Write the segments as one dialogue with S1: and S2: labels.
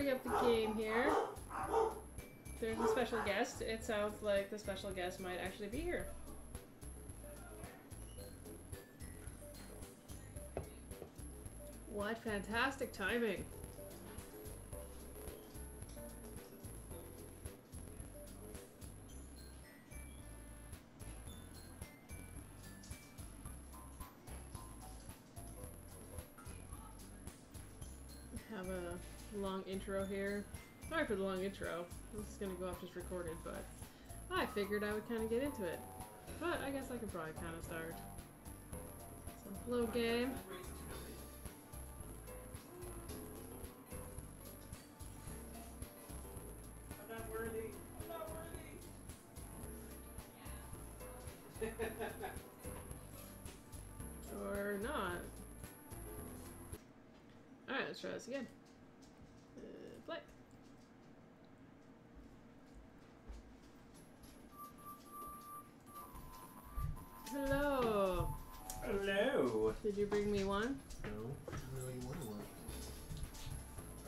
S1: starting up the game here. There's a special guest. It sounds like the special guest might actually be here. What fantastic timing. Have a long intro here. Sorry for the long intro. This is gonna go off just recorded, but I figured I would kind of get into it. But I guess I could probably kind of start. So, hello game.
S2: I'm not worthy. I'm not worthy.
S1: Or not. Alright, let's try this again. Play. Hello.
S2: Hello.
S1: Did you bring me one?
S2: No, I really want one.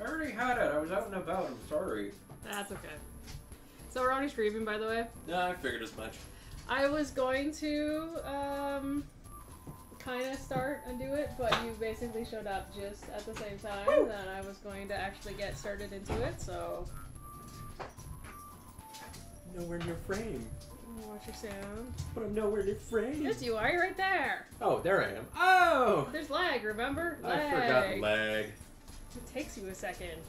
S2: I already had it. I was out and about. I'm sorry.
S1: That's okay. So we're already streaming, by the way.
S2: No, I figured as much.
S1: I was going to kind of start and do it, but you basically showed up just at the same time that I was going to actually get started into it, so...
S2: Nowhere near frame.
S1: Watch your sound.
S2: But I'm nowhere near frame.
S1: Yes, you are. You're right there.
S2: Oh, there I am. Oh!
S1: There's lag, remember? Lag.
S2: I forgot lag.
S1: It takes you a second.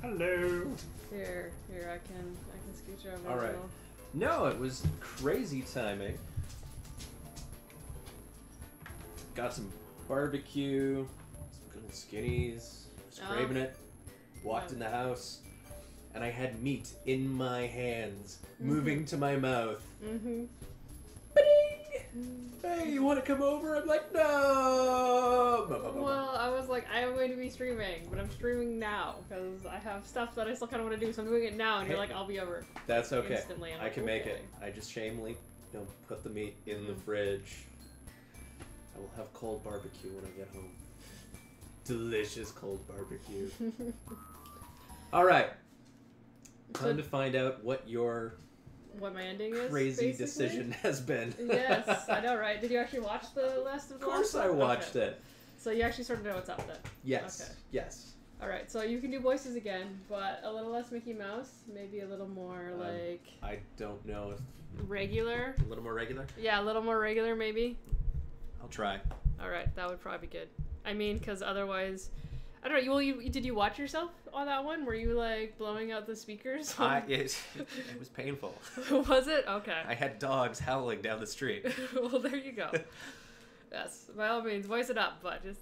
S2: Hello.
S1: Here, I can scooch over
S2: All
S1: a
S2: right.
S1: little.
S2: No, it was crazy timing. Got some barbecue, some good skinnies, was craving it, walked in the house, and I had meat in my hands, moving to my mouth.
S1: Mm-hmm.
S2: Hey, you want to come over? I'm like, no!
S1: Well, I was like, I am going to be streaming, but I'm streaming now, because I have stuff that I still kind of want to do, so I'm doing it now, and you're like, I'll be over.
S2: That's okay.
S1: Instantly.
S2: I can make it. I just shamefully don't put the meat in the fridge. I will have cold barbecue when I get home. Delicious cold barbecue. Alright. Time to find out what your
S1: what my ending is,
S2: crazy
S1: basically?
S2: decision has been.
S1: Yes, I know, right? Did you actually watch the last of the
S2: Of course I watched it.
S1: So you actually sort of know what's up then?
S2: Yes.
S1: Okay.
S2: Yes.
S1: Alright, so you can do voices again, but a little less Mickey Mouse, maybe a little more like...
S2: I don't know if...
S1: regular?
S2: A little more regular?
S1: Yeah, a little more regular maybe.
S2: I'll try.
S1: Alright, that would probably be good. I mean, because otherwise... I don't know, did you watch yourself on that one? Were you, like, blowing out the speakers?
S2: It was painful.
S1: Was it? Okay.
S2: I had dogs howling down the street.
S1: Well, there you go. Yes, by all means, voice it up, but just...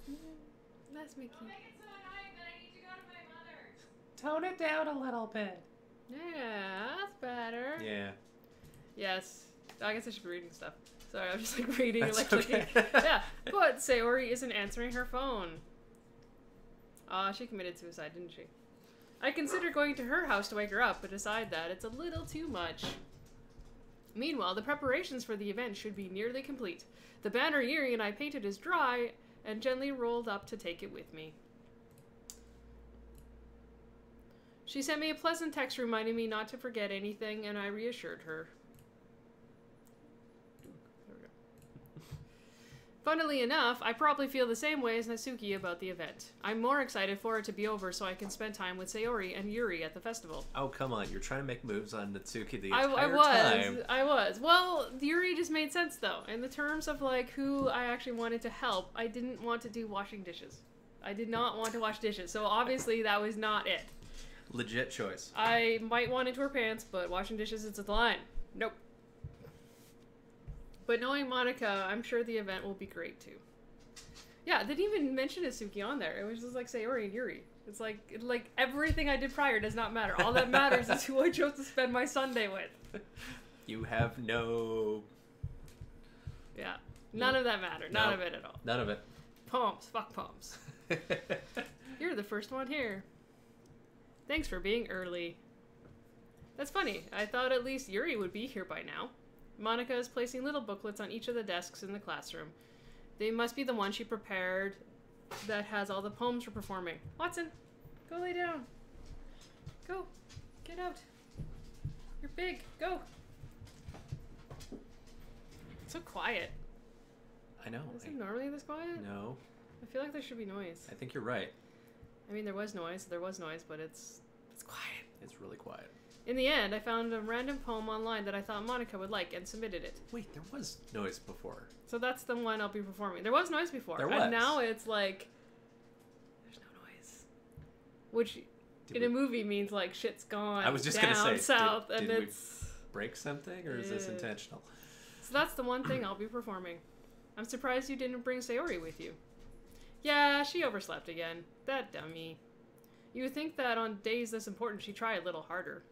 S1: That's Mickey.
S3: Don't make it so annoying that I need to go to my mother's.
S2: Tone it down a little bit.
S1: Yeah, that's better.
S2: Yeah.
S1: Yes. I guess I should be reading stuff. Sorry, I'm just, like, reading and,
S2: That's
S1: like,
S2: okay.
S1: clicking. Yeah, but Sayori isn't answering her phone. She committed suicide, didn't she? I consider going to her house to wake her up, but decide that it's a little too much. Meanwhile, the preparations for the event should be nearly complete. The banner Yuri and I painted is dry, and gently rolled up to take it with me. She sent me a pleasant text reminding me not to forget anything, and I reassured her. Funnily enough, I probably feel the same way as Natsuki about the event. I'm more excited for it to be over so I can spend time with Sayori and Yuri at the festival.
S2: Oh, come on. You're trying to make moves on Natsuki the entire time.
S1: I was. Well, Yuri just made sense, though. In the terms of, like, who I actually wanted to help, I didn't want to do washing dishes. I did not want to wash dishes, so obviously that was not it.
S2: Legit choice.
S1: I might want into her pants, but washing dishes, it's at the line. Nope. But knowing Monica, I'm sure the event will be great, too. Yeah, they didn't even mention Natsuki on there. It was just like Sayori and Yuri. It's like everything I did prior does not matter. All that matters is who I chose to spend my Sunday with.
S2: You have no...
S1: Yeah. None of that mattered. None of it at all.
S2: None of it.
S1: Poems. Fuck poems. You're the first one here. Thanks for being early. That's funny. I thought at least Yuri would be here by now. Monica is placing little booklets on each of the desks in the classroom. They must be the one she prepared that has all the poems for performing. Watson, go lay down. Go. Get out. You're big. Go. It's so quiet.
S2: I know.
S1: Is it normally this quiet?
S2: No.
S1: I feel like there should be noise.
S2: I think you're right.
S1: I mean, there was noise, but it's quiet.
S2: It's really quiet.
S1: In the end, I found a random poem online that I thought Monica would like and submitted it.
S2: Wait, there was noise before.
S1: So that's the one I'll be performing. There was noise before.
S2: There was.
S1: And now it's like, there's no noise. Which in a movie means like shit's gone.
S2: I was just
S1: down
S2: gonna say,
S1: south,
S2: did
S1: and
S2: we
S1: it's
S2: break something, or is this
S1: Yeah.
S2: intentional?
S1: So that's the one thing I'll be performing. I'm surprised you didn't bring Sayori with you. Yeah, she overslept again. That dummy. You would think that on days this important she'd try a little harder.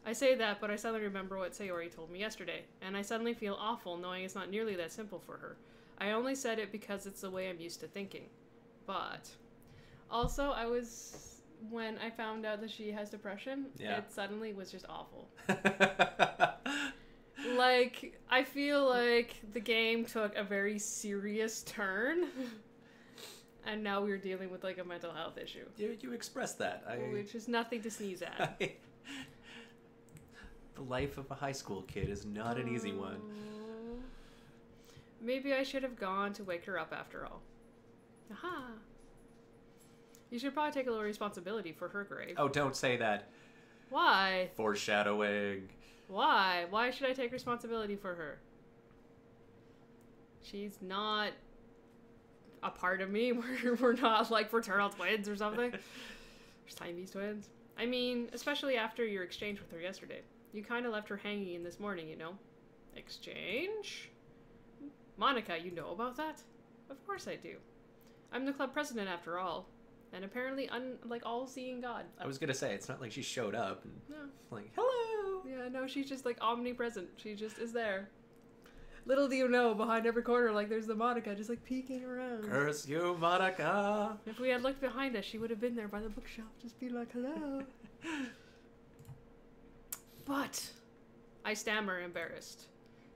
S1: I say that, but I suddenly remember what Sayori told me yesterday, and I suddenly feel awful knowing it's not nearly that simple for her. I only said it because it's the way I'm used to thinking. But also, when I found out that she has depression, it suddenly was just awful. Like, I feel like the game took a very serious turn, and now we're dealing with, like, a mental health issue.
S2: You expressed that.
S1: Which is nothing to sneeze at.
S2: The life of a high school kid is not an easy one.
S1: Maybe I should have gone to wake her up after all. Aha! You should probably take a little responsibility for her grave.
S2: Oh, don't say that.
S1: Why?
S2: Foreshadowing.
S1: Why? Why should I take responsibility for her? She's not a part of me. We're not like fraternal twins or something. We're Siamese twins. I mean, especially after your exchange with her yesterday. You kind of left her hanging in this morning, you know? Exchange? Monica, you know about that? Of course I do. I'm the club president after all. And apparently, like, all-seeing God.
S2: I was gonna say, it's not like she showed up and
S1: No.
S2: like, hello!
S1: Yeah, no, she's just, like, omnipresent. She just is there. Little do you know, behind every corner, like, there's the Monica just, like, peeking around.
S2: Curse you, Monica!
S1: If we had looked behind us, she would have been there by the bookshelf, just be like, hello. But, I stammer, embarrassed.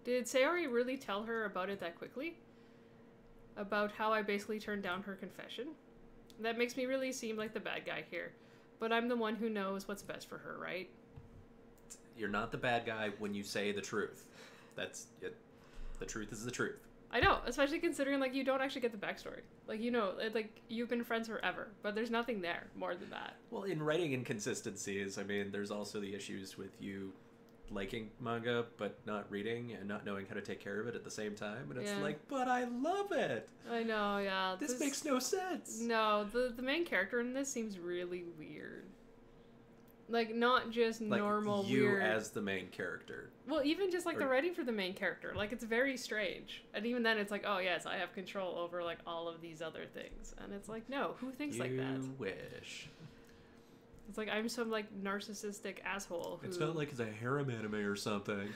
S1: Did Sayori really tell her about it that quickly? About how I basically turned down her confession? That makes me really seem like the bad guy here. But I'm the one who knows what's best for her, right?
S2: You're not the bad guy when you say the truth. That's it. The truth is the truth.
S1: I know, especially considering, like, you don't actually get the backstory. Like, you know, like, you've been friends forever, but there's nothing there more than that.
S2: Well, in writing inconsistencies, I mean, there's also the issues with you liking manga, but not reading and not knowing how to take care of it at the same time. And it's like, but I love it!
S1: I know, yeah.
S2: This makes no sense!
S1: No, the main character in this seems really weird. Like, not just
S2: like
S1: normal
S2: you
S1: weird.
S2: As the main character.
S1: Well, even just, like, the writing for the main character. Like, it's very strange. And even then, it's like, oh, yes, I have control over, like, all of these other things. And it's like, no, who thinks like that?
S2: You wish.
S1: It's like, I'm some, like, narcissistic asshole who...
S2: It's not like it's a harem anime or something.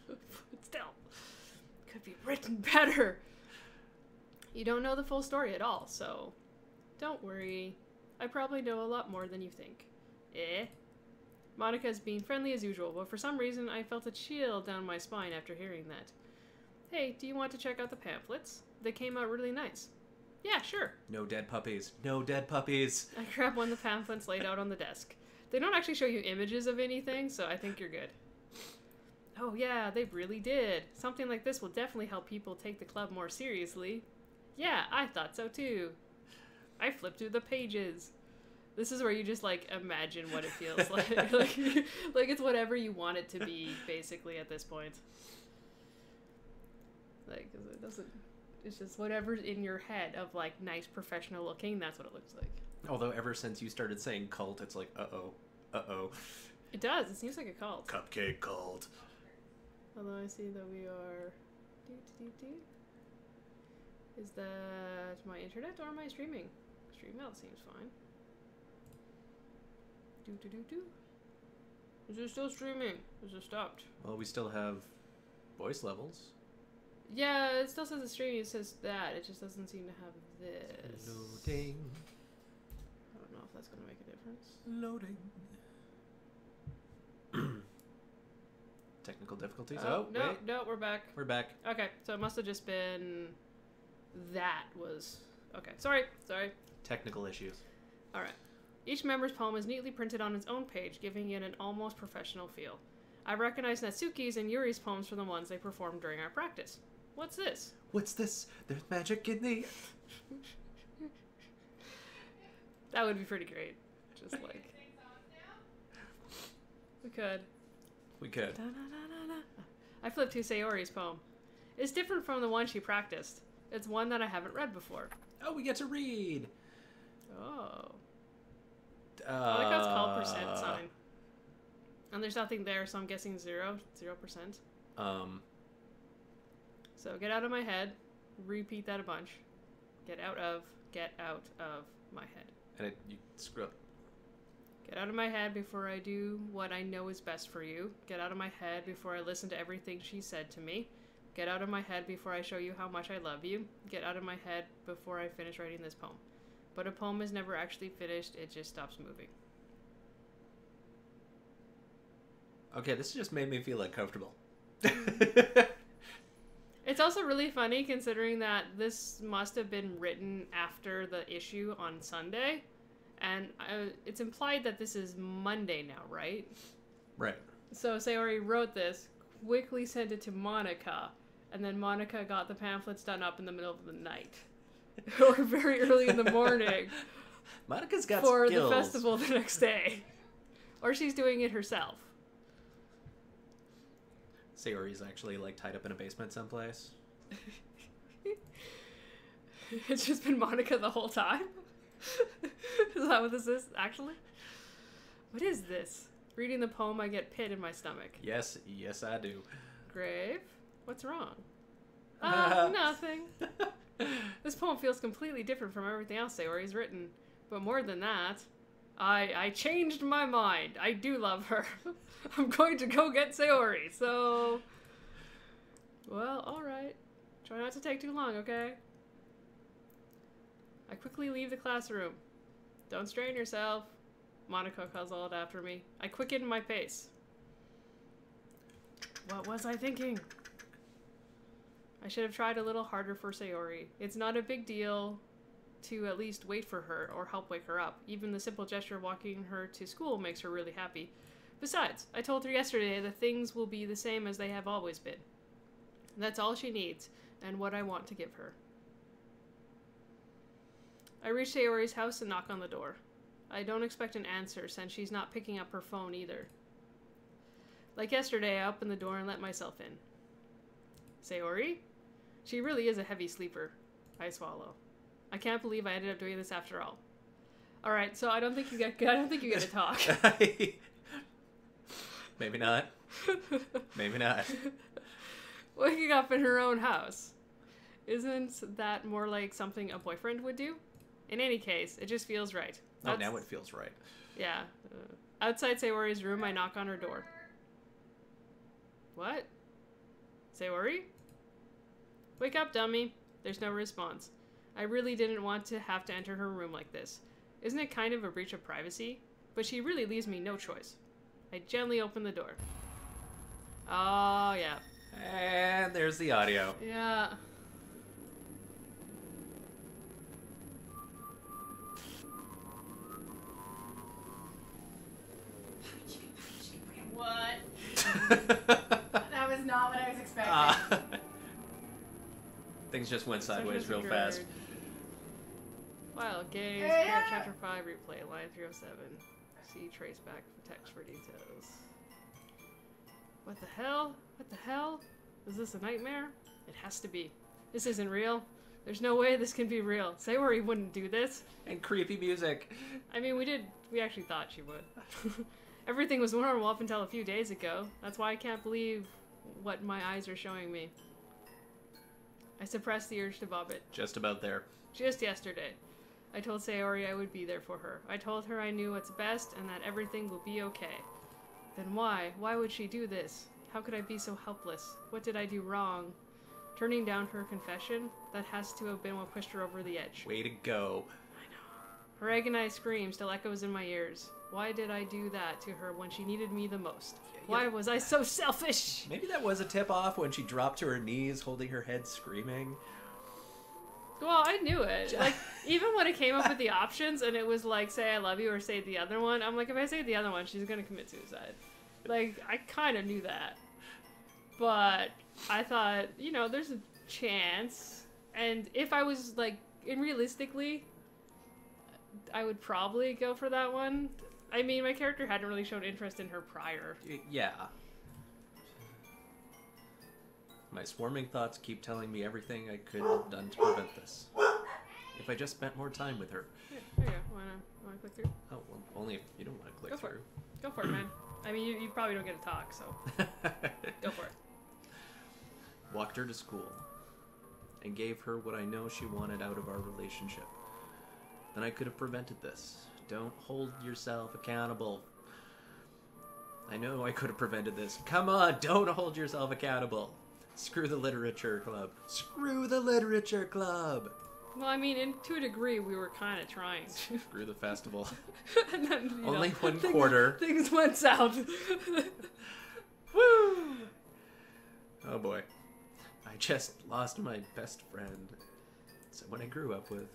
S1: But still, could be written better. You don't know the full story at all, so don't worry. I probably know a lot more than you think. Monica's being friendly as usual, but for some reason I felt a chill down my spine after hearing that. Hey, do you want to check out the pamphlets? They came out really nice. Yeah, sure.
S2: No dead puppies. No dead puppies.
S1: I grabbed one of the pamphlets laid out on the desk. They don't actually show you images of anything, so I think you're good. Oh yeah, they really did. Something like this will definitely help people take the club more seriously. Yeah, I thought so too. I flipped through the pages. This is where you just, like, imagine what it feels like. like, it's whatever you want it to be, basically, at this point. Like, 'cause it doesn't... It's just whatever's in your head of, like, nice, professional looking, that's what it looks like.
S2: Although ever since you started saying cult, it's like, uh-oh, uh-oh.
S1: It does. It seems like a cult.
S2: Cupcake cult.
S1: Although I see that we are... Is that my internet or my streaming? Streammail seems fine. Is it still streaming? Is it stopped?
S2: Well, we still have voice levels.
S1: Yeah, it still says it's streaming. It says that. It just doesn't seem to have this.
S2: Loading.
S1: I don't know if that's going to make a difference.
S2: Loading. Technical difficulties.
S1: No,
S2: wait.
S1: no, we're back.
S2: We're back.
S1: Okay, so it must have just been... That was... Okay, sorry.
S2: Technical issues.
S1: Alright. Each member's poem is neatly printed on its own page, giving it an almost professional feel. I recognize Natsuki's and Yuri's poems from the ones they performed during our practice. What's this?
S2: What's this? There's magic in the...
S1: That would be pretty great. Just like... We could.
S2: We could.
S1: I flipped to Sayori's poem. It's different from the one she practiced. It's one that I haven't read before.
S2: Oh, we get to read.
S1: Oh. I like how it's called percent sign. And there's nothing there, so I'm guessing 0%. So get out of my head. Repeat that a bunch. Get out of my head.
S2: And you screw up.
S1: Get out of my head before I do what I know is best for you. Get out of my head before I listen to everything she said to me. Get out of my head before I show you how much I love you. Get out of my head before I finish writing this poem. But a poem is never actually finished, it just stops moving.
S2: Okay, this just made me feel uncomfortable.
S1: It's also really funny considering that this must have been written after the issue on Sunday. And it's implied that this is Monday now, right?
S2: Right.
S1: So Sayori wrote this, quickly sent it to Monica, and then Monica got the pamphlets done up in the middle of the night. Or very early in the morning.
S2: Monica's got
S1: for
S2: skills.
S1: The festival the next day. Or she's doing it herself.
S2: Sayori's actually like tied up in a basement someplace.
S1: It's just been Monica the whole time? Is that what this is, actually? What is this? Reading the poem, I get pit in my stomach.
S2: Yes, I do.
S1: Grave? What's wrong? Nothing. This poem feels completely different from everything else Sayori's written. But more than that, I changed my mind. I do love her. I'm going to go get Sayori, so... Well, alright. Try not to take too long, okay? I quickly leave the classroom. Don't strain yourself. Monica calls all after me. I quicken my pace. What was I thinking? I should have tried a little harder for Sayori. It's not a big deal to at least wait for her or help wake her up. Even the simple gesture of walking her to school makes her really happy. Besides, I told her yesterday that things will be the same as they have always been. That's all she needs, and what I want to give her. I reach Sayori's house and knock on the door. I don't expect an answer since she's not picking up her phone either. Like yesterday, I opened the door and let myself in. Sayori? She really is a heavy sleeper. I swallow. I can't believe I ended up doing this after all. All right, so I don't think you get to talk.
S2: Maybe not. Maybe not.
S1: Waking up in her own house. Isn't that more like something a boyfriend would do? In any case, it just feels right.
S2: Oh, now it feels right.
S1: Yeah. Outside Sayori's room, I knock on her door. What? Sayori? Wake up, dummy. There's no response. I really didn't want to have to enter her room like this. Isn't it kind of a breach of privacy? But she really leaves me no choice. I gently open the door. Oh, yeah.
S2: And there's the audio.
S1: Yeah.
S3: What? That was not what I was expecting.
S2: Things just went sideways real fast.
S1: File games, yeah. Chapter 5, replay, line 307. See traceback for text for details. What the hell? What the hell? Is this a nightmare? It has to be. This isn't real. There's no way this can be real. Sayori wouldn't do this.
S2: And creepy music.
S1: I mean, we actually thought she would. Everything was normal up until a few days ago. That's why I can't believe what my eyes are showing me. I suppressed the urge to vomit.
S2: Just about there.
S1: Just yesterday. I told Sayori I would be there for her. I told her I knew what's best and that everything will be okay. Then why? Why would she do this? How could I be so helpless? What did I do wrong? Turning down her confession? That has to have been what pushed her over the edge.
S2: Way to go.
S1: I know. Her agonized scream still echoes in my ears. Why did I do that to her when she needed me the most? Why was I so selfish?
S2: Maybe that was a tip-off when she dropped to her knees, holding her head, screaming.
S1: Well, I knew it. Like, even when it came up with the options and it was like, say I love you or say the other one, I'm like, if I say the other one, she's gonna commit suicide. Like, I kind of knew that. But I thought, you know, there's a chance. And if I was, like, and realistically, I would probably go for that one. I mean, my character hadn't really shown interest in her prior.
S4: Yeah. My swarming thoughts keep telling me everything I could have done to prevent this. If I just spent more time with her.
S1: Here you go. Wanna click through?
S4: Oh, well, only if you don't want to click
S1: Go for
S4: through.
S1: it. Go for it, man. I mean, you probably don't get to talk, so go for it.
S4: Walked her to school and gave her what I know she wanted out of our relationship. Then I could have prevented this. Don't hold yourself accountable. I know I could have prevented this. Come on, don't hold yourself accountable. Screw the literature club. Screw the literature club.
S1: Well, I mean, to a degree, we were kind of trying to.
S4: Screw the festival.
S1: And then, you
S4: Only
S1: know,
S4: one quarter.
S1: Things went south.
S4: Woo! Oh boy. I just lost my best friend. Someone I grew up with.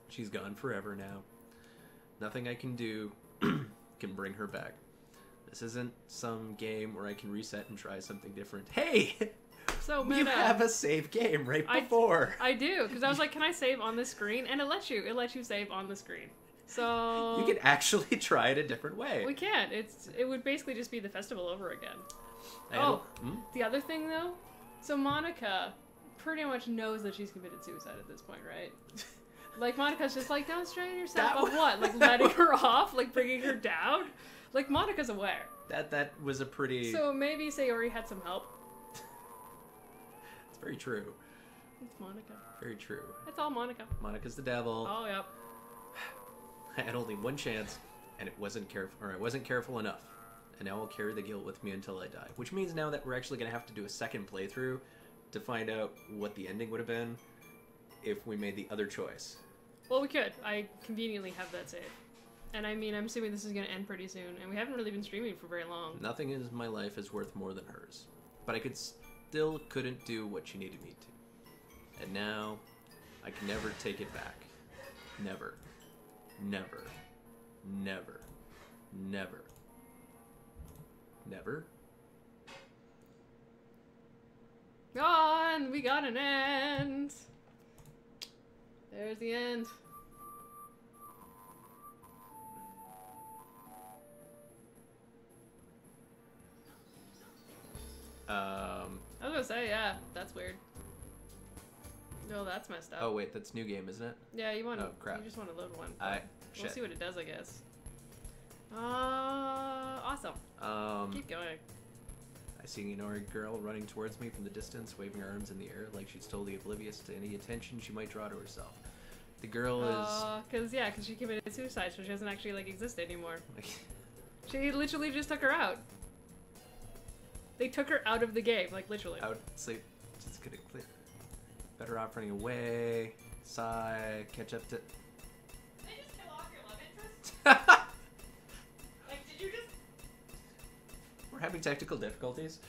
S4: She's gone forever now. Nothing I can do can bring her back. This isn't some game where I can reset and try something different. Hey!
S1: So
S4: You have a save game right before.
S1: I do, because I was like, can I save on the screen? And it lets you save on the screen. So
S4: You can actually try it a different way.
S1: we can. It would basically just be the festival over again.
S4: Oh.
S1: The other thing though, so Monica pretty much knows that she's committed suicide at this point, right? Like Monica's just like, don't strain yourself. Of what? Like letting her off? Like bringing her down? Like Monica's aware.
S4: That was a pretty...
S1: So maybe Sayori had some help.
S4: It's very true.
S1: It's Monica.
S4: Very true.
S1: It's all Monica.
S4: Monica's the devil.
S1: Oh, yep.
S4: I had only one chance, and I wasn't careful enough. And now I'll carry the guilt with me until I die. Which means now that we're actually going to have to do a second playthrough to find out what the ending would have been if we made the other choice.
S1: Well, we could. I conveniently have that save. And I mean, I'm assuming this is going to end pretty soon, and we haven't really been streaming for very long.
S4: Nothing in my life is worth more than hers. But I still couldn't do what she needed me to. And now, I can never take it back. Never. Never. Never. Never. Never.
S1: Gone! We got an end! There's the end. I was gonna say, yeah, that's weird. No, that's messed up.
S4: Oh wait, that's new game, isn't it?
S1: Yeah, you want to.
S4: Oh, crap.
S1: You just want to load one.
S4: We'll
S1: We'll see what it does, I guess. Awesome. Keep going.
S4: I see an ignoring girl running towards me from the distance, waving her arms in the air like she's totally oblivious to any attention she might draw to herself. The girl is...
S1: Cause she committed suicide, so she doesn't actually, like, exist anymore. She literally just took her out. They took her out of the game, like, literally.
S4: I would say, just gonna clear. Better off running away, sigh, catch up to...
S3: Did they just kill off your love interest? Like, did you just...
S4: We're having technical difficulties.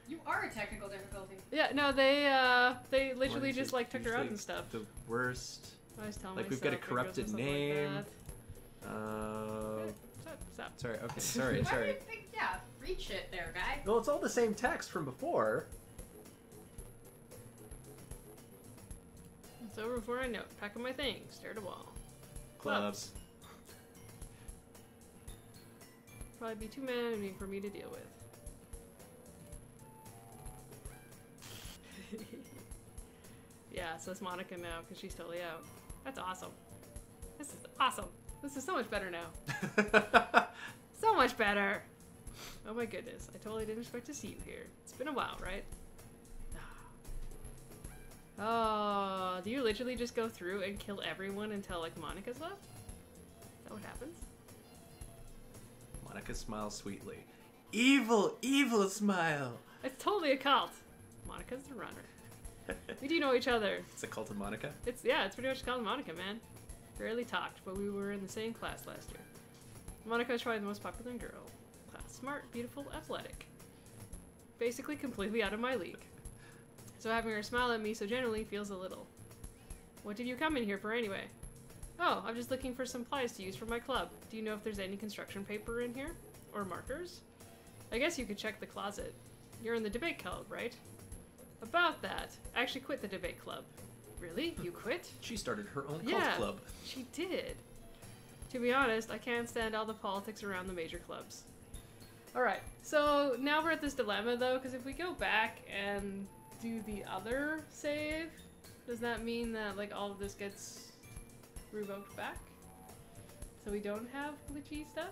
S3: You are a technical difficulty.
S1: Yeah, no, they literally just, like, took her out and stuff.
S4: The worst.
S1: I was telling
S4: Like,
S1: myself
S4: we've got a
S1: it goes
S4: corrupted
S1: with something
S4: name.
S1: Like that. Stop.
S4: Sorry, okay, sorry,
S3: Why do
S4: sorry.
S3: you think, yeah, read shit there, guy.
S4: Well, it's all the same text from before.
S1: It's over before I know it. Pack up my things. Stare at a wall.
S4: Clubs.
S1: Probably be too many for me to deal with. Yeah, so it's Monica now because she's totally out. That's awesome. This is awesome. This is so much better now. So much better. Oh my goodness. I totally didn't expect to see you here. It's been a while, right? Oh, do you literally just go through and kill everyone until, like, Monica's left? Is that what happens?
S4: Monica smiles sweetly. Evil, evil smile.
S1: It's totally a cult. Monica's the runner. We do know each other.
S4: It's a cult of Monica?
S1: It's pretty much called Monica, man. Barely talked, but we were in the same class last year. Monica is probably the most popular girl. Class smart, beautiful, athletic. Basically completely out of my league. so having her smile at me so genuinely feels a little. What did you come in here for anyway? Oh, I'm just looking for supplies to use for my club. Do you know if there's any construction paper in here? Or markers? I guess you could check the closet. You're in the debate club, right? About that, I actually quit the debate club. Really? You quit?
S4: She started her own cult
S1: Yeah,
S4: club.
S1: she did. To be honest, I can't stand all the politics around the major clubs. Alright, so now we're at this dilemma though, because if we go back and do the other save, does that mean that like all of this gets revoked back? So we don't have glitchy stuff?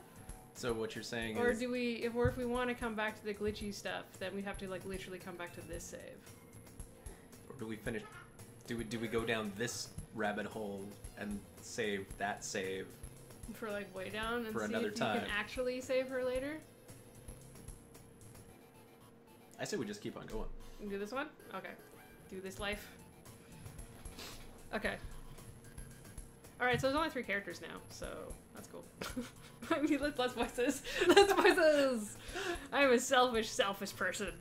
S4: So what you're saying
S1: Or
S4: is...
S1: do we, if we want to come back to the glitchy stuff, then we have to like literally come back to this save.
S4: Or do we finish... Do we go down this rabbit hole and save that save?
S1: For like way down and
S4: For
S1: see
S4: another
S1: if you
S4: time.
S1: can actually save her later?
S4: I say we just keep on going.
S1: Do this one? Okay. Do this life. Okay. Alright, so there's only 3 characters now, so that's cool. I mean, let's voices. Let's voices! I'm a selfish person.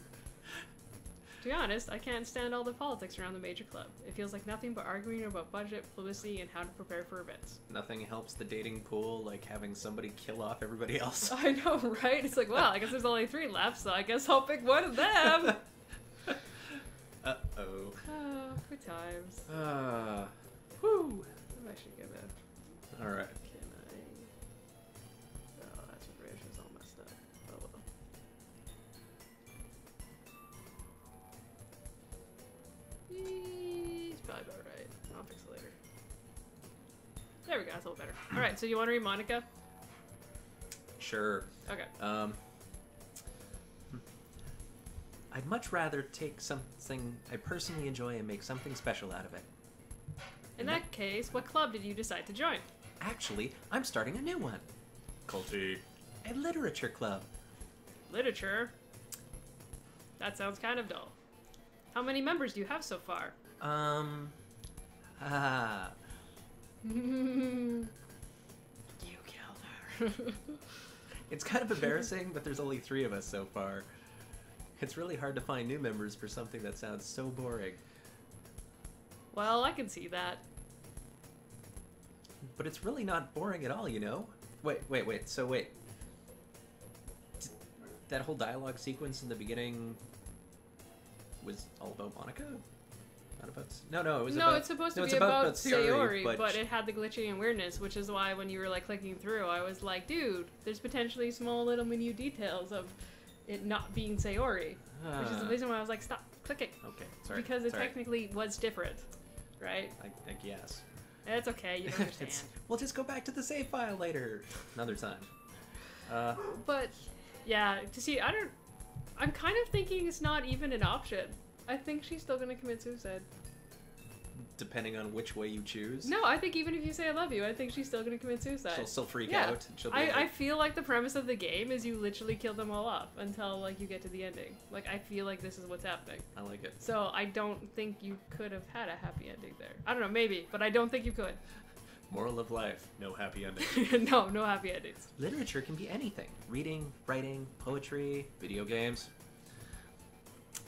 S1: To be honest, I can't stand all the politics around the major club. It feels like nothing but arguing about budget, publicity, and how to prepare for events.
S4: Nothing helps the dating pool like having somebody kill off everybody else.
S1: I know, right? It's like, well, I guess there's only 3 left, so I guess I'll pick one of them!
S4: Uh-oh.
S1: Oh, good times.
S4: Whew.
S1: I should give it.
S4: Alright.
S1: Can I? Oh, that's what Rage was all messed up. Oh well. He's probably about right. I'll fix it later. There we go, that's a little better. Alright, so you want to read Monica?
S4: Sure.
S1: Okay.
S4: I'd much rather take something I personally enjoy and make something special out of it.
S1: In that case, what club did you decide to join?
S4: Actually, I'm starting a new one.
S2: Culty.
S4: A literature club.
S1: Literature? That sounds kind of dull. How many members do you have so far?
S4: You killed her. It's kind of embarrassing, but there's only 3 of us so far. It's really hard to find new members for something that sounds so boring.
S1: Well, I can see that.
S4: But it's really not boring at all, you know? Wait. So wait. That whole dialogue sequence in the beginning was all about Monica? Not about... No, it was about...
S1: No, it's supposed to
S4: it's
S1: be about
S4: Sayori,
S1: Sayori, but it had the glitching and weirdness, which is why when you were like clicking through, I was like, dude, there's potentially small little minute details of it not being Sayori. Which is the reason why I was like, stop clicking.
S4: Okay, sorry.
S1: Because it
S4: sorry.
S1: technically was different, right?
S4: I guess.
S1: It's okay, you don't understand.
S4: We'll just go back to the save file later. Another time.
S1: But, yeah, to see, I'm kind of thinking it's not even an option. I think she's still gonna commit suicide.
S4: Depending on which way you choose.
S1: No, I think even if you say I love you, I think she's still gonna commit suicide.
S4: She'll still freak
S1: Yeah.
S4: out. And she'll be
S1: I feel like the premise of the game is you literally kill them all off until like you get to the ending. Like I feel like this is what's happening.
S4: I like it.
S1: So I don't think you could have had a happy ending there. I don't know, maybe, but I don't think you could.
S4: Moral of life, no happy ending.
S1: No happy endings.
S4: Literature can be anything. Reading, writing, poetry, video games.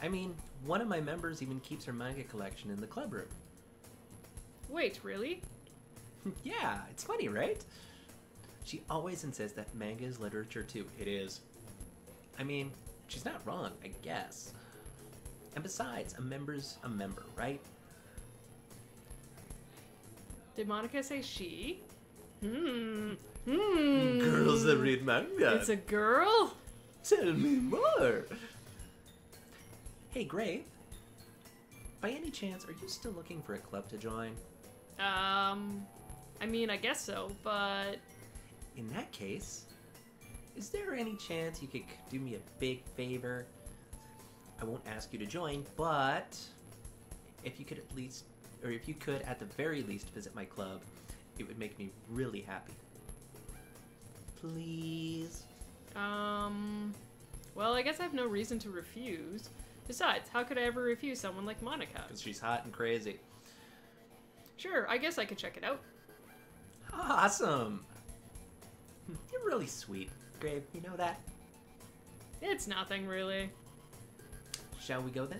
S4: I mean, one of my members even keeps her manga collection in the club room.
S1: Wait, really?
S4: Yeah, it's funny, right? She always insists that manga is literature too. It is. I mean, she's not wrong, I guess. And besides, a member's a member, right?
S1: Did Monica say she?
S4: Girls that read manga.
S1: It's a girl?
S4: Tell me more. Hey, Gray. By any chance, are you still looking for a club to join?
S1: I mean, I guess so, but...
S4: In that case, is there any chance you could do me a big favor? I won't ask you to join, but if you could at least, or if you could at the very least visit my club, it would make me really happy. Please?
S1: Well, I guess I have no reason to refuse. Besides, how could I ever refuse someone like Monica?
S4: Because she's hot and crazy.
S1: Sure, I guess I could check it out.
S4: Awesome! You're really sweet, Grabe. You know that?
S1: It's nothing, really.
S4: Shall we go then?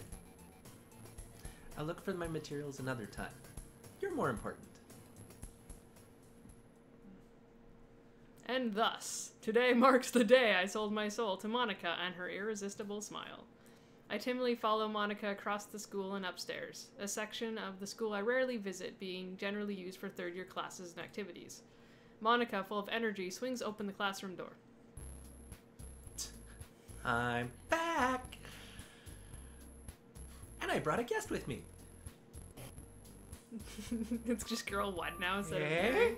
S4: I'll look for my materials another time. You're more important.
S1: And thus, today marks the day I sold my soul to Monica and her irresistible smile. I timidly follow Monica across the school and upstairs, a section of the school I rarely visit, being generally used for third-year classes and activities. Monica, full of energy, swings open the classroom door.
S4: I'm back! And I brought a guest with me.
S1: It's just girl one now instead
S4: Hey?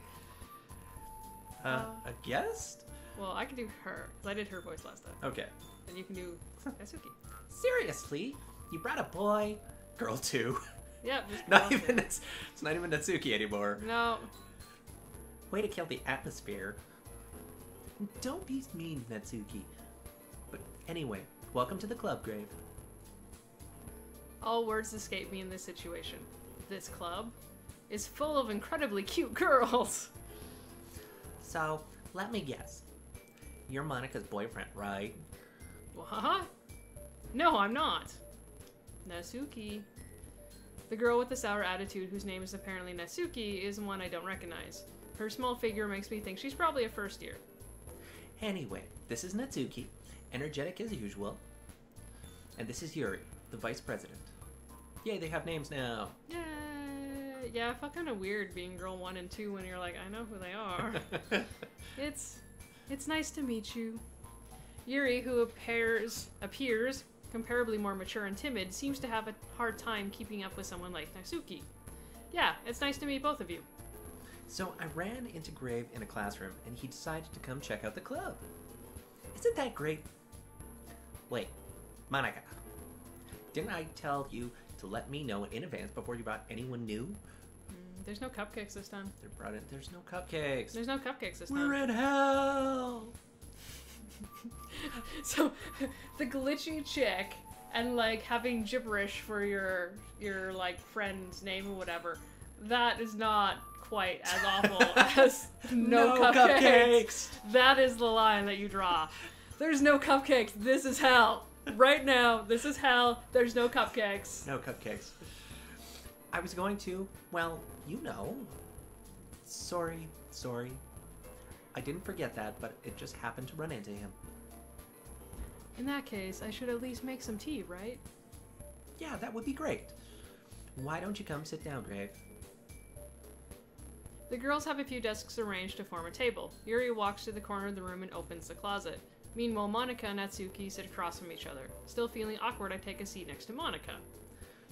S1: of
S4: A guest?
S1: Well, I can do her, because I did her voice last time.
S4: Okay.
S1: And you can do Natsuki.
S4: Seriously? You brought a boy? Girl too.
S1: Yeah, just
S4: Not
S1: girl.
S4: even it's not even Natsuki anymore.
S1: No.
S4: Way to kill the atmosphere. Don't be mean, Natsuki. But anyway, welcome to the club, Grave.
S1: All words escape me in this situation. This club is full of incredibly cute girls.
S4: So, let me guess. You're Monica's boyfriend, right?
S1: What? No, I'm not. Natsuki. The girl with the sour attitude, whose name is apparently Natsuki, is one I don't recognize. Her small figure makes me think she's probably a first year.
S4: Anyway, this is Natsuki, energetic as usual. And this is Yuri, the vice president. Yay, they have names now.
S1: Yeah, I felt kind of weird being girl 1 and 2 when you're like, I know who they are. It's nice to meet you. Yuri, who appears comparably more mature and timid, seems to have a hard time keeping up with someone like Natsuki. Yeah, it's nice to meet both of you.
S4: So I ran into Grave in a classroom, and he decided to come check out the club. Isn't that great? Wait, Monica, didn't I tell you to let me know in advance before you brought anyone new?
S1: There's no cupcakes this time.
S4: There's no cupcakes.
S1: There's no cupcakes this time.
S4: We're in hell!
S1: So, the glitchy chick and like having gibberish for your like friend's name or whatever, that is not quite as awful as no cupcakes. That is the line that you draw. There's no cupcakes. This is hell. Right now, this is hell. There's no cupcakes.
S4: No cupcakes. I was going to, well, you know. Sorry. I didn't forget that, but it just happened to run into him.
S1: In that case, I should at least make some tea, right?
S4: Yeah, that would be great. Why don't you come sit down, Grave?
S1: The girls have a few desks arranged to form a table. Yuri walks to the corner of the room and opens the closet. Meanwhile, Monica and Natsuki sit across from each other. Still feeling awkward, I take a seat next to Monica.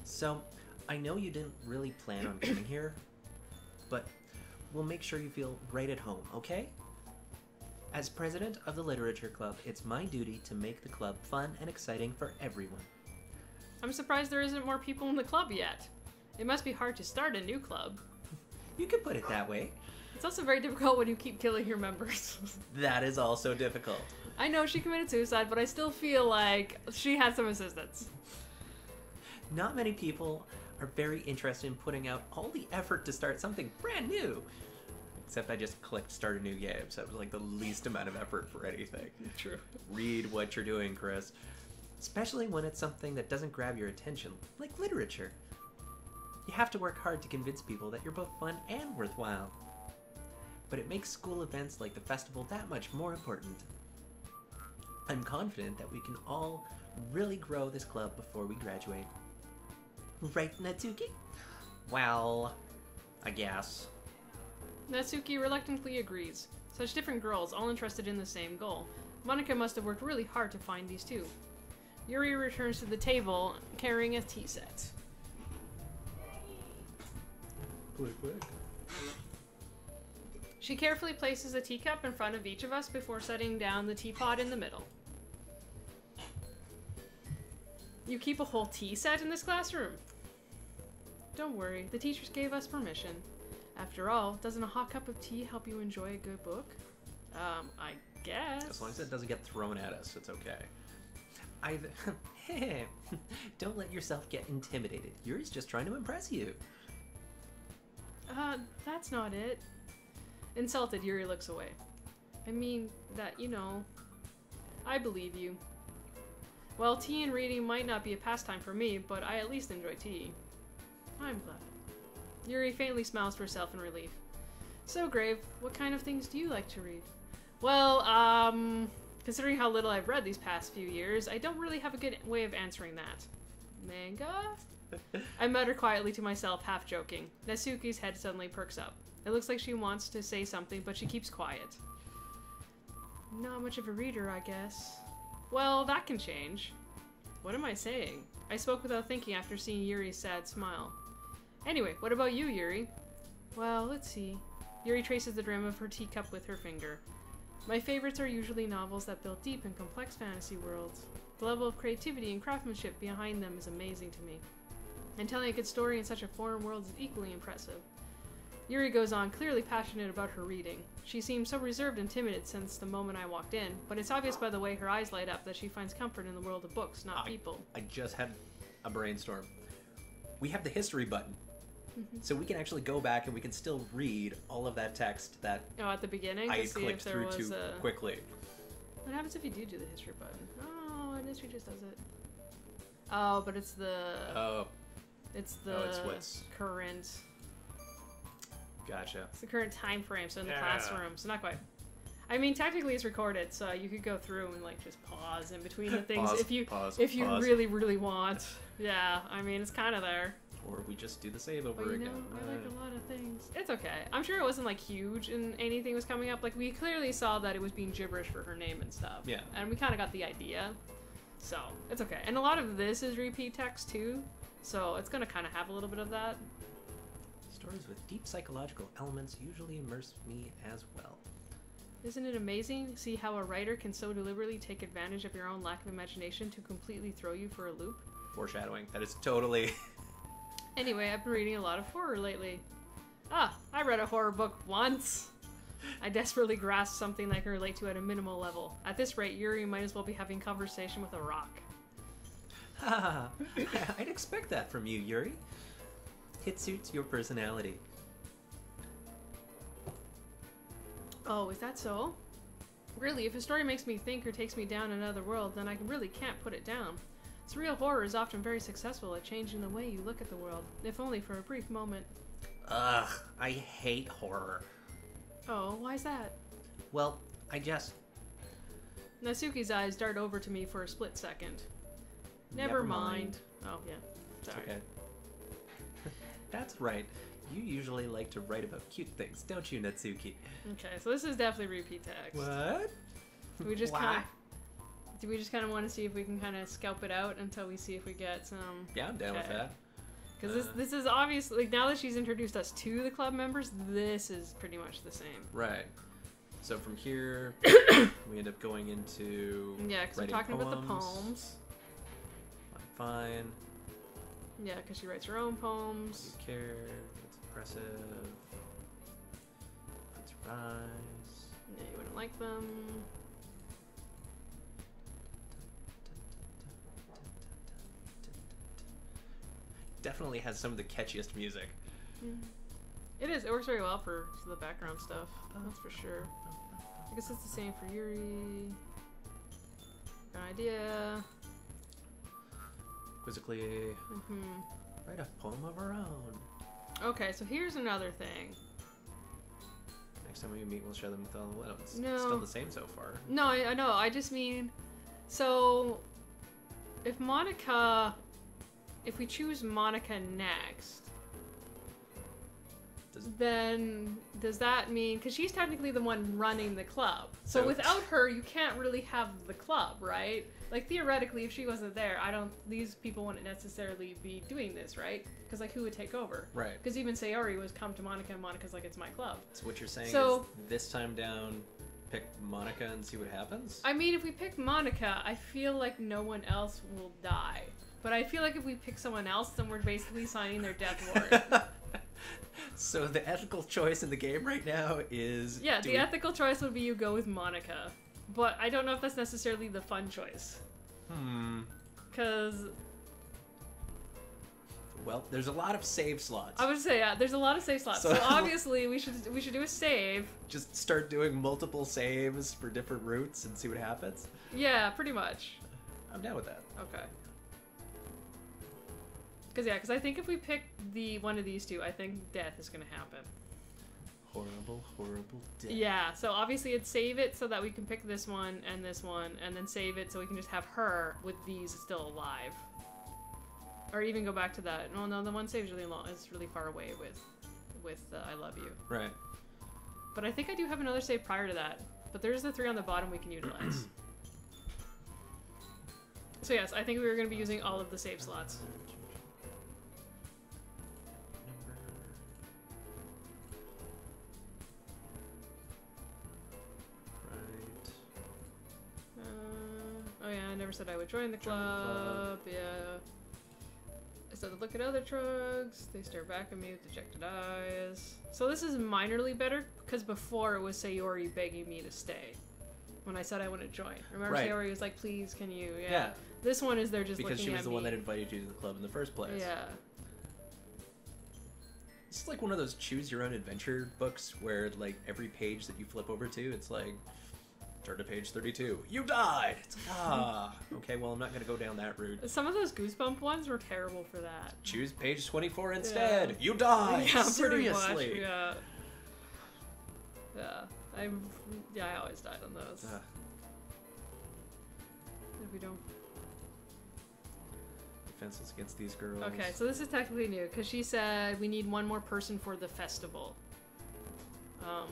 S4: So, I know you didn't really plan on coming here, but we'll make sure you feel right at home, okay? As president of the Literature Club, it's my duty to make the club fun and exciting for everyone.
S1: I'm surprised there isn't more people in the club yet. It must be hard to start a new club.
S4: You could put it that way.
S1: It's also very difficult when you keep killing your members.
S4: That is also difficult.
S1: I know she committed suicide, but I still feel like she had some assistance.
S4: Not many people are very interested in putting out all the effort to start something brand new. Except I just clicked start a new game, so it was like the least amount of effort for anything.
S1: True.
S4: Read what you're doing, Chris. Especially when it's something that doesn't grab your attention, like literature. You have to work hard to convince people that you're both fun and worthwhile. But it makes school events like the festival that much more important. I'm confident that we can all really grow this club before we graduate. Right, Natsuki? Well, I guess.
S1: Natsuki reluctantly agrees. Such different girls, all interested in the same goal. Monica must have worked really hard to find these two. Yuri returns to the table, carrying a tea set.
S2: Quick.
S1: She carefully places a teacup in front of each of us before setting down the teapot in the middle. You keep a whole tea set in this classroom? Don't worry, the teachers gave us permission. After all, doesn't a hot cup of tea help you enjoy a good book? I guess.
S4: As long as it doesn't get thrown at us, it's okay. Don't let yourself get intimidated. Yuri's just trying to impress you.
S1: That's not it. Insulted, Yuri looks away. I mean, that, you know, I believe you. Well, tea and reading might not be a pastime for me, but I at least enjoy tea. I'm glad. Yuri faintly smiles to herself in relief. So, Grave, what kind of things do you like to read? Well, considering how little I've read these past few years, I don't really have a good way of answering that. Manga? I mutter quietly to myself, half joking. Natsuki's head suddenly perks up. It looks like she wants to say something, but she keeps quiet. Not much of a reader, I guess. Well, that can change. What am I saying? I spoke without thinking after seeing Yuri's sad smile. Anyway, what about you, Yuri? Well, let's see. Yuri traces the rim of her teacup with her finger. My favorites are usually novels that build deep and complex fantasy worlds. The level of creativity and craftsmanship behind them is amazing to me. And telling a good story in such a foreign world is equally impressive. Yuri goes on, clearly passionate about her reading. She seems so reserved and timid since the moment I walked in, but it's obvious by the way her eyes light up that she finds comfort in the world of books, not people.
S4: I just had a brainstorm. We have the history button. So we can actually go back and we can still read all of that text that
S1: at the beginning,
S4: I
S1: to see
S4: clicked
S1: if there
S4: through
S1: was
S4: too
S1: a...
S4: quickly.
S1: What happens if you do the history button? Oh, history just does it. Oh, but it's the...
S4: Oh,
S1: It's the
S4: it's what's-
S1: current...
S4: gotcha.
S1: It's the current time frame, so in the
S2: Yeah.
S1: classroom. So not quite. I mean, technically it's recorded, so you could go through and like just pause in between the things
S4: Pause,
S1: if you
S4: pause,
S1: really, really want. Yeah, I mean, it's kind of there.
S4: Or we just do the save over
S1: But you
S4: again.
S1: know, I like a lot of things. It's okay. I'm sure it wasn't like huge and anything was coming up. Like we clearly saw that it was being gibberish for her name and stuff.
S4: Yeah.
S1: And we kind of got the idea. So it's okay. And a lot of this is repeat text too. So it's gonna kind of have a little bit of that.
S4: Stories with deep psychological elements usually immerse me as well.
S1: Isn't it amazing to see how a writer can so deliberately take advantage of your own lack of imagination to completely throw you for a loop?
S4: Foreshadowing. That is totally...
S1: Anyway, I've been reading a lot of horror lately. I read a horror book once. I desperately grasped something I can relate to at a minimal level. At this rate, Yuri might as well be having conversation with a rock.
S4: I'd expect that from you, Yuri. It suits your personality.
S1: Oh, is that so? Really, if a story makes me think or takes me down another world, then I really can't put it down. Surreal horror is often very successful at changing the way you look at the world, if only for a brief moment.
S4: Ugh, I hate horror.
S1: Oh, why's that?
S4: Well, I just...
S1: Natsuki's eyes dart over to me for a split second. Never mind. Oh, yeah. Sorry.
S4: Okay. That's right. You usually like to write about cute things, don't you, Natsuki?
S1: Okay, so this is definitely repeat text.
S4: What?
S1: Do we just
S4: Why?
S1: kind of want to see if we can kind of scalp it out until we see if we get some...
S4: Yeah, I'm down with
S1: Okay.
S4: that.
S1: Because this is obviously, like, now that she's introduced us to the club members, this is pretty much the same.
S4: Right. So from here, we end up going into
S1: Yeah, because we're
S4: writing
S1: talking about the
S4: poems.
S1: poems.
S4: Fine.
S1: Yeah, because she writes her own poems.
S4: Who cares? It's impressive. Let's rise.
S1: Yeah, you wouldn't like them.
S4: Definitely has some of the catchiest music.
S1: It is. It works very well for the background stuff. That's for sure. I guess it's the same for Yuri. Good idea.
S4: Quizzically, write a poem of our own.
S1: Okay, so here's another thing.
S4: Next time we meet, we'll share them with all. Well, it's
S1: No.
S4: still the same so far.
S1: No, I know. I just mean, so if we choose Monica next, then does that mean, because she's technically the one running the club, so
S4: So-
S1: without her, you can't really have the club, right? Like theoretically, if she wasn't there, these people wouldn't necessarily be doing this, right? Because like, who would take over?
S4: Right.
S1: Because even Sayori was come to Monica, and Monica's like, it's my club.
S4: So what you're saying
S1: So-
S4: is this time down, pick Monica and see what happens?
S1: I mean, if we pick Monica, I feel like no one else will die. But I feel like if we pick someone else, then we're basically signing their death warrant.
S4: So the ethical choice in the game right now is...
S1: Yeah,
S4: do
S1: the
S4: we-
S1: ethical choice would be you go with Monica. But I don't know if that's necessarily the fun choice. Because
S4: Well, there's a lot of save slots.
S1: I would say, yeah, there's a lot of save slots.
S4: So-
S1: So obviously we should do a save.
S4: Just start doing multiple saves for different routes and see what happens.
S1: Yeah, pretty much.
S4: I'm down with that.
S1: Okay. Because I think if we pick one of these two, I think death is gonna happen.
S4: Horrible, horrible death.
S1: Yeah, so obviously it's save it so that we can pick this one, and then save it so we can just have her with these still alive. Or even go back to that. No, the one save's really long. It's really far away with I love you.
S4: Right.
S1: But I think I do have another save prior to that. But there's the 3 on the bottom we can utilize. So yes, I think we were going to be using all of the save slots. Oh yeah, I never said I would join the club. Yeah. I started to look at other drugs. They stare back at me with dejected eyes. So this is minorly better because before it was Sayori begging me to stay when I said I want to join. Remember,
S4: Right.
S1: Sayori was like, "Please, can you?" Yeah.
S4: Yeah.
S1: This one is they're just
S4: Because
S1: looking
S4: she was
S1: at
S4: the
S1: me.
S4: one that invited you to the club in the first place.
S1: Yeah.
S4: It's like one of those choose your own adventure books where like every page that you flip over to, it's like turn to page 32. You died. It's like, okay, well I'm not gonna go down that route.
S1: Some of those Goosebump ones were terrible for that.
S4: Choose page 24 instead.
S1: Yeah.
S4: You died.
S1: Yeah,
S4: Seriously.
S1: pretty much. Yeah. Yeah. I always died on those. If we don't.
S4: Defenseless against these girls.
S1: Okay, so this is technically new because she said we need one more person for the festival,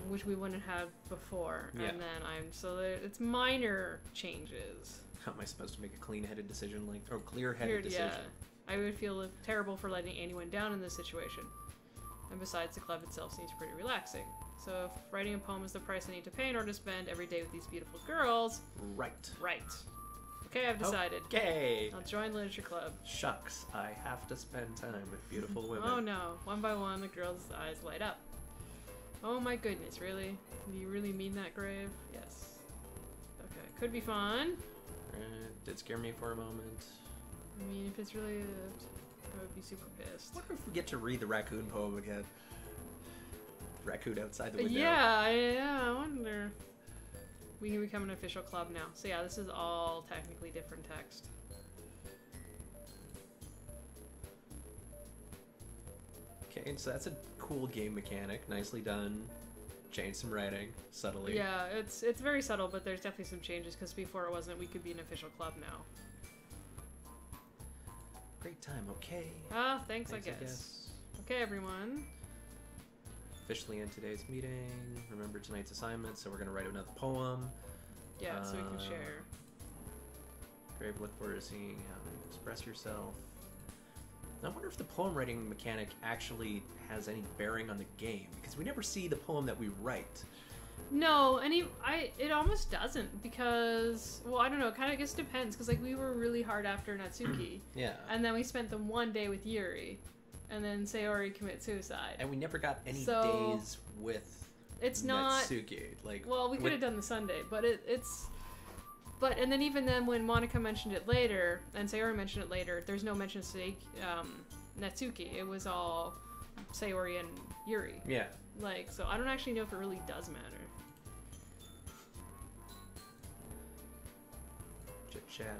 S1: which we wouldn't have before.
S4: Yeah.
S1: And then it's minor changes.
S4: How am I supposed to make a clean-headed decision clear-headed decision?
S1: Yeah, I would feel terrible for letting anyone down in this situation. And besides, the club itself seems pretty relaxing. So if writing a poem is the price I need to pay in order to spend every day with these beautiful girls,
S4: Right.
S1: right? Okay, I've decided.
S4: Okay.
S1: I'll join Literature Club.
S4: Shucks, I have to spend time with beautiful women.
S1: Oh no. One by one, the girl's eyes light up. Oh my goodness, really? Do you really mean that, Grave? Yes. Okay, could be fun.
S4: It did scare me for a moment.
S1: I mean, if it's really I would be super pissed.
S4: I wonder if we get to read the raccoon poem again. Raccoon outside the window.
S1: Yeah, I wonder. We can become an official club now. So yeah, this is all technically different text.
S4: Okay, so that's a cool game mechanic. Nicely done. Changed some writing subtly.
S1: Yeah, it's very subtle, but there's definitely some changes because before it wasn't. We could be an official club now.
S4: Great time. Okay.
S1: Ah, thanks I guess. Okay, everyone.
S4: Officially in today's meeting. Remember tonight's assignment, so we're gonna write another poem.
S1: Yeah, so we can share.
S4: Grave, look forward to seeing how you express yourself. I wonder if the poem writing mechanic actually has any bearing on the game, because we never see the poem that we write.
S1: No, it almost doesn't because, well, I don't know, it kind of just depends because like we were really hard after Natsuki.
S4: Yeah.
S1: And then we spent the one day with Yuri, and then Sayori commit suicide.
S4: And we never got any
S1: So,
S4: days with
S1: It's not.
S4: Natsuki. Like,
S1: Well, we could have done the Sunday, but it's. But and then even then when Monica mentioned it later and Sayori mentioned it later, there's no mention of Natsuki. It was all Sayori and Yuri.
S4: Yeah.
S1: Like, so I don't actually know if it really does matter.
S4: Chit-chatting.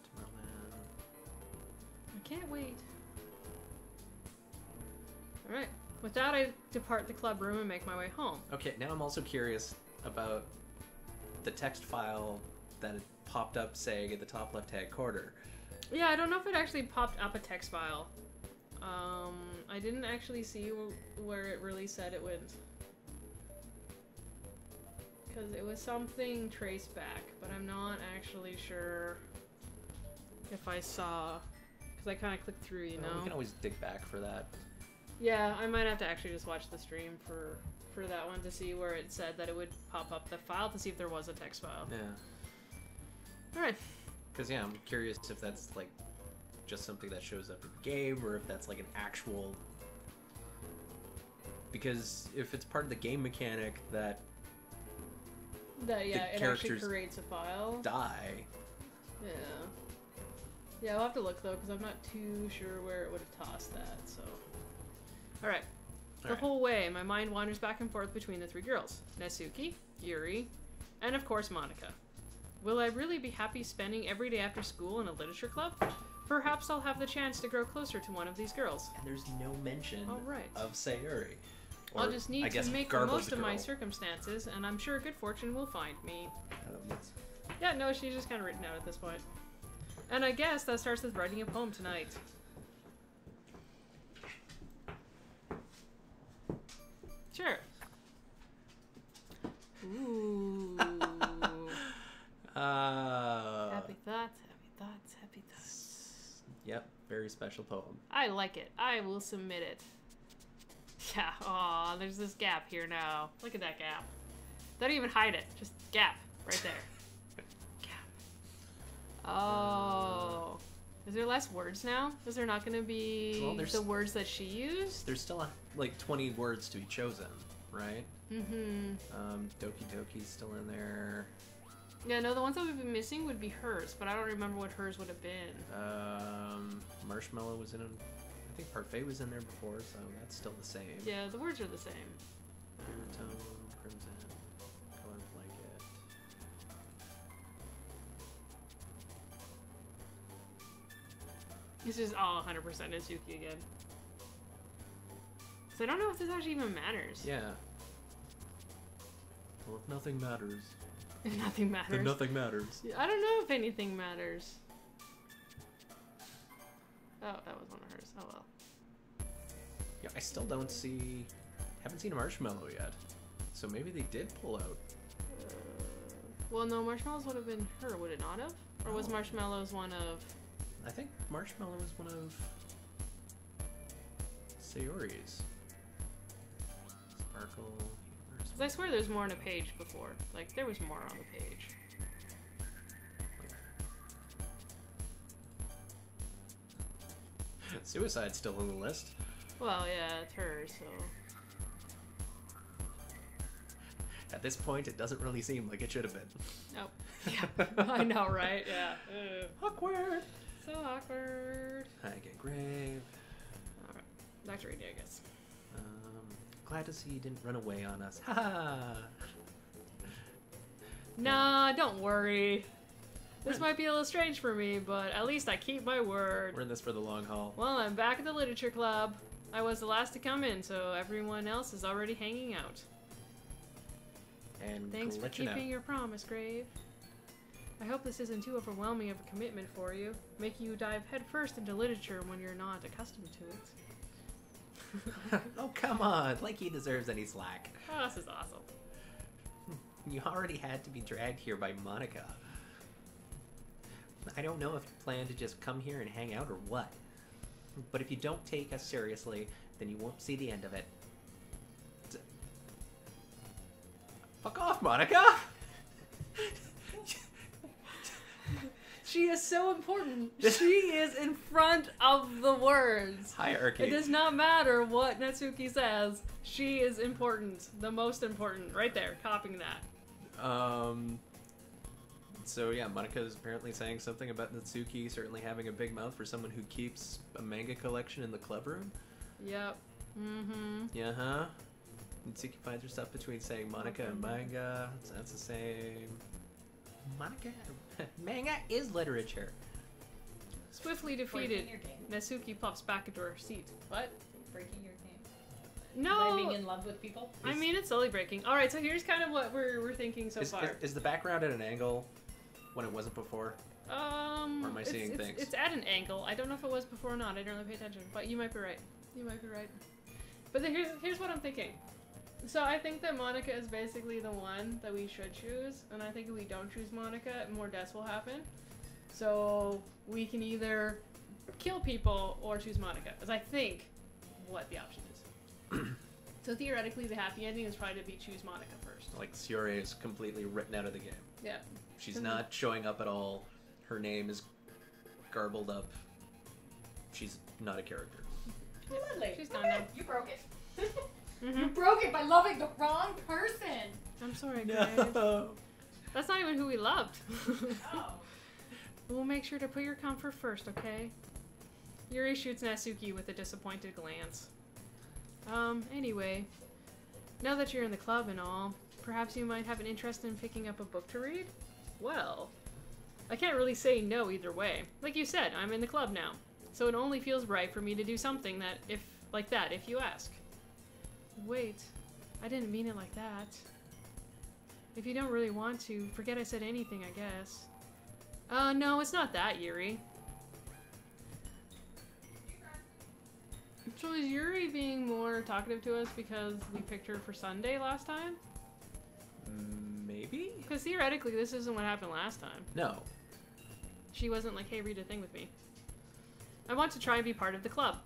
S4: Tomorrowland.
S1: I can't wait. Alright. With that, I depart the club room and make my way home.
S4: Okay, now I'm also curious about the text file that popped up saying at the top left-hand corner.
S1: Yeah, I don't know if it actually popped up a text file. I didn't actually see where it really said it went. Because it was something traced back, but I'm not actually sure if I saw. Because I kind of clicked through, you know?
S4: We can always dig back for that.
S1: Yeah, I might have to actually just watch the stream for that one to see where it said that it would pop up the file to see if there was a text file.
S4: Yeah.
S1: Alright.
S4: Because, yeah, I'm curious if that's, like, just something that shows up in the game, or if that's, like, an actual... Because if it's part of the game mechanic that
S1: That, yeah, it actually
S4: characters
S1: creates a file.
S4: die...
S1: Yeah. Yeah, I'll have to look, though, because I'm not too sure where it would have tossed that, so... Alright. The whole way, my mind wanders back and forth between the three girls. Natsuki, Yuri, and of course Monica. Will I really be happy spending every day after school in a literature club? Perhaps I'll have the chance to grow closer to one of these girls.
S4: And there's no mention
S1: All right.
S4: of Sayuri.
S1: I'll just need
S4: I
S1: to
S4: guess
S1: make the
S4: garbled
S1: most of my
S4: girl.
S1: circumstances, and I'm sure good fortune will find me.
S2: Yes.
S1: Yeah, no, she's just kind of written out at this point. And I guess that starts with writing a poem tonight. Sure. Ooh. Happy thoughts, happy thoughts, happy thoughts.
S4: Yep, very special poem.
S1: I like it. I will submit it. Yeah, aw, there's this gap here now. Look at that gap. Don't even hide it. Just gap. Right there. Gap. Oh. Is there less words now? Is there not going to be
S4: Well, there's-
S1: the words that she used?
S4: There's still like 20 words to be chosen, right?
S1: Mm-hmm.
S4: Doki Doki's still in there.
S1: Yeah, no, the ones that would be missing would be hers, but I don't remember what hers would have been.
S4: Marshmallow was in it. I think Parfait was in there before, so that's still the same.
S1: Yeah, the words are the same.
S4: Tone, crimson, color blanket.
S1: This is all 100% Izuki again. So I don't know if this actually even matters.
S4: Yeah. Well, if nothing matters,
S1: If nothing matters.
S4: then nothing matters.
S1: I don't know if anything matters. Oh, that was one of hers. Oh well.
S4: Yeah, I still don't see. Haven't seen a marshmallow yet. So maybe they did pull out.
S1: Well, no, Marshmallows would have been her, would it not have? Or was
S4: Oh.
S1: Marshmallows one of...
S4: I think Marshmallow was one of Sayori's. Sparkle. Universe.
S1: Because I swear there's more on a page before. Like, there was more on the page.
S4: Suicide's still on the list.
S1: Well, yeah, it's her, so...
S4: At this point, it doesn't really seem like it should have been.
S1: Nope. Yeah, I know, right? Yeah. Ugh.
S4: Awkward.
S1: So awkward.
S4: I get grave.
S1: Alright. Back to reading, I guess.
S4: Glad to see you didn't run away on us. Ha!
S1: Nah, don't worry. This might be a little strange for me, but at least I keep my word.
S4: We're in this for the long haul.
S1: Well, I'm back at the literature club. I was the last to come in, so everyone else is already hanging out.
S4: And
S1: Thanks for
S4: glitching out.
S1: keeping your promise, Grave. I hope this isn't too overwhelming of a commitment for you, making you dive headfirst into literature when you're not accustomed to it.
S4: Oh, come on. Like he deserves any slack.
S1: Oh, this is awesome.
S4: You already had to be dragged here by Monica. I don't know if you plan to just come here and hang out or what. But if you don't take us seriously, then you won't see the end of it. Fuck off, Monica!
S1: She is so important. She is in front of the words.
S4: Hierarchy.
S1: It does not matter what Natsuki says. She is important. The most important. Right there. Copying that.
S4: So yeah, Monica is apparently saying something about Natsuki certainly having a big mouth for someone who keeps a manga collection in the club room.
S1: Yep. Mm-hmm.
S4: Yeah, huh? Natsuki finds herself between saying Monica and manga. Sounds the same. Monica, manga is literature.
S1: Swiftly
S3: Breaking
S1: defeated,
S3: your game.
S1: Natsuki plops back into her seat. What?
S3: Breaking your game.
S1: No!
S3: By being in love with people.
S1: I mean, it's slowly breaking. Alright, so here's kind of what we're thinking so far.
S4: Is the background at an angle when it wasn't before? Or am I seeing things?
S1: It's at an angle. I don't know if it was before or not. I don't really pay attention. But you might be right. You might be right. But then here's what I'm thinking. So I think that Monica is basically the one that we should choose. And I think if we don't choose Monica, more deaths will happen. So we can either kill people or choose Monica. As I think what the option is. So theoretically, the happy ending is probably to be choose Monica first.
S4: Like Siore is completely written out of the game.
S1: Yeah.
S4: She's not showing up at all. Her name is garbled up. She's not a character.
S3: Lovely.
S1: She's
S3: Look
S1: gone
S3: at
S1: now.
S3: it. You broke it.
S1: Mm-hmm.
S3: You broke it by loving the wrong person.
S1: I'm sorry, Grave. That's not even who we loved.
S3: Oh.
S1: We'll make sure to put your comfort first, okay? Yuri shoots Natsuki with a disappointed glance. Anyway. Now that you're in the club and all, perhaps you might have an interest in picking up a book to read? Well, I can't really say no either way. Like you said, I'm in the club now. So it only feels right for me to do something if you ask. Wait, I didn't mean it like that. If you don't really want to, forget I said anything, I guess. No, it's not that, Yuri. So is Yuri being more talkative to us because we picked her for Sunday last time?
S4: Maybe?
S1: Because theoretically, this isn't what happened last time.
S4: No.
S1: She wasn't like, hey, read a thing with me. I want to try and be part of the club.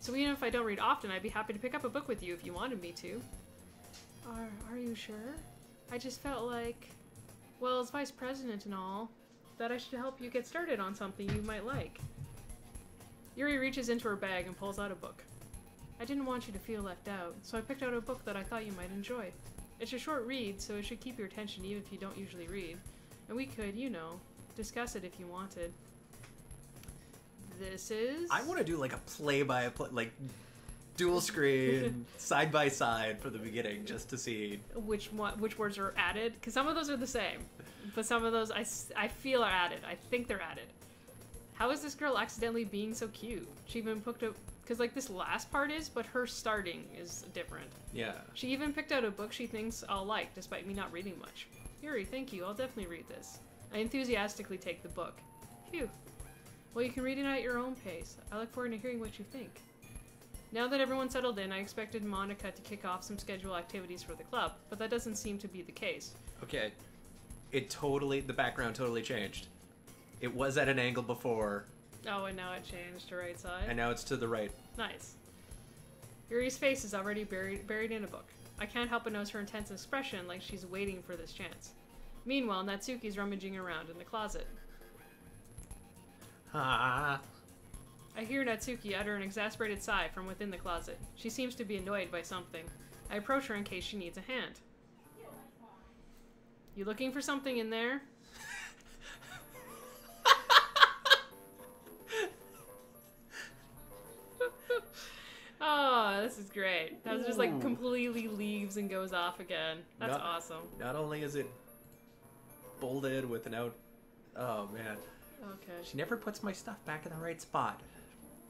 S1: So even if I don't read often, I'd be happy to pick up a book with you if you wanted me to. Are you sure? I just felt like, well, as vice president and all, that I should help you get started on something you might like. Yuri reaches into her bag and pulls out a book. I didn't want you to feel left out, so I picked out a book that I thought you might enjoy. It's a short read, so it should keep your attention even if you don't usually read. And we could, you know, discuss it if you wanted. This is...
S4: I want to do like a play-by-play, like dual screen, side by side for the beginning, just to see
S1: which words are added, because some of those are the same, but some of those I feel are added. I think they're added. How is this girl accidentally being so cute? She even picked up, because like this last part is, but her starting is different.
S4: Yeah.
S1: She even picked out a book she thinks I'll like, despite me not reading much. Yuri, thank you. I'll definitely read this. I enthusiastically take the book. Phew. Well, you can read it at your own pace. I look forward to hearing what you think. Now that everyone's settled in, I expected Monica to kick off some scheduled activities for the club, but that doesn't seem to be the case.
S4: Okay. The background totally changed. It was at an angle before.
S1: Oh, and now it changed to right side?
S4: And now it's to the right.
S1: Nice. Yuri's face is already buried in a book. I can't help but notice her intense expression, like she's waiting for this chance. Meanwhile, Natsuki's rummaging around in the closet.
S4: Ah.
S1: I hear Natsuki utter an exasperated sigh from within the closet. She seems to be annoyed by something. I approach her in case she needs a hand. You looking for something in there? Oh, this is great. That was just like completely leaves and goes off again. That's awesome.
S4: Not only is it bolded with an out... Oh, man.
S1: Okay.
S4: She never puts my stuff back in the right spot.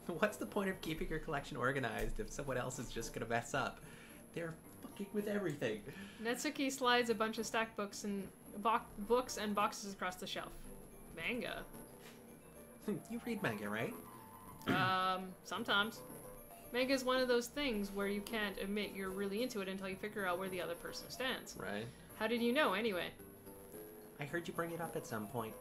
S4: What's the point of keeping your collection organized if someone else is just gonna mess up? They're fucking with everything.
S1: Natsuki slides a bunch of stacked books and boxes across the shelf. Manga.
S4: You read manga, right?
S1: Sometimes. Manga is one of those things where you can't admit you're really into it until you figure out where the other person stands.
S4: Right.
S1: How did you know, anyway?
S4: I heard you bring it up at some point.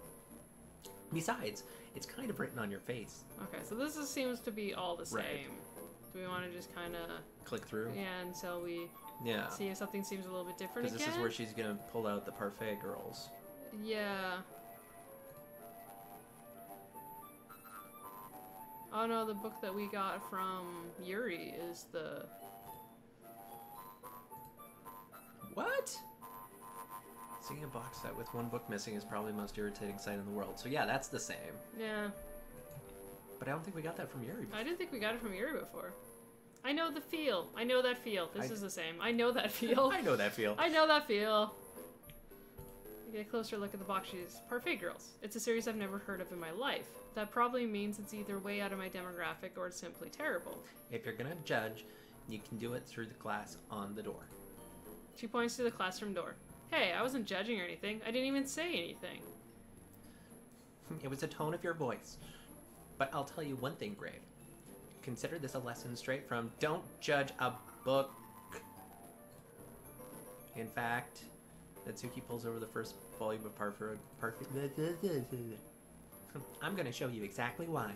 S4: Besides, it's kind of written on your face.
S1: Okay, so this seems to be all the same.
S4: Right.
S1: Do we want to just kind of...
S4: Click through?
S1: Yeah, until we see if something seems a little bit different again?
S4: Because this is where she's going to pull out the parfait girls.
S1: Yeah. Oh no, the book that we got from Yuri is the...
S4: What? Seeing a box set with one book missing is probably the most irritating sight in the world. So yeah, that's the same.
S1: Yeah.
S4: But I don't think we got that from Yuri before.
S1: I didn't think we got it from Yuri before. I know the feel. I know that feel. This is the same. I know that feel.
S4: I know that feel.
S1: I know that feel. Get a closer look at the box. She's Parfait Girls. It's a series I've never heard of in my life. That probably means it's either way out of my demographic or it's simply terrible.
S4: If you're gonna judge, you can do it through the glass on the door.
S1: She points to the classroom door. Hey, I wasn't judging or anything. I didn't even say anything.
S4: It was the tone of your voice. But I'll tell you one thing, Grave. Consider this a lesson straight from don't judge a book. In fact, Natsuki pulls over the first volume of Parfait. I'm going to show you exactly why.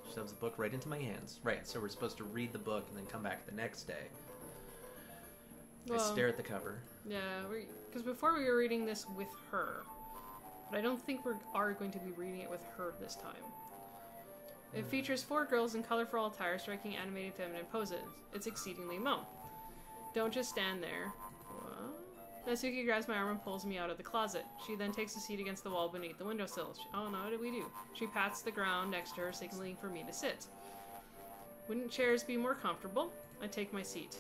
S4: She shoves the book right into my hands. Right, so we're supposed to read the book and then come back the next day. I stare at the cover.
S1: Yeah, because before we were reading this with her. But I don't think we are going to be reading it with her this time. It features 4 girls in colorful attire striking animated feminine poses. It's exceedingly mo. Don't just stand there. What? Natsuki grabs my arm and pulls me out of the closet. She then takes a seat against the wall beneath the windowsill. Oh no, what did we do? She pats the ground next to her, signaling for me to sit. Wouldn't chairs be more comfortable? I take my seat.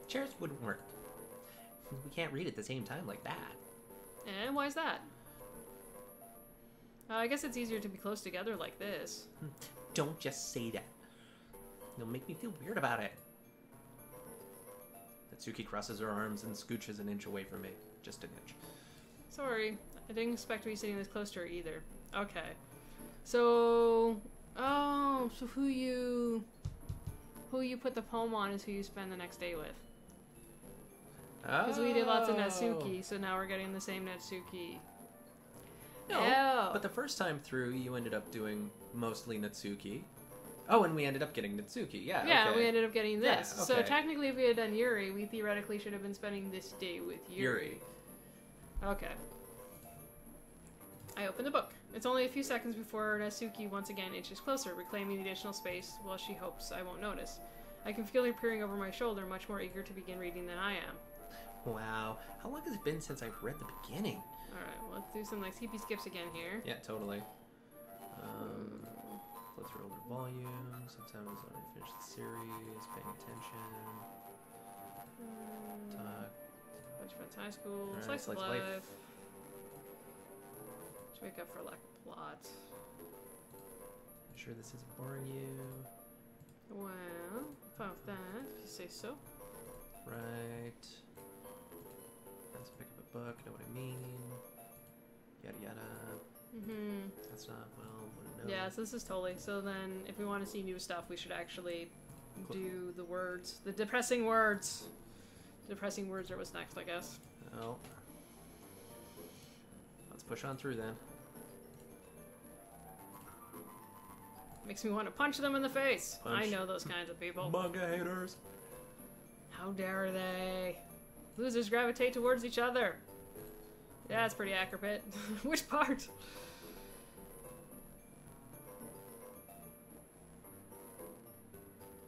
S4: Chairs wouldn't work. We can't read at the same time like that.
S1: And why's that? I guess it's easier to be close together like this.
S4: Don't just say that. It'll make me feel weird about it. Natsuki crosses her arms and scooches an inch away from me. Just an inch.
S1: Sorry, I didn't expect to be sitting this close to her either. Okay. So... Oh, so who you put the poem on is who you spend the next day with. Because we did lots of Natsuki, so now we're getting the same Natsuki.
S4: No,
S1: Oh.
S4: but the first time through, you ended up doing mostly Natsuki. Oh, and we ended up getting Natsuki. Yeah.
S1: Yeah,
S4: okay.
S1: we ended up getting this.
S4: Yeah,
S1: So
S4: okay.
S1: technically, if we had done Yuri, we theoretically should have been spending this day with Yuri. Okay. I open the book. It's only a few seconds before Natsuki once again inches closer, reclaiming the additional space while she hopes I won't notice. I can feel her peering over my shoulder, much more eager to begin reading than I am.
S4: Wow. How long has it been since I've read the beginning?
S1: Alright, well, let's do some like skippy skips again here.
S4: Yeah, totally. Flip through older volumes. Sometimes I want to finish the series. Paying attention. Talk.
S1: Bunch of friends high school.
S4: Alright,
S1: Slice of
S4: slice of
S1: life.
S4: life.
S1: To make up for lack of plot.
S4: You sure this isn't boring you?
S1: Well, fine with that, if you say so.
S4: Right. Let's pick up a book. Know what I mean? Yada yada.
S1: Mm-hmm.
S4: That's not no.
S1: Yeah, so this is totally. So then, if we want to see new stuff, we should actually do the words. The depressing words. The depressing words are what's next, I guess.
S4: Oh. Let's push on through then.
S1: Makes me want to punch them in the face.
S4: Punch.
S1: I know those kinds of people.
S4: Manga haters.
S1: How dare they? Losers gravitate towards each other. Yeah, it's pretty accurate. Which part?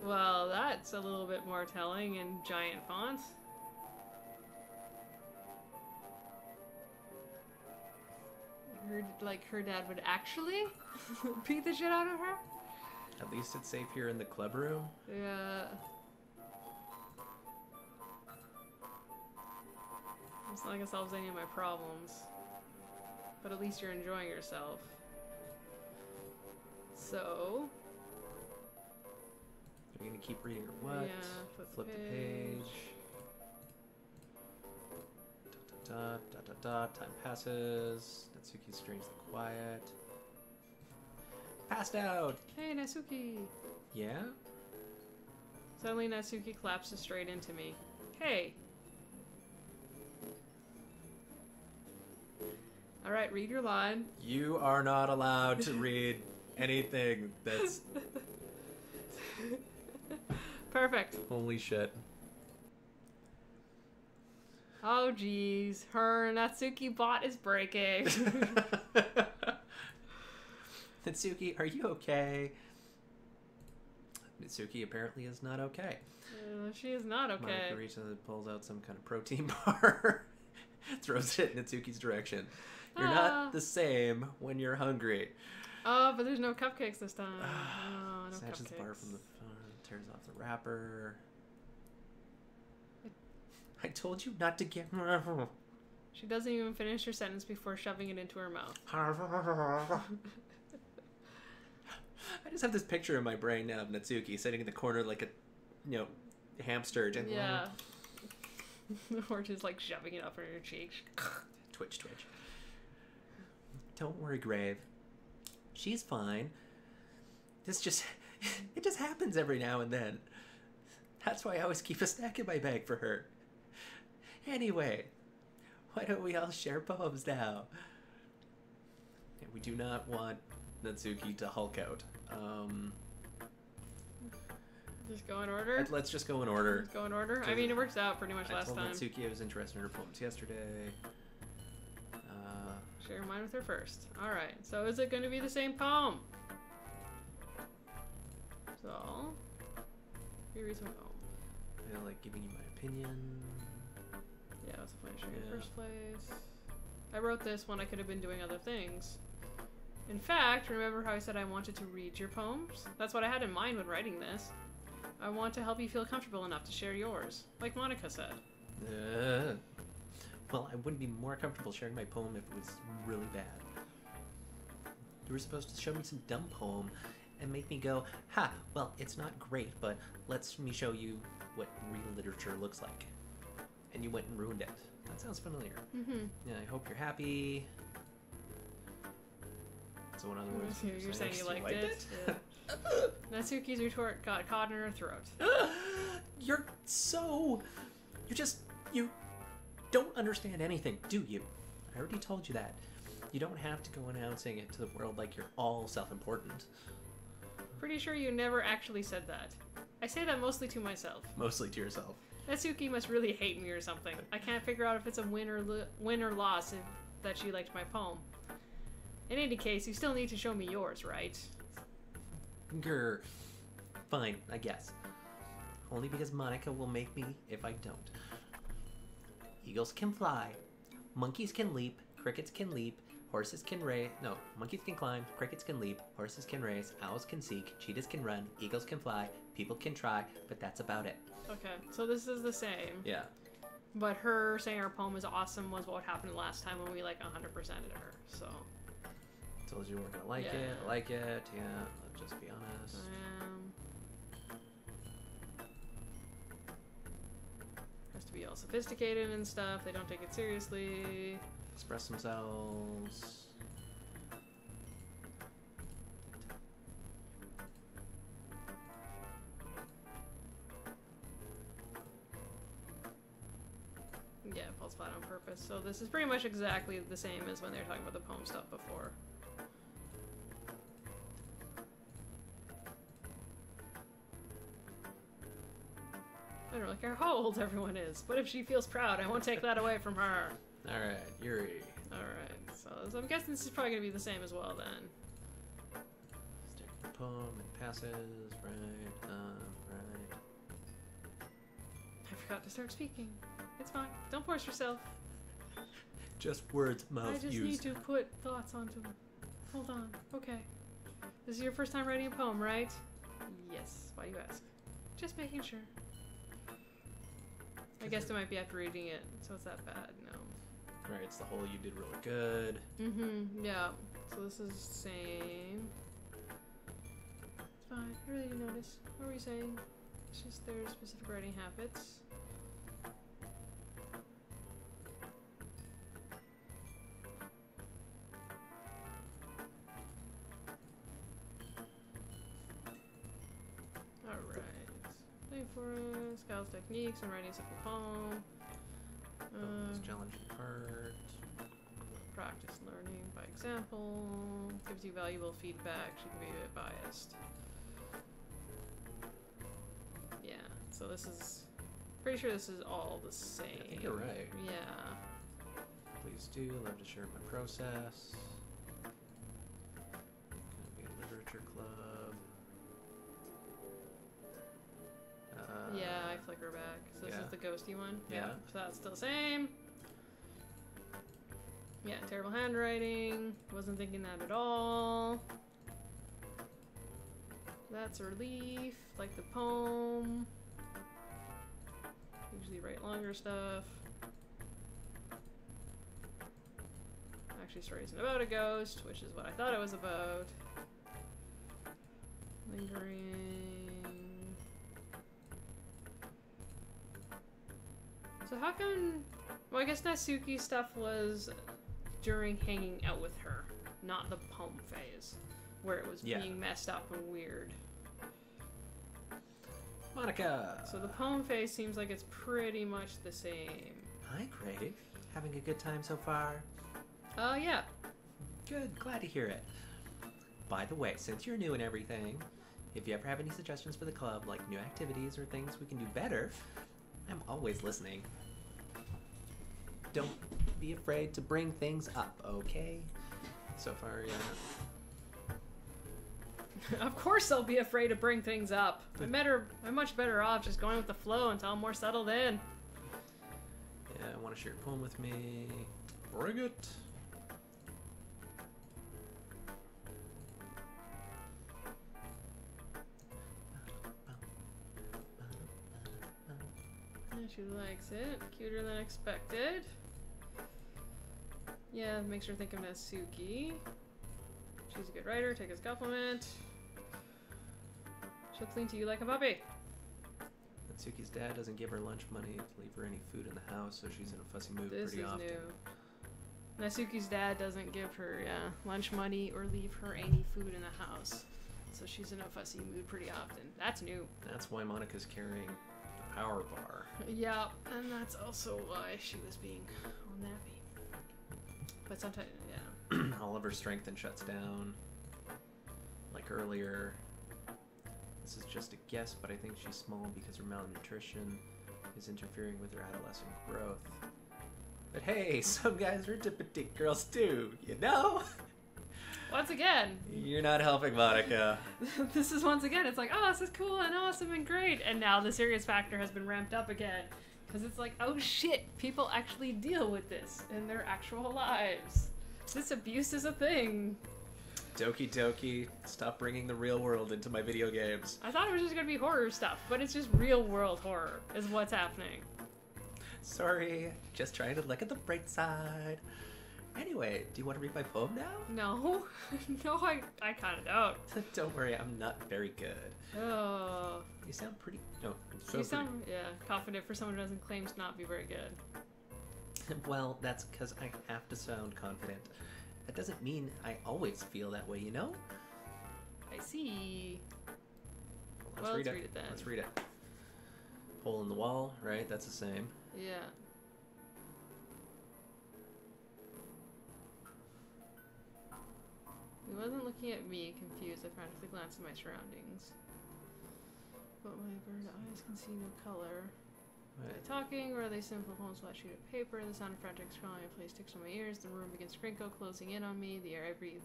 S1: Well, that's a little bit more telling in giant font. Her dad would actually beat the shit out of her?
S4: At least it's safe here in the club room.
S1: Yeah. It's not like it solves any of my problems. But at least you're enjoying yourself. So...
S4: You're gonna keep reading or what?
S1: Yeah,
S4: Flip the page. Dot, dot, dot, dot, dot. Time passes. Natsuki strangely quiet. Passed out!
S1: Hey, Natsuki!
S4: Yeah?
S1: Suddenly Natsuki collapses straight into me. Hey! Alright, read your line.
S4: You are not allowed to read anything that's...
S1: Perfect.
S4: Holy shit.
S1: Oh jeez, her Natsuki bot is breaking.
S4: Natsuki, are you okay? Natsuki apparently is not okay.
S1: She is not okay.
S4: Margarita pulls out some kind of protein bar, throws it in Natsuki's direction. You're not the same when you're hungry.
S1: Oh, but there's no cupcakes this time. Oh, no
S4: Snatches the bar
S1: cupcakes.
S4: from the phone, tears off the wrapper. I told you not to get...
S1: She doesn't even finish her sentence before shoving it into her mouth.
S4: I just have this picture in my brain now of Natsuki sitting in the corner like a, hamster. Just
S1: Yeah. Or just like shoving it up in her cheeks.
S4: Twitch. Don't worry, Grave. She's fine. It just happens every now and then. That's why I always keep a snack in my bag for her. Anyway, why don't we all share poems now? And we do not want Natsuki to Hulk out.
S1: Just go in order?
S4: Let's just go in order.
S1: Just go in order? I mean, it works out pretty much last
S4: I told
S1: time.
S4: Natsuki I was interested in her poems yesterday.
S1: Share mine with her first. Alright, so is it going to be the same poem? So, here is my poem.
S4: I feel like giving you my opinion.
S1: Yeah, what's the point of sharing in
S4: Yeah.
S1: the first place? I wrote this when I could have been doing other things. In fact, remember how I said I wanted to read your poems? That's what I had in mind when writing this. I want to help you feel comfortable enough to share yours, like Monica said.
S4: Well, I wouldn't be more comfortable sharing my poem if it was really bad. You were supposed to show me some dumb poem and make me go, ha, well, it's not great, but let me show you what real literature looks like. And you went and ruined it. That sounds familiar.
S1: Mm-hmm.
S4: Yeah, I hope you're happy. So in other words,
S1: You're saying you liked it? Yeah. Natsuki's retort got caught in her throat.
S4: You're you don't understand anything, do you? I already told you that. You don't have to go announcing it to the world like you're all self-important.
S1: Pretty sure you never actually said that. I say that mostly to myself.
S4: Mostly to yourself.
S1: Natsuki must really hate me or something. I can't figure out if it's a win or loss that she liked my poem. In any case, you still need to show me yours, right?
S4: Grr. Fine, I guess. Only because Monica will make me if I don't. Eagles can fly. Monkeys can leap. Crickets can leap. Horses can race. No, monkeys can climb. Crickets can leap. Horses can race. Owls can seek. Cheetahs can run. Eagles can fly. People can try. But that's about it.
S1: Okay, so this is the same.
S4: Yeah.
S1: But her saying her poem is awesome was what happened last time when we like 100%ed her, so.
S4: Told you we're gonna like
S1: Yeah.
S4: it. Like it. Yeah. Let's just be honest.
S1: Has to be all sophisticated and stuff. They don't take it seriously.
S4: Express themselves.
S1: Yeah, falls flat on purpose. So this is pretty much exactly the same as when they were talking about the poem stuff before. I don't really care how old everyone is, but if she feels proud, I won't take that away from her.
S4: Alright, Yuri.
S1: Alright, so I'm guessing this is probably going to be the same as well then.
S4: Stick the poem and passes. Right. Right.
S1: I forgot to start speaking. It's fine. Don't force yourself.
S4: Just words, mouth
S1: I just
S4: used.
S1: need to put thoughts onto them. Hold on. Okay. This is your first time writing a poem, right? Yes. Why you ask? Just making sure. I guess it might be after reading it, so it's that bad. No.
S4: Right, it's the whole you did really good.
S1: Mm-hmm. Yeah. So this is the same. It's fine. I really didn't notice. What were you saying? It's just their specific writing habits. Alright. Playfulness, Cal's techniques, and writing a simple poem.
S4: Focus, challenging part.
S1: Practice learning by example. Gives you valuable feedback. She can be a bit biased. Yeah, so this is... Pretty sure this is all the same.
S4: I think you're right.
S1: Yeah.
S4: Please do. Love to share my process. Gonna be a literature club.
S1: Yeah, I flicker back. So this
S4: yeah.
S1: is the ghosty one.
S4: Yeah.
S1: So that's still the same. Yeah, terrible handwriting. Wasn't thinking that at all. That's a relief. Like the poem. Usually write longer stuff. Actually, story isn't about a ghost, which is what I thought it was about. Lingering. So how come... Well, I guess Natsuki stuff was during hanging out with her, not the poem phase, where it was being messed up and weird.
S4: Monica!
S1: So the poem phase seems like it's pretty much the same.
S4: Hi, Crave. Having a good time so far?
S1: Yeah.
S4: Good, glad to hear it. By the way, since you're new and everything, if you ever have any suggestions for the club, like new activities or things we can do better, I'm always listening. Don't be afraid to bring things up, okay? So far, yeah.
S1: Of course I'll be afraid to bring things up. I'm much better off just going with the flow until I'm more settled in.
S4: Yeah, want to share a poem with me? Bring it!
S1: Yeah, she likes it. Cuter than expected. Yeah, makes her think of Natsuki. She She's a good writer. Take his compliment. She'll clean to you like a puppy.
S4: Natsuki's dad doesn't give her lunch money to leave her any food in the house, so she's in a fussy mood
S1: This
S4: pretty
S1: is
S4: often.
S1: new. Natsuki's dad doesn't give her lunch money or leave her any food in the house, so she's in a fussy mood pretty often. That's new.
S4: That's why Monica's carrying the power bar.
S1: Yeah, and that's also why she was being all nappy. But sometimes, yeah.
S4: All of her strength then shuts down. Like earlier. This is just a guess, but I think she's small because her malnutrition is interfering with her adolescent growth. But hey, some guys are into petite girls too, you know?
S1: Once again,
S4: You're not helping, Monica.
S1: this is once again, it's like, oh, this is cool and awesome and great. And now the serious factor has been ramped up again. Because it's like, oh shit, people actually deal with this in their actual lives. This abuse is a thing.
S4: Doki Doki, stop bringing the real world into my video games.
S1: I thought it was just gonna be horror stuff, but it's just real world horror is what's happening.
S4: Sorry, just trying to look at the bright side. Anyway, do you want to read my poem now?
S1: No. No, I kinda don't.
S4: Don't worry, I'm not very good.
S1: Oh.
S4: You sound pretty... No,
S1: You sound, confident for someone who doesn't claim to not be very good.
S4: Well, that's because I have to sound confident. That doesn't mean I always feel that way, you know?
S1: I see.
S4: Well,
S1: Let's read it then.
S4: Let's read it. Hole in the wall, right? That's the same.
S1: Yeah. He wasn't looking at me, confused. I frantically glanced at my surroundings. But my burned eyes can see no color. Are they talking, or are they simple poems flat sheet of paper? The sound of frantic scrawling I place sticks on my ears. The room begins to crinkle, closing in on me. The air I breathe.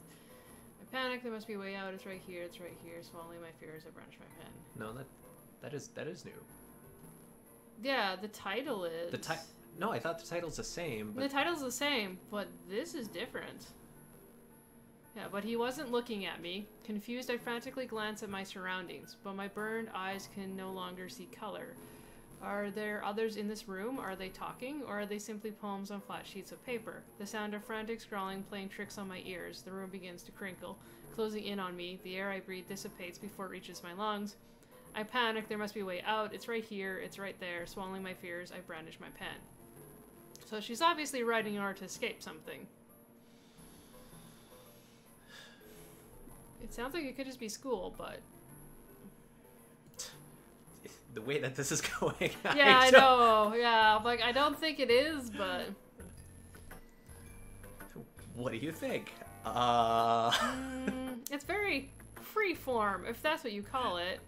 S1: I panic. There must be a way out. It's right here. It's right here. Swallowing my fears, I brandish my pen.
S4: No, that is new.
S1: Yeah, the title is.
S4: No, I thought the title's the same. But
S1: The title's the same, but this is different. Yeah, but he wasn't looking at me. Confused, I frantically glanced at my surroundings, but my burned eyes can no longer see color. Are there others in this room? Are they talking? Or are they simply poems on flat sheets of paper? The sound of frantic scrawling playing tricks on my ears. The room begins to crinkle, closing in on me. The air I breathe dissipates before it reaches my lungs. I panic. There must be a way out. It's right here. It's right there. Swallowing my fears, I brandish my pen. So she's obviously writing in order to escape something. It sounds like it could just be school, but...
S4: the way that this is going,
S1: Yeah, I know. Yeah, like, I don't think it is, but...
S4: What do you think?
S1: It's very free-form, if that's what you call it.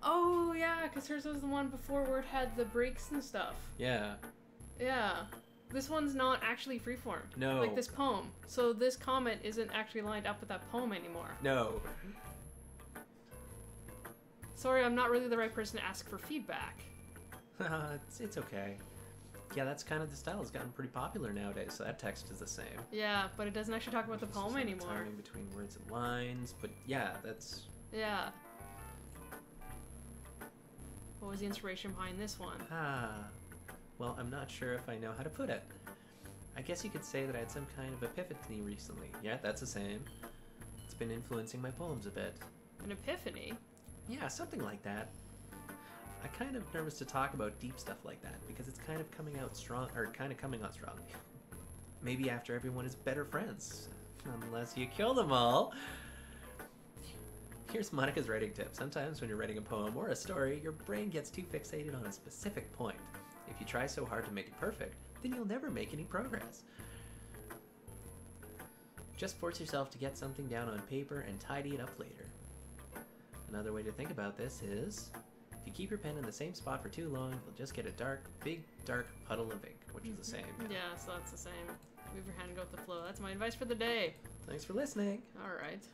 S1: Oh, yeah, because hers was the one before where it had the breaks and stuff.
S4: Yeah.
S1: Yeah. This one's not actually freeform.
S4: No.
S1: Like this poem. So this comment isn't actually lined up with that poem anymore.
S4: No.
S1: Sorry, I'm not really the right person to ask for feedback.
S4: It's okay. Yeah, that's kind of the style. It's gotten pretty popular nowadays, so that text is the same.
S1: Yeah, but it doesn't actually talk about the poem
S4: Some
S1: anymore.
S4: timing between words and lines, but yeah, that's...
S1: Yeah. What was the inspiration behind this one?
S4: Well, I'm not sure if I know how to put it. I guess you could say that I had some kind of epiphany recently. Yeah, that's the same. It's been influencing my poems a bit.
S1: An epiphany?
S4: Yeah, something like that. I'm kind of nervous to talk about deep stuff like that because it's kind of coming out strong, or kind of coming out strong. Maybe after everyone is better friends, unless you kill them all. Here's Monica's writing tip. Sometimes when you're writing a poem or a story, your brain gets too fixated on a specific point. If you try so hard to make it perfect, then you'll never make any progress. Just force yourself to get something down on paper and tidy it up later. Another way to think about this is, if you keep your pen in the same spot for too long, you'll just get a big dark puddle of ink, which is the same.
S1: Yeah, so that's the same. Move your hand and go with the flow. That's my advice for the day.
S4: Thanks for listening.
S1: Alright.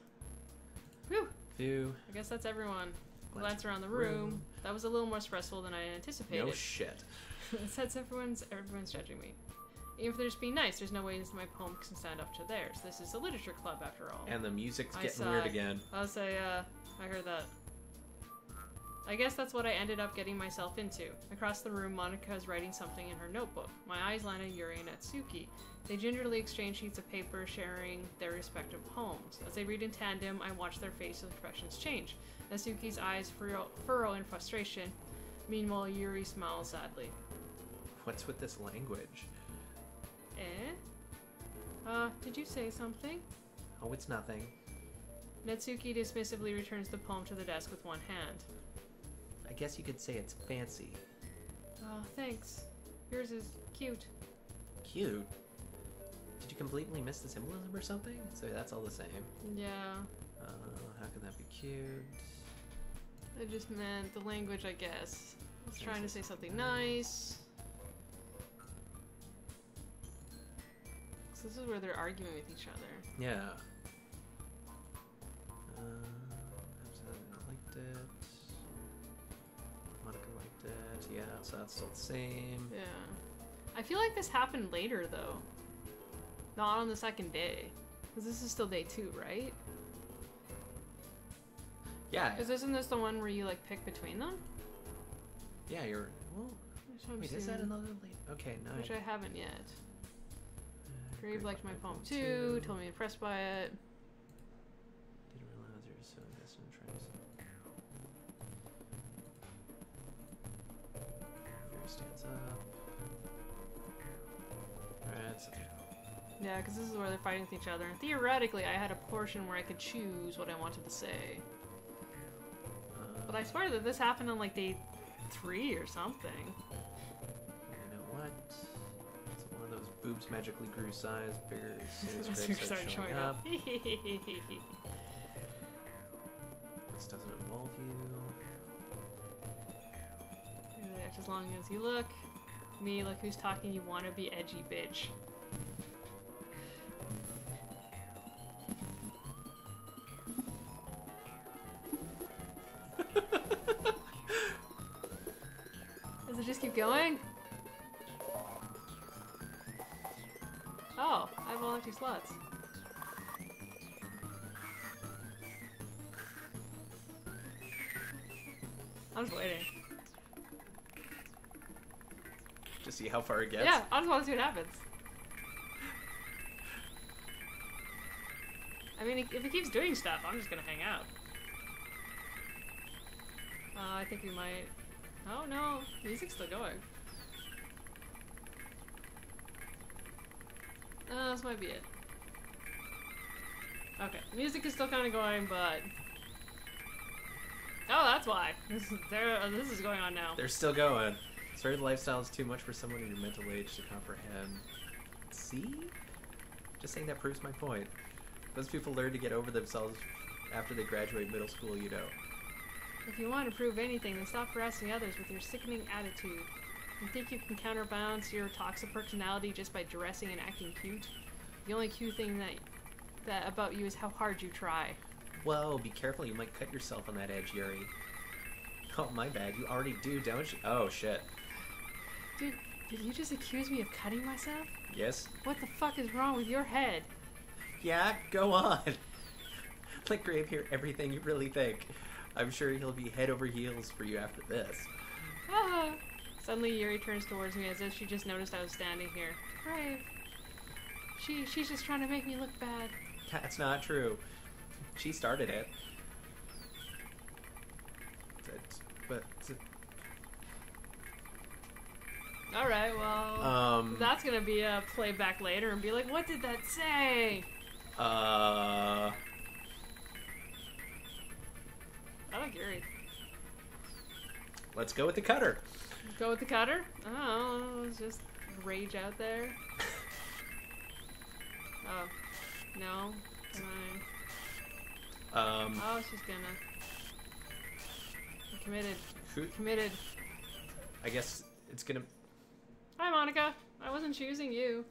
S1: Whew!
S4: Phew.
S1: I guess that's everyone.
S4: Let's
S1: Glance around the room. That was a little more stressful than I anticipated.
S4: No shit.
S1: It says everyone's judging me. Even if they're just being nice, there's no way my poem can stand up to theirs. This is a literature club, after all.
S4: And the music's
S1: I
S4: getting
S1: sigh.
S4: weird again.
S1: I'll say, I heard that. I guess that's what I ended up getting myself into. Across the room, Monica is writing something in her notebook. My eyes land on Yuri and Natsuki. They gingerly exchange sheets of paper, sharing their respective poems. As they read in tandem, I watch their facial expressions change. Natsuki's eyes furrow in frustration. Meanwhile, Yuri smiles sadly.
S4: What's with this language?
S1: Did you say something?
S4: Oh, it's nothing.
S1: Natsuki dismissively returns the poem to the desk with one hand.
S4: I guess you could say it's fancy.
S1: Thanks. Yours is cute.
S4: Cute? Did you completely miss the symbolism or something? So that's all the same.
S1: Yeah.
S4: How can that be cute?
S1: I just meant the language, I guess. I was trying to say something nice. So this is where they're arguing with each other.
S4: Yeah. I liked it. Monica liked it. Yeah, so that's still the same.
S1: Yeah. I feel like this happened later, though. Not on the second day. Because this is still day 2, right?
S4: Yeah.
S1: Because isn't this the one where you, like, pick between them?
S4: Yeah, you're... Well, wait, is that another late... Okay, no.
S1: Which I haven't yet. Grave liked my poem too, told me to press by it.
S4: Didn't realize you were so invested in trying to... Yuri stands up. Alright, so...
S1: Yeah, because this is where they're fighting with each other. And theoretically, I had a portion where I could choose what I wanted to say. But I swear that this happened on like day 3 or something.
S4: You know what? It's one of those boobs magically grew size, bigger,
S1: As
S4: as
S1: you
S4: start
S1: start
S4: showing
S1: showing
S4: up.
S1: up.
S4: This doesn't involve you.
S1: Just as long as you look. Me, look who's talking, you wanna be edgy bitch. Does it just keep going? Oh, I have all empty slots. I'm just waiting.
S4: To see how far it gets?
S1: Yeah, I just want to see what happens. I mean, if it keeps doing stuff, I'm just gonna hang out. I think we might... Oh no, music's still going. This might be it. Okay, music is still kind of going, but... Oh, that's why. This is going on now.
S4: They're still going. Sort of lifestyle is too much for someone in your mental age to comprehend. See? Just saying that proves my point. Those people learn to get over themselves after they graduate middle school, you know.
S1: If you want to prove anything, then stop harassing others with your sickening attitude. You think you can counterbalance your toxic personality just by dressing and acting cute? The only cute thing that about you is how hard you try.
S4: Whoa, be careful, you might cut yourself on that edge, Yuri. Oh, my bad, you already do, don't you? Oh, shit.
S1: Dude, did you just accuse me of cutting myself?
S4: Yes?
S1: What the fuck is wrong with your head?
S4: Yeah, go on. Let Grave hear everything you really think. I'm sure he'll be head over heels for you after this.
S1: Ah! Suddenly Yuri turns towards me as if she just noticed I was standing here. Brave. She's just trying to make me look bad.
S4: That's not true. She started it. But
S1: Alright, well... that's gonna be a playback later and be like, what did that say?
S4: I
S1: like Yuri.
S4: Let's go with the cutter.
S1: Go with the cutter? Oh, it's just rage out there. Oh. No. Fine. Oh, she's gonna... I'm committed. Committed.
S4: I guess it's gonna...
S1: Hi, Monica. I wasn't choosing you.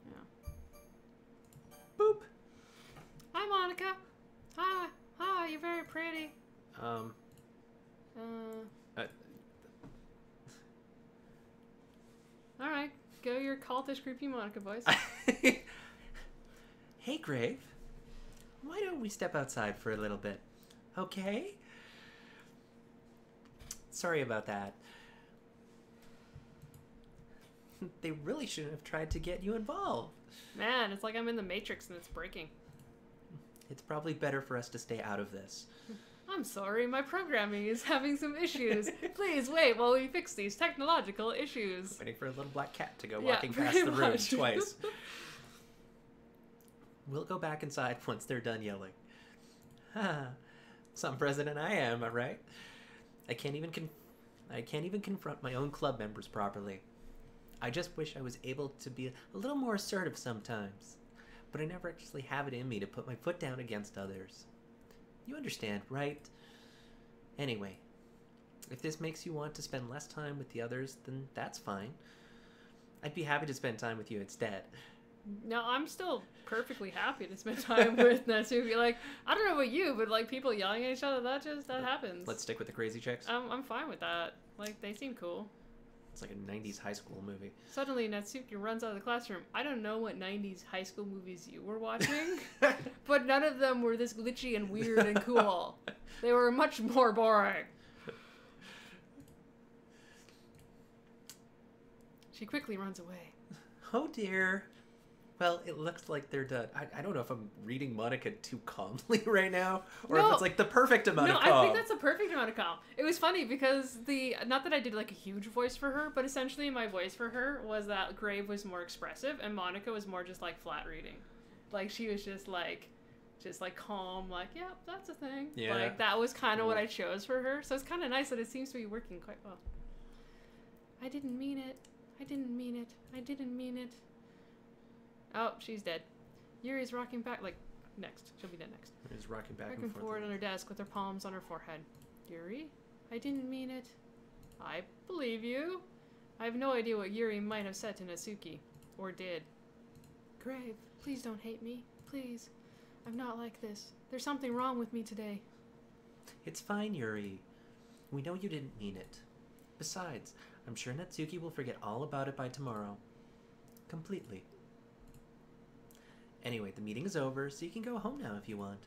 S1: Yeah.
S4: Boop.
S1: Hi, Monica. Hi. Hi, you're very pretty. Alright. Go your cultish, creepy Monica voice.
S4: Hey, Grave. Why don't we step outside for a little bit? Okay? Sorry about that. They really shouldn't have tried to get you involved.
S1: Man, it's like I'm in the Matrix and it's breaking.
S4: It's probably better for us to stay out of this.
S1: I'm sorry, my programming is having some issues. Please wait while we fix these technological issues.
S4: Waiting for a little black cat to go
S1: Yeah,
S4: walking past
S1: pretty
S4: the room
S1: much.
S4: twice. We'll go back inside once they're done yelling. Some president I am, right? I can't even confront my own club members properly. I just wish I was able to be a little more assertive sometimes, but I never actually have it in me to put my foot down against others. You understand, right? Anyway, if this makes you want to spend less time with the others, then that's fine. I'd be happy to spend time with you instead.
S1: No, I'm still perfectly happy to spend time with Natsuki. Like, I don't know about you, but like people yelling at each other, that happens.
S4: Let's stick with the crazy chicks.
S1: I'm fine with that. Like, they seem cool.
S4: It's like a 90s high school movie.
S1: Suddenly, Natsuki runs out of the classroom. I don't know what 90s high school movies you were watching, but none of them were this glitchy and weird and cool. They were much more boring. She quickly runs away.
S4: Oh dear. Well, it looks like they're done. I don't know if I'm reading Monica too calmly right now, or if
S1: No.
S4: it's like the perfect amount of calm.
S1: I think that's the perfect amount of calm. It was funny because not that I did like a huge voice for her, but essentially my voice for her was that Grave was more expressive and Monica was more just like flat reading. Like she was just like calm, like, yeah, that's a thing.
S4: Yeah.
S1: Like that was kind of what I chose for her. So it's kind of nice that it seems to be working quite well. I didn't mean it. I didn't mean it. I didn't mean it. Oh, she's dead. Yuri's rocking back, like, next. She'll be dead next.
S4: He's rocking back
S1: Back
S4: and
S1: and
S4: forth.
S1: forward on her desk with her palms on her forehead. Yuri? I didn't mean it. I believe you. I have no idea what Yuri might have said to Natsuki. Or did. Grave, please don't hate me. Please. I'm not like this. There's something wrong with me today.
S4: It's fine, Yuri. We know you didn't mean it. Besides, I'm sure Natsuki will forget all about it by tomorrow. Completely. Anyway, the meeting is over, so you can go home now if you want.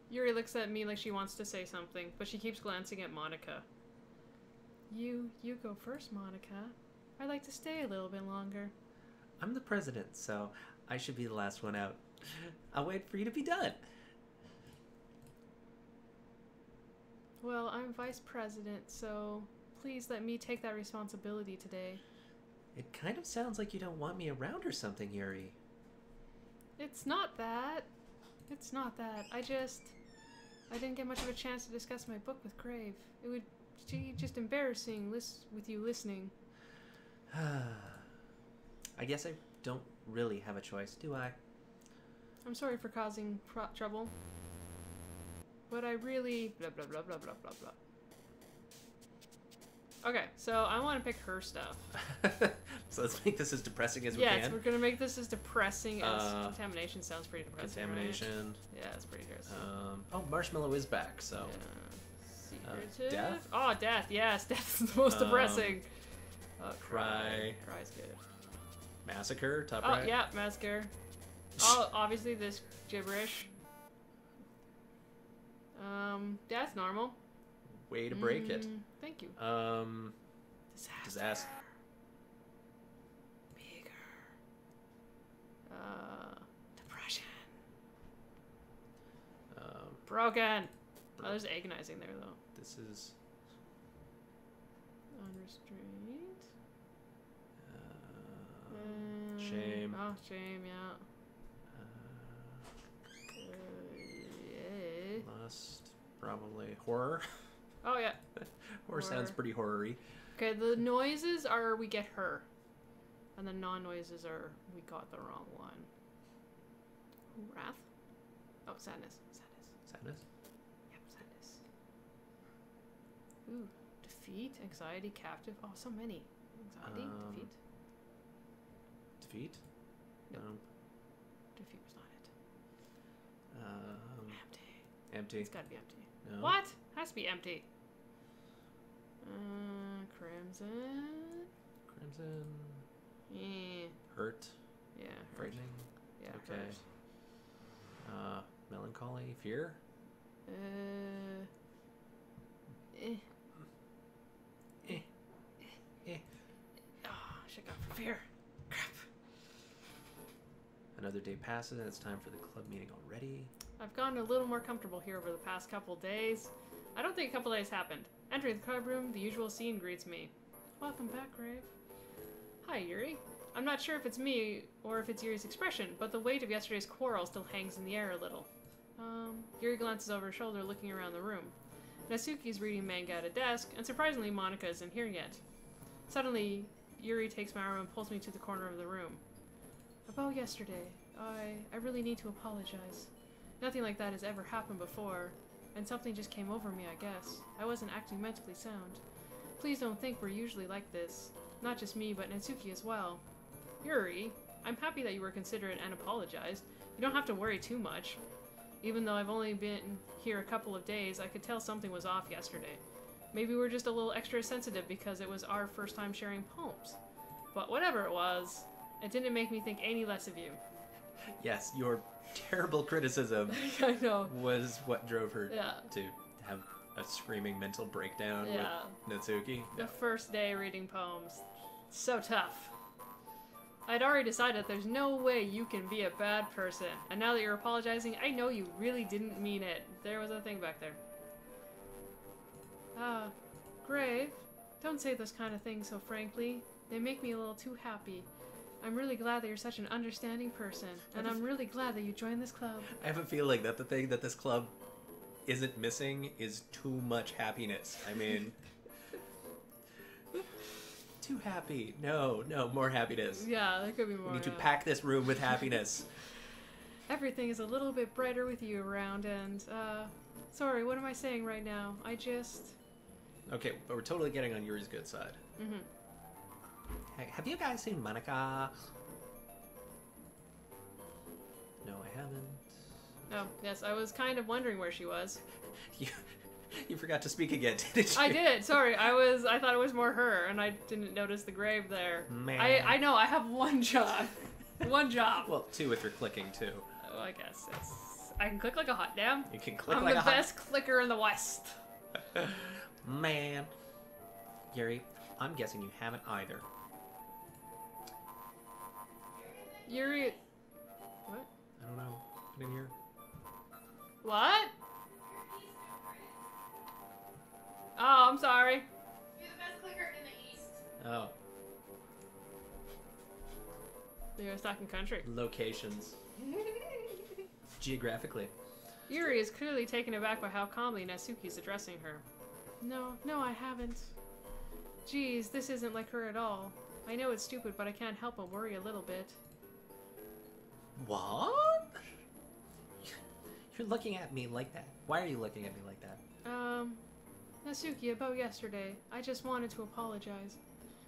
S1: Yuri looks at me like she wants to say something, but she keeps glancing at Monica. You go first, Monica. I'd like to stay a little bit longer.
S4: I'm the president, so I should be the last one out. I'll wait for you to be done.
S1: Well, I'm vice president, so please let me take that responsibility today.
S4: It kind of sounds like you don't want me around or something, Yuri.
S1: It's not that. It's not that. I didn't get much of a chance to discuss my book with Grave. It would be just embarrassing with you listening.
S4: I guess I don't really have a choice, do I?
S1: I'm sorry for causing trouble. But I really... blah, blah, blah, blah, blah, blah, blah. Okay, so I want to pick her stuff.
S4: So let's make this as depressing as we
S1: Yes,
S4: can.
S1: we're going to make this as depressing as... Contamination sounds pretty depressing,
S4: Contamination.
S1: right? Yeah, it's pretty depressing.
S4: Oh, Marshmallow is back, so...
S1: Secretive.
S4: Death?
S1: Oh, death, yes. Death is the most depressing.
S4: Cry.
S1: Cry's good.
S4: Massacre, top
S1: Oh,
S4: right.
S1: yeah, massacre. Oh, obviously this gibberish. Death, normal.
S4: Way to break it.
S1: Thank you.
S4: Disaster.
S1: Bigger. Depression. Broken. Oh, there's agonizing there, though.
S4: This is...
S1: Unrestrained.
S4: Shame.
S1: Oh, shame, yeah. Yeah.
S4: Lust. Probably. Horror.
S1: Oh, yeah.
S4: Horror sounds pretty horror-y.
S1: Okay, the noises are we get her. And the non-noises are we got the wrong one. Ooh, wrath? Oh, sadness.
S4: Sadness?
S1: Yep, sadness. Ooh, defeat, anxiety, captive. Oh, so many. Anxiety, defeat.
S4: Defeat?
S1: Nope.
S4: No.
S1: Defeat was not it. Empty.
S4: Empty.
S1: It's gotta be empty.
S4: No.
S1: What? Has to be empty. Crimson.
S4: Crimson.
S1: Yeah.
S4: Hurt.
S1: Yeah. Hurt.
S4: Frightening.
S1: Yeah.
S4: Okay.
S1: Hurt.
S4: Melancholy, fear?
S1: Eh.
S4: Eh. Eh.
S1: Oh, should've gone for fear. Crap.
S4: Another day passes and it's time for the club meeting already.
S1: I've gotten a little more comfortable here over the past couple days. I don't think a couple days happened. Entering the club room, the usual scene greets me. Welcome back, Grave. Hi, Yuri. I'm not sure if it's me or if it's Yuri's expression, but the weight of yesterday's quarrel still hangs in the air a little. Yuri glances over her shoulder, looking around the room. Natsuki's reading manga at a desk, and surprisingly, Monica isn't here yet. Suddenly, Yuri takes my arm and pulls me to the corner of the room. About yesterday, I really need to apologize. Nothing like that has ever happened before, and something just came over me, I guess. I wasn't acting mentally sound. Please don't think we're usually like this. Not just me, but Natsuki as well. Yuri, I'm happy that you were considerate and apologized. You don't have to worry too much. Even though I've only been here a couple of days, I could tell something was off yesterday. Maybe we're just a little extra sensitive because it was our first time sharing poems. But whatever it was, it didn't make me think any less of you.
S4: Yes, your terrible criticism
S1: I know.
S4: was what drove her
S1: Yeah.
S4: to have a screaming mental breakdown
S1: Yeah.
S4: with Natsuki.
S1: The first day reading poems. So tough. I'd already decided that there's no way you can be a bad person. And now that you're apologizing, I know you really didn't mean it. There was a thing back there. Grave, don't say those kind of things so frankly. They make me a little too happy. I'm really glad that you're such an understanding person. And I'm really glad that you joined this club.
S4: I have a feeling that the thing that this club isn't missing is too much happiness. I mean... too happy. No, more happiness.
S1: Yeah, there could be more.
S4: We need to
S1: yeah.
S4: pack this room with happiness.
S1: Everything is a little bit brighter with you around, and, sorry, what am I saying right now? I just...
S4: Okay, but we're totally getting on Yuri's good side.
S1: Mm-hmm.
S4: Hey, have you guys seen Monica? No, I haven't.
S1: Oh, yes, I was kind of wondering where she was.
S4: You forgot to speak again, didn't you?
S1: I did, sorry, I thought it was more her, and I didn't notice the grave there.
S4: Man.
S1: I know, I have one job. One job.
S4: Well, two if you're clicking, too.
S1: Oh, I guess, yes. I can click like a hot damn.
S4: You can click
S1: I'm
S4: like
S1: the
S4: a hot...
S1: best clicker in the West.
S4: Man. Yuri, I'm guessing you haven't either.
S1: Yuri... What?
S4: I don't know. Get in here.
S1: What? Oh, I'm sorry.
S3: You're the best clicker in the East.
S4: Oh.
S1: You're stuck in country.
S4: Locations. Geographically.
S1: Yuri is clearly taken aback by how calmly Natsuki's addressing her. No, I haven't. Geez, this isn't like her at all. I know it's stupid, but I can't help but worry a little bit.
S4: What? You're looking at me like that. Why are you looking at me like that?
S1: Natsuki, about yesterday, I just wanted to apologize.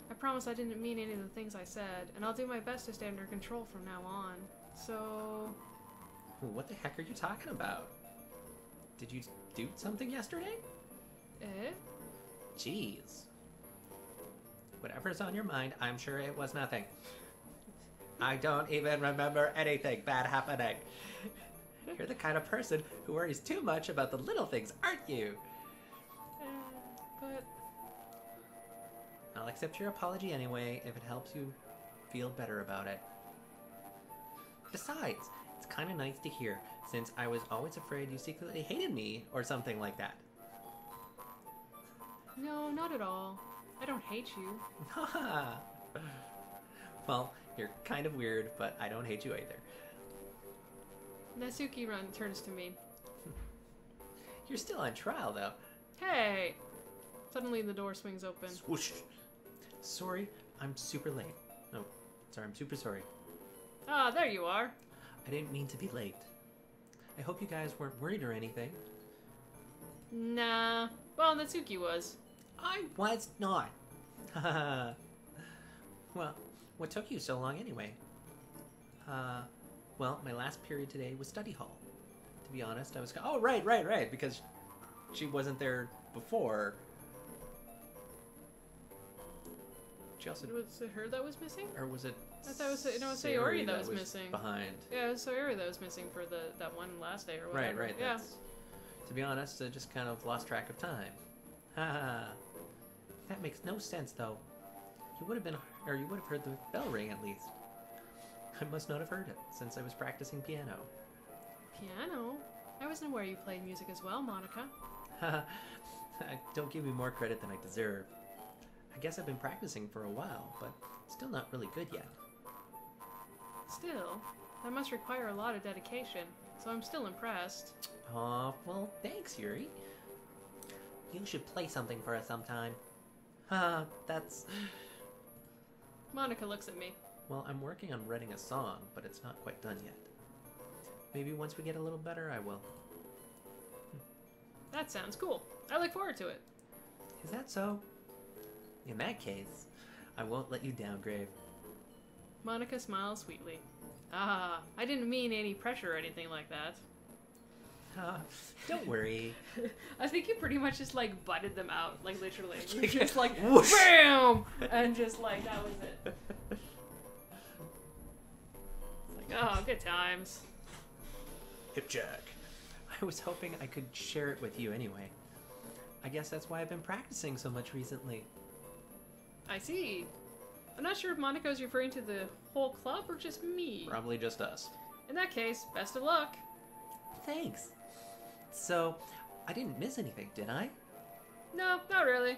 S1: I promise I didn't mean any of the things I said, and I'll do my best to stay under control from now on. So...
S4: What the heck are you talking about? Did you do something yesterday?
S1: Eh?
S4: Jeez. Whatever's on your mind, I'm sure it was nothing. I don't even remember anything bad happening. You're the kind of person who worries too much about the little things, aren't you?
S1: But...
S4: I'll accept your apology anyway if it helps you feel better about it. Besides, it's kind of nice to hear, since I was always afraid you secretly hated me or something like that.
S1: No, not at all. I don't hate you.
S4: Well, you're kind of weird, but I don't hate you either.
S1: Natsuki turns to me.
S4: You're still on trial, though.
S1: Hey! Suddenly the door swings open.
S4: Swoosh. Sorry, I'm super late. No, sorry, I'm super sorry.
S1: Ah, there you are.
S4: I didn't mean to be late. I hope you guys weren't worried or anything.
S1: Nah. Well, Natsuki was.
S4: I was not. Well, what took you so long anyway? Well, my last period today was study hall. To be honest, I was... Oh, right, because she wasn't there before. She also...
S1: Was it her that was missing?
S4: Or was it
S1: I thought it was
S4: Sayori
S1: Sayori that was missing.
S4: behind.
S1: Yeah, it was Sayori that was missing for that one last day or whatever.
S4: Right.
S1: Yeah.
S4: To be honest, I just kind of lost track of time. Ha. That makes no sense, though. You would have heard the bell ring at least. I must not have heard it, since I was practicing piano.
S1: Piano? I wasn't aware you played music as well, Monica.
S4: Haha. Don't give me more credit than I deserve. I guess I've been practicing for a while, but still not really good yet.
S1: Still, that must require a lot of dedication, so I'm still impressed.
S4: Aw, well, thanks, Yuri. You should play something for us sometime. That's...
S1: Monica looks at me.
S4: Well, I'm working on writing a song, but it's not quite done yet. Maybe once we get a little better, I will.
S1: That sounds cool. I look forward to it.
S4: Is that so? In that case, I won't let you down, Grave.
S1: Monica smiles sweetly. Ah, I didn't mean any pressure or anything like that.
S4: Don't worry.
S1: I think you pretty much just like butted them out, like literally. You
S4: Like,
S1: just like
S4: whoosh.
S1: BAM! And just like that was it. It's like, oh, good times.
S4: Hip jack. I was hoping I could share it with you anyway. I guess that's why I've been practicing so much recently.
S1: I see. I'm not sure if Monica is referring to the whole club or just me.
S4: Probably just us.
S1: In that case, best of luck.
S4: Thanks. So, I didn't miss anything, did I?
S1: No, not really.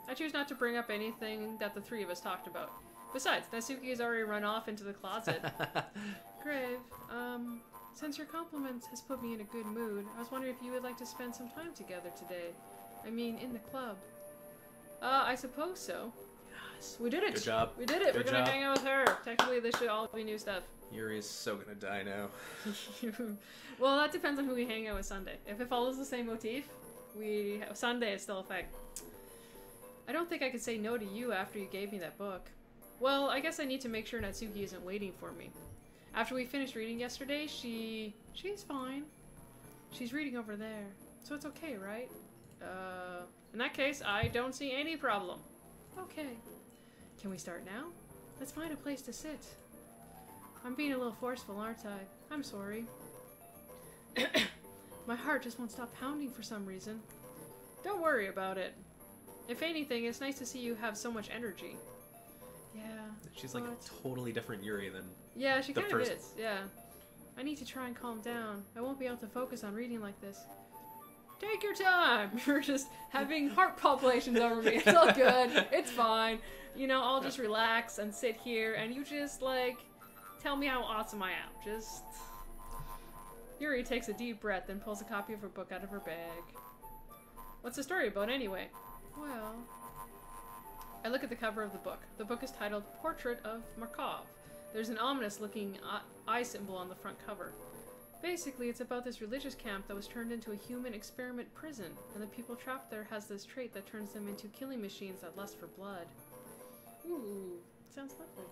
S1: I choose not to bring up anything that the three of us talked about. Besides, Natsuki has already run off into the closet. Grave, since your compliments has put me in a good mood, I was wondering if you would like to spend some time together today. I mean, in the club. I suppose so. Yes, we did it.
S4: Good job.
S1: We did it.
S4: Good
S1: We're gonna
S4: job.
S1: hang out with her. Technically, this should all be new stuff.
S4: Yuri's so gonna die now.
S1: Well, that depends on who we hang out with Sunday. If it follows the same motif, Sunday is still a fact. I don't think I could say no to you after you gave me that book. Well, I guess I need to make sure Natsuki isn't waiting for me. After we finished reading yesterday, she's fine. She's reading over there, so it's okay, right? In that case, I don't see any problem. Okay. Can we start now? Let's find a place to sit. I'm being a little forceful, aren't I? I'm sorry. My heart just won't stop pounding for some reason. Don't worry about it. If anything, it's nice to see you have so much energy. Yeah.
S4: She's like
S1: but-
S4: a totally different Yuri than...
S1: Yeah, she
S4: the
S1: kind of
S4: first-
S1: is. Yeah. I need to try and calm down. I won't be able to focus on reading like this. Take your time. You're just having heart palpitations over me. It's all good. It's fine. You know, I'll just relax and sit here and you just, like, tell me how awesome I am. Just... Yuri takes a deep breath and pulls a copy of her book out of her bag. What's the story about anyway? Well... I look at the cover of the book. The book is titled Portrait of Markov. There's an ominous-looking eye symbol on the front cover. Basically, it's about this religious camp that was turned into a human experiment prison, and the people trapped there has this trait that turns them into killing machines that lust for blood. Ooh, sounds lovely.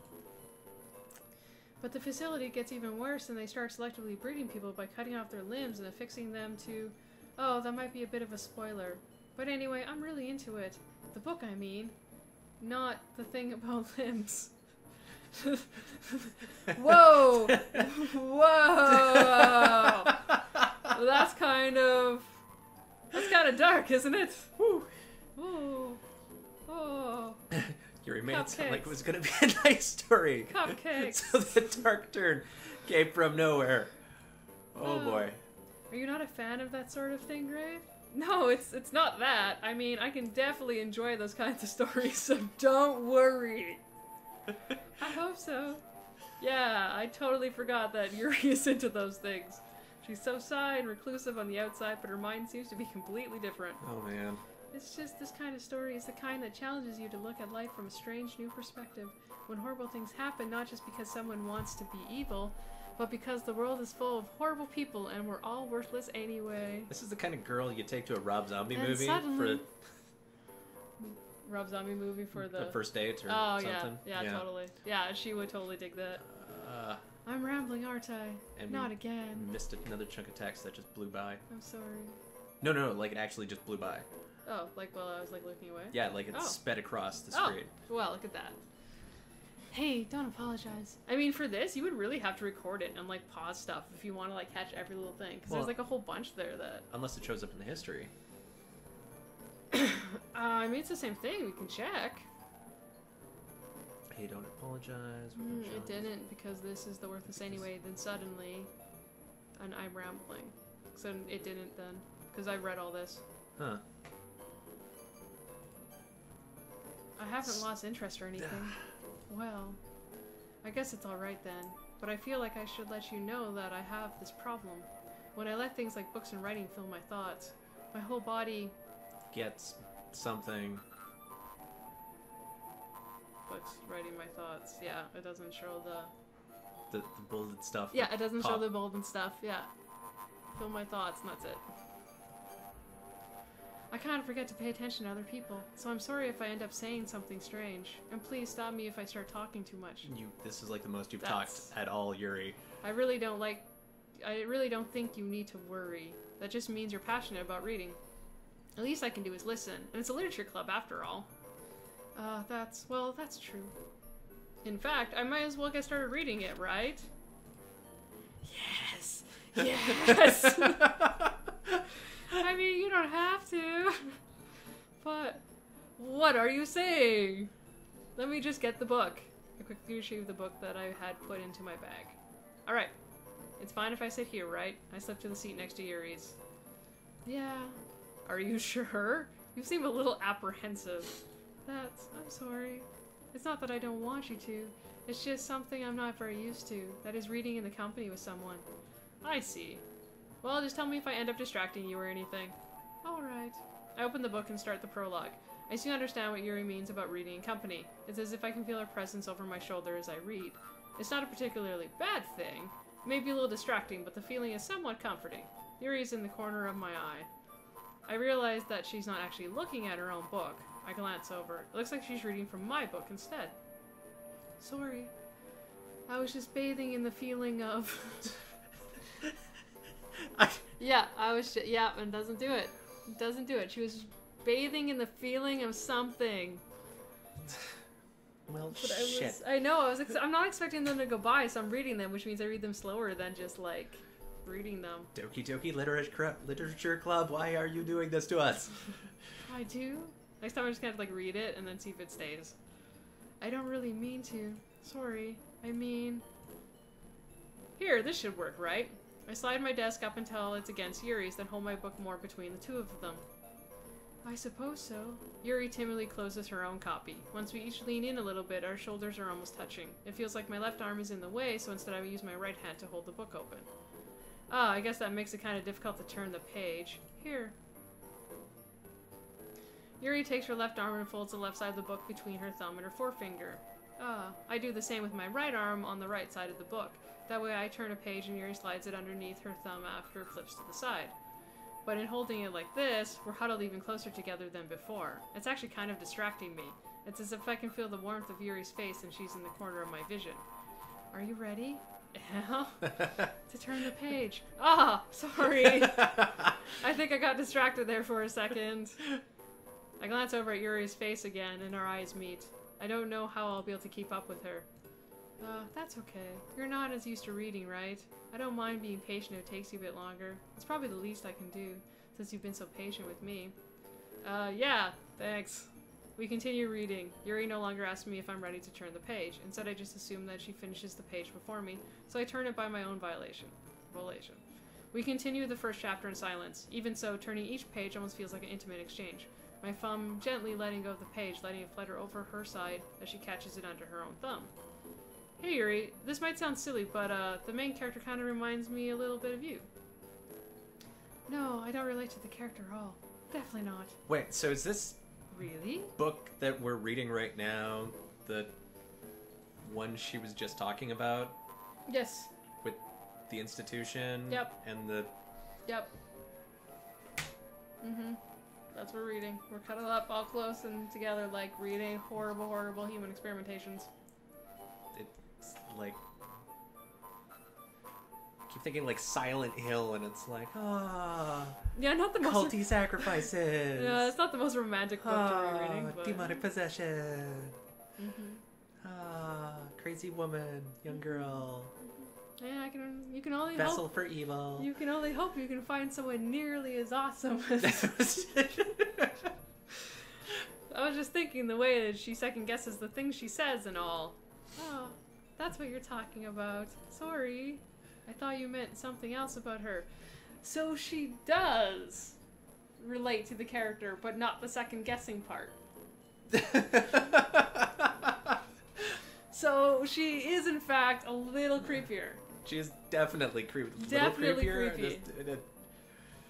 S1: But the facility gets even worse, and they start selectively breeding people by cutting off their limbs and affixing them to... Oh, that might be a bit of a spoiler. But anyway, I'm really into it. The book, I mean. Not the thing about limbs. Whoa! Whoa! That's kind of dark, isn't it? Woo! Oh. Oh.
S4: Yuri made it sound like
S1: Cupcakes.
S4: it was gonna be a nice story.
S1: Cupcakes.
S4: So the dark turn came from nowhere. Oh
S1: Oh.
S4: boy.
S1: Are you not a fan of that sort of thing, Grave? No, it's not that. I mean, I can definitely enjoy those kinds of stories, so don't worry. I hope so. Yeah, I totally forgot that Yuri is into those things. She's so shy and reclusive on the outside, but her mind seems to be completely different.
S4: Oh man.
S1: It's just this kind of story is the kind that challenges you to look at life from a strange new perspective. When horrible things happen, not just because someone wants to be evil, but because the world is full of horrible people and we're all worthless anyway.
S4: This is the kind of girl you take to a Rob Zombie
S1: And
S4: movie
S1: suddenly- Rob Zombie movie for
S4: for the first date or
S1: Oh
S4: something.
S1: yeah, totally. Yeah, she would totally dig that. I'm rambling, aren't I?
S4: And
S1: Not
S4: we
S1: again.
S4: missed another chunk of text that just blew by.
S1: I'm sorry.
S4: No, like it actually just blew by.
S1: Oh, like while I was like looking away?
S4: Yeah, like it
S1: Oh.
S4: sped across the
S1: Oh,
S4: screen.
S1: well, look at that. Hey, don't apologize. I mean, for this, you would really have to record it and, like, pause stuff if you want to, like, catch every little thing. Because
S4: Well-
S1: there's, like, a whole bunch there that...
S4: Unless it shows up in the history.
S1: I mean, it's the same thing. We can check.
S4: Hey, don't apologize.
S1: It didn't, because this is the worthless anyway. Then suddenly... And I'm rambling. So it didn't then. Because I read all this.
S4: Huh.
S1: I haven't lost interest or anything. Well, I guess it's alright then. But I feel like I should let you know that I have this problem. When I let things like books and writing fill my thoughts, my whole body...
S4: Gets something.
S1: Books, writing my thoughts. Yeah, it doesn't show
S4: The bolded stuff.
S1: Yeah, it doesn't show
S4: pop.
S1: the bold and stuff. Yeah. Fill my thoughts and that's it. I kind of forget to pay attention to other people, so I'm sorry if I end up saying something strange. And please stop me if I start talking too much.
S4: This is like the most you've
S1: That's-
S4: talked at all, Yuri.
S1: I really don't think you need to worry. That just means you're passionate about reading. The least I can do is listen, and it's a literature club after all. That's true. In fact, I might as well get started reading it, right? Yes! Yes! I mean, you don't have to. But, what are you saying? Let me just get the book. I quickly retrieved the book that I had put into my bag. Alright. It's fine if I sit here, right? I slipped to the seat next to Yuri's. Yeah. Are you sure? You seem a little apprehensive. I'm sorry. It's not that I don't want you to. It's just something I'm not very used to. That is reading in the company with someone. I see. Well, just tell me if I end up distracting you or anything. Alright. I open the book and start the prologue. I soon understand what Yuri means about reading in company. It's as if I can feel her presence over my shoulder as I read. It's not a particularly bad thing. It may be a little distracting, but the feeling is somewhat comforting. Yuri's in the corner of my eye. I realize that she's not actually looking at her own book. I glance over. It looks like she's reading from my book instead. Sorry. I was just bathing in the feeling of... Yeah, yeah, and it doesn't do it. It doesn't do it. She was bathing in the feeling of something.
S4: Well,
S1: But
S4: shit.
S1: I know, I'm not expecting them to go by, so I'm reading them, which means I read them slower than just, like, reading them.
S4: Doki Doki Literature Club, why are you doing this to us?
S1: I do? Next time I'm just gonna have to, like, read it and then see if it stays. I don't really mean to. Sorry. I mean... Here, this should work, right? I slide my desk up until it's against Yuri's, then hold my book more between the two of them. I suppose so. Yuri timidly closes her own copy. Once we each lean in a little bit, our shoulders are almost touching. It feels like my left arm is in the way, so instead I use my right hand to hold the book open. Ah, I guess that makes it kind of difficult to turn the page. Here. Yuri takes her left arm and folds the left side of the book between her thumb and her forefinger. Ah, I do the same with my right arm on the right side of the book. That way I turn a page and Yuri slides it underneath her thumb after it flips to the side. But in holding it like this, we're huddled even closer together than before. It's actually kind of distracting me. It's as if I can feel the warmth of Yuri's face and she's in the corner of my vision. Are you ready? Yeah. To turn the page. Ah, sorry. I think I got distracted there for a second. I glance over at Yuri's face again and our eyes meet. I don't know how I'll be able to keep up with her. That's okay. You're not as used to reading, right? I don't mind being patient if it takes you a bit longer. It's probably the least I can do, since you've been so patient with me. Yeah, thanks. We continue reading. Yuri no longer asks me if I'm ready to turn the page. Instead, I just assume that she finishes the page before me, so I turn it by my own volition. We continue the first chapter in silence. Even so, turning each page almost feels like an intimate exchange. My thumb gently letting go of the page, letting it flutter over her side as she catches it under her own thumb. Hey Yuri, this might sound silly, but the main character kind of reminds me a little bit of you. No, I don't relate to the character at all. Definitely not.
S4: Wait, so is this
S1: Really?
S4: book that we're reading right now the one she was just talking about
S1: Yes.
S4: with the institution?
S1: Yep.
S4: And the...
S1: Yep. Mm-hmm. That's what we're reading. We're cuddled up all close and together like reading horrible, horrible human experimentations.
S4: It's like... I keep thinking like Silent Hill, and it's like,
S1: Yeah, not the most...
S4: culty sacrifices.
S1: Yeah, it's not the most romantic book to be reading, but...
S4: demonic possession.
S1: Mm-hmm.
S4: Crazy woman, young girl,
S1: Yeah, you can only
S4: vessel
S1: hope.
S4: for evil.
S1: You can only hope you can find someone nearly as awesome as... I was just thinking the way that she second guesses the things she says and all. Oh, that's what you're talking about. Sorry. I thought you meant something else about her. So she does relate to the character, but not the second guessing part. So she is in fact a little creepier.
S4: She is definitely creepy.
S1: Definitely
S4: little creepier.
S1: creepy.
S4: This,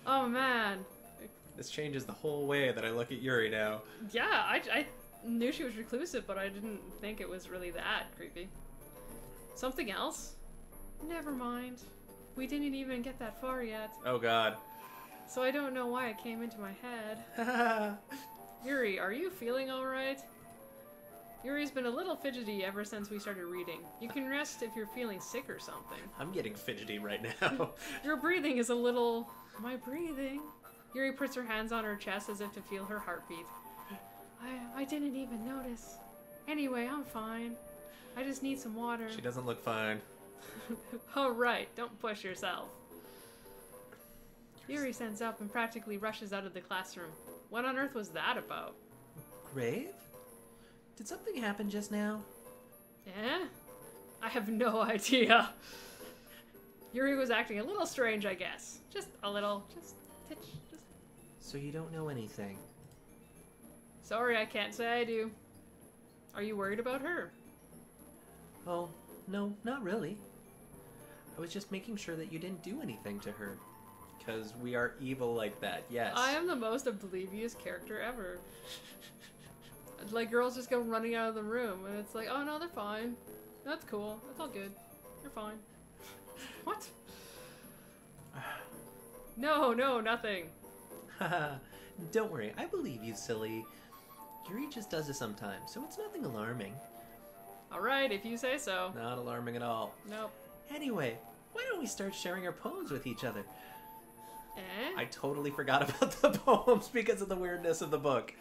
S1: Oh man.
S4: this changes the whole way that I look at Yuri now.
S1: Yeah, I knew she was reclusive, but I didn't think it was really that creepy. Something else? Never mind. We didn't even get that far yet.
S4: Oh god.
S1: So I don't know why it came into my head. Yuri, are you feeling alright? Yuri's been a little fidgety ever since we started reading. You can rest if you're feeling sick or something.
S4: I'm getting fidgety right now.
S1: Your breathing is a little... Am I breathing? Yuri puts her hands on her chest as if to feel her heartbeat. I didn't even notice. Anyway, I'm fine. I just need some water.
S4: She doesn't look fine.
S1: Oh right, don't push yourself. Yuri stands up and practically rushes out of the classroom. What on earth was that about?
S4: Grave? Did something happen just now?
S1: Eh? I have no idea. Yuri was acting a little strange, I guess. Just a little. Just titch. Just...
S4: So you don't know anything?
S1: Sorry, I can't say I do. Are you worried about her?
S4: Oh, no, not really. I was just making sure that you didn't do anything to her. Because we are evil like that, yes.
S1: I am the most oblivious character ever. Like, girls just go running out of the room, and it's like, oh no, they're fine. That's cool. That's all good. You're fine. What? No, nothing.
S4: Haha, don't worry, I believe you, silly. Yuri just does this sometimes, so it's nothing alarming.
S1: Alright, if you say so.
S4: Not alarming at all.
S1: Nope.
S4: Anyway, why don't we start sharing our poems with each other?
S1: Eh?
S4: I totally forgot about the poems because of the weirdness of the book.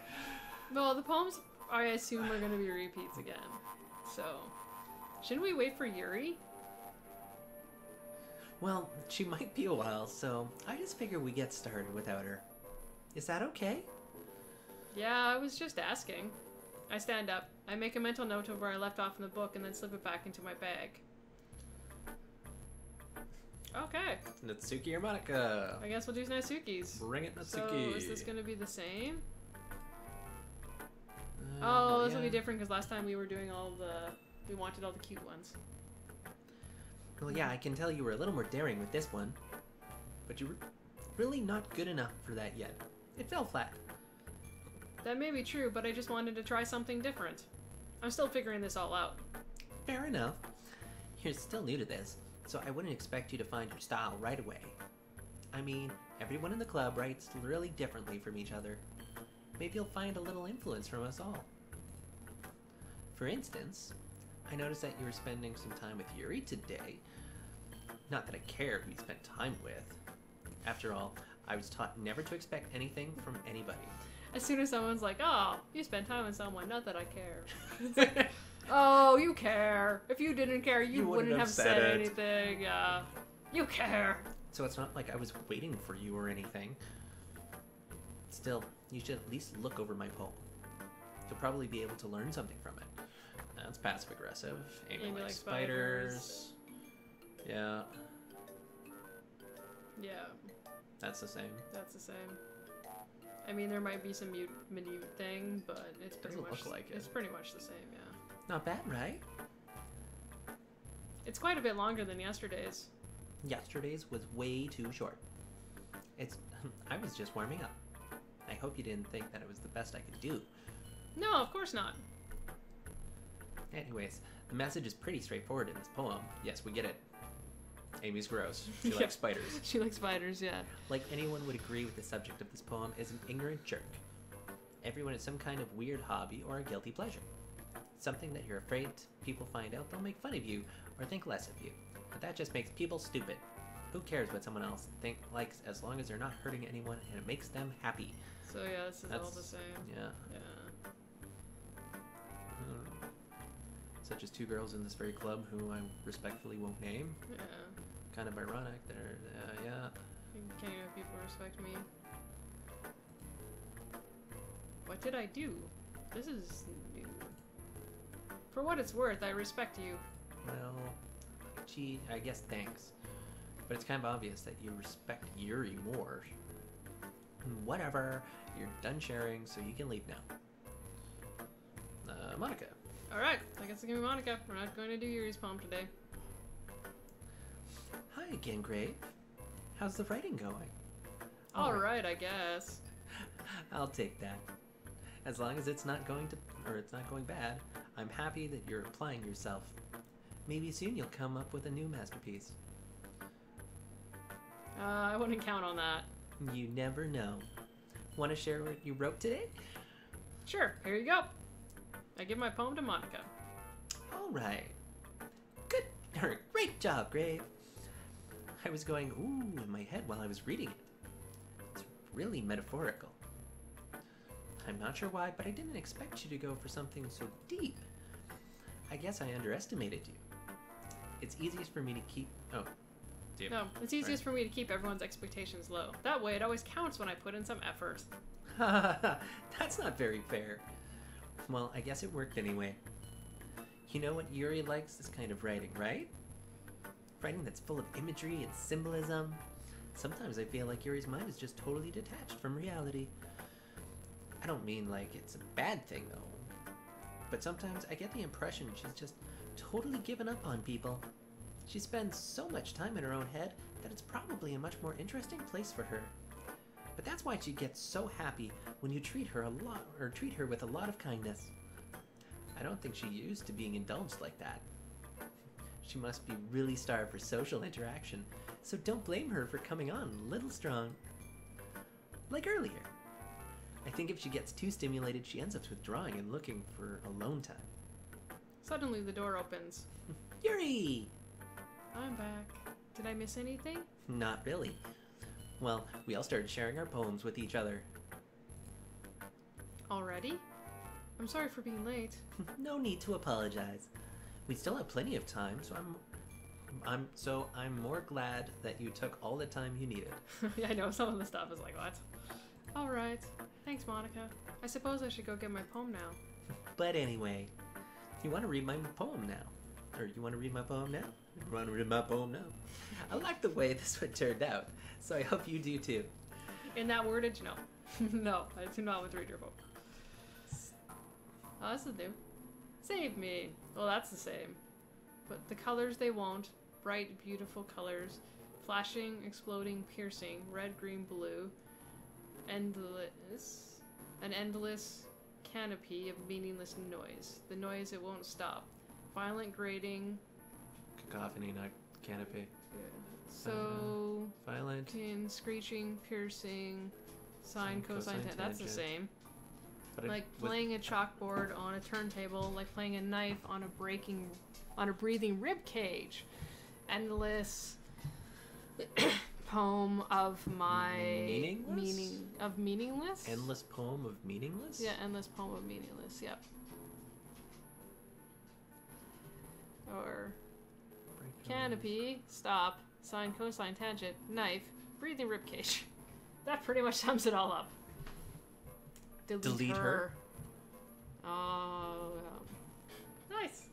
S1: Well, the poems, I assume, are going to be repeats again. So, shouldn't we wait for Yuri?
S4: Well, she might be a while, so I just figure we get started without her. Is that okay?
S1: Yeah, I was just asking. I stand up. I make a mental note of where I left off in the book and then slip it back into my bag. Okay.
S4: Natsuki or Monica?
S1: I guess we'll do Natsuki's.
S4: Bring it,
S1: So,
S4: Natsuki.
S1: is this going to be the same? Oh, this will be different because last time we were doing we wanted all the cute ones.
S4: Well, yeah, I can tell you were a little more daring with this one. But you were really not good enough for that yet. It fell flat.
S1: That may be true, but I just wanted to try something different. I'm still figuring this all out.
S4: Fair enough. You're still new to this, so I wouldn't expect you to find your style right away. I mean, everyone in the club writes really differently from each other. Maybe you'll find a little influence from us all. For instance, I noticed that you were spending some time with Yuri today. Not that I care who you spent time with. After all, I was taught never to expect anything from anybody.
S1: As soon as someone's like, oh, you spent time with someone, not that I care. It's like, oh, you care. If you didn't care, you wouldn't have said anything. You care.
S4: So it's not like I was waiting for you or anything. Still, you should at least look over my poem. You'll probably be able to learn something from it. That's passive aggressive. Amy likes spiders. Yeah.
S1: Yeah.
S4: That's the same.
S1: That's the same. I mean, there might be some minute thing, but it's pretty
S4: Doesn't
S1: much
S4: look like it.
S1: It's pretty much the same, yeah.
S4: Not bad, right?
S1: It's quite a bit longer than yesterday's.
S4: Yesterday's was way too short. I was just warming up. I hope you didn't think that it was the best I could do.
S1: No, of course not.
S4: Anyways, the message is pretty straightforward in this poem. Yes, we get it. Amy's gross. She
S1: Yeah.
S4: likes spiders.
S1: She likes spiders, yeah.
S4: Like anyone would agree with the subject of this poem is an ignorant jerk. Everyone has some kind of weird hobby or a guilty pleasure. Something that you're afraid people find out, they'll make fun of you or think less of you. But that just makes people stupid. Who cares what someone else likes as long as they're not hurting anyone and it makes them happy?
S1: So yeah, this is all the same.
S4: Yeah.
S1: Yeah.
S4: such as two girls in this very club who I respectfully won't name.
S1: Yeah.
S4: Kind of ironic there. Yeah.
S1: Can't even people respect me. What did I do? This is new. For what it's worth, I respect you.
S4: Well, gee, I guess thanks. But it's kind of obvious that you respect Yuri more. Whatever. You're done sharing, so you can leave now. Monica.
S1: Alright, I guess it's gonna be Monica. We're not going to do Yuri's poem today.
S4: Hi again, Grave. How's the writing going?
S1: Alright, I guess.
S4: I'll take that. As long as it's not going bad, I'm happy that you're applying yourself. Maybe soon you'll come up with a new masterpiece.
S1: I wouldn't count on that.
S4: You never know. Want to share what you wrote today?
S1: Sure, here you go. I give my poem to Monica.
S4: All right. Good. Great job, Grave. I was going ooh in my head while I was reading it. It's really metaphorical. I'm not sure why, but I didn't expect you to go for something so deep. I guess I underestimated you. It's easiest for me to keep... Oh.
S1: No, it's easiest for me to keep everyone's expectations low. That way it always counts when I put in some effort.
S4: That's not very fair. Well, I guess it worked anyway. You know what Yuri likes? This kind of writing, right? Writing that's full of imagery and symbolism. Sometimes I feel like Yuri's mind is just totally detached from reality. I don't mean like it's a bad thing, though. But sometimes I get the impression she's just totally given up on people. She spends so much time in her own head that it's probably a much more interesting place for her. But that's why she gets so happy when you treat her with a lot of kindness. I don't think she used to being indulged like that. She must be really starved for social interaction, so don't blame her for coming on a little strong. Like earlier. I think if she gets too stimulated, she ends up withdrawing and looking for alone time.
S1: Suddenly the door opens.
S4: Yuri!
S1: I'm back. Did I miss anything?
S4: Not really. Well, we all started sharing our poems with each other.
S1: Already? I'm sorry for being late.
S4: No need to apologize. We still have plenty of time, so I'm more glad that you took all the time you needed.
S1: Yeah, I know, some of the stuff is like, what? Alright. Thanks, Monica. I suppose I should go get my poem now.
S4: But anyway, you want to read my poem now? Or you want to read my poem now? You want to read my poem now? I like the way this one turned out, so I hope you do too.
S1: In that wordage, no. No, I do not want to read your poem. Oh, this is new. Save me. Well, that's the same. But the colors they won't. Bright, beautiful colors. Flashing, exploding, piercing. Red, green, blue. Endless. An endless canopy of meaningless noise. The noise it won't stop. Violent grating.
S4: Cacophony, not canopy.
S1: So...
S4: Violent.
S1: Screeching, piercing. Sine, cosine,
S4: cosine,
S1: that's the
S4: tangent.
S1: same.
S4: But
S1: Like playing a chalkboard on a turntable, like playing a knife on a breathing rib cage. Endless poem of my meaningless.
S4: Endless poem of meaningless?
S1: Yeah, endless poem of meaningless. Yep. Or canopy, stop, sine, cosine, tangent, knife, breathing rib cage. That pretty much sums it all up. Delete her. Oh, nice.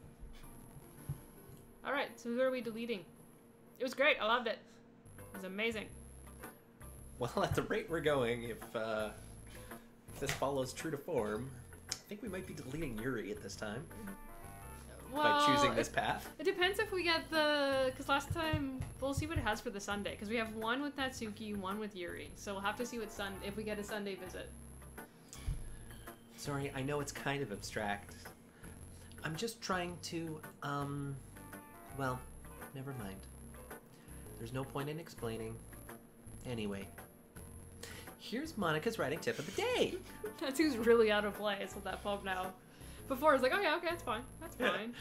S1: All right, so who are we deleting? It was great. I loved it. It was amazing.
S4: Well, at the rate we're going, if this follows true to form, I think we might be deleting Yuri at this time
S1: Well,
S4: by choosing this path.
S1: It depends if we get because last time we'll see what it has for the Sunday. Because we have one with Natsuki, one with Yuri. So we'll have to see what if we get a Sunday visit.
S4: Sorry, I know it's kind of abstract. I'm just trying to, well, never mind. There's no point in explaining. Anyway, here's Monica's writing tip of the day.
S1: Natsuki's really out of place with that poem now. Before it's like, oh yeah, okay, that's fine. That's fine.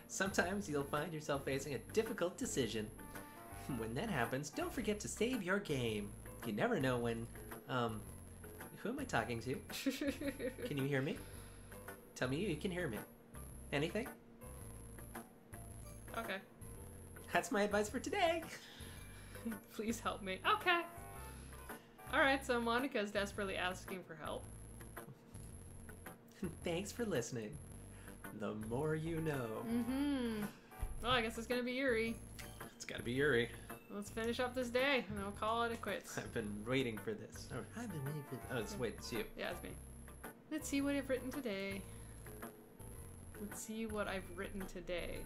S4: Sometimes you'll find yourself facing a difficult decision. When that happens, don't forget to save your game. You never know when, who am I talking to? Can you hear me? Tell me you can hear me. Anything?
S1: Okay.
S4: That's my advice for today.
S1: Please help me. Okay. Alright, so Monica's desperately asking for help.
S4: Thanks for listening. The more you know.
S1: Mm-hmm. Well, I guess it's gonna be Yuri.
S4: It's gotta be Yuri.
S1: Let's finish up this day, and I'll call it a quits.
S4: I've been waiting for this. Oh, I've been waiting for this. Oh, it's you.
S1: Yeah, it's me. Let's see what I've written today. Let's see what I've written today.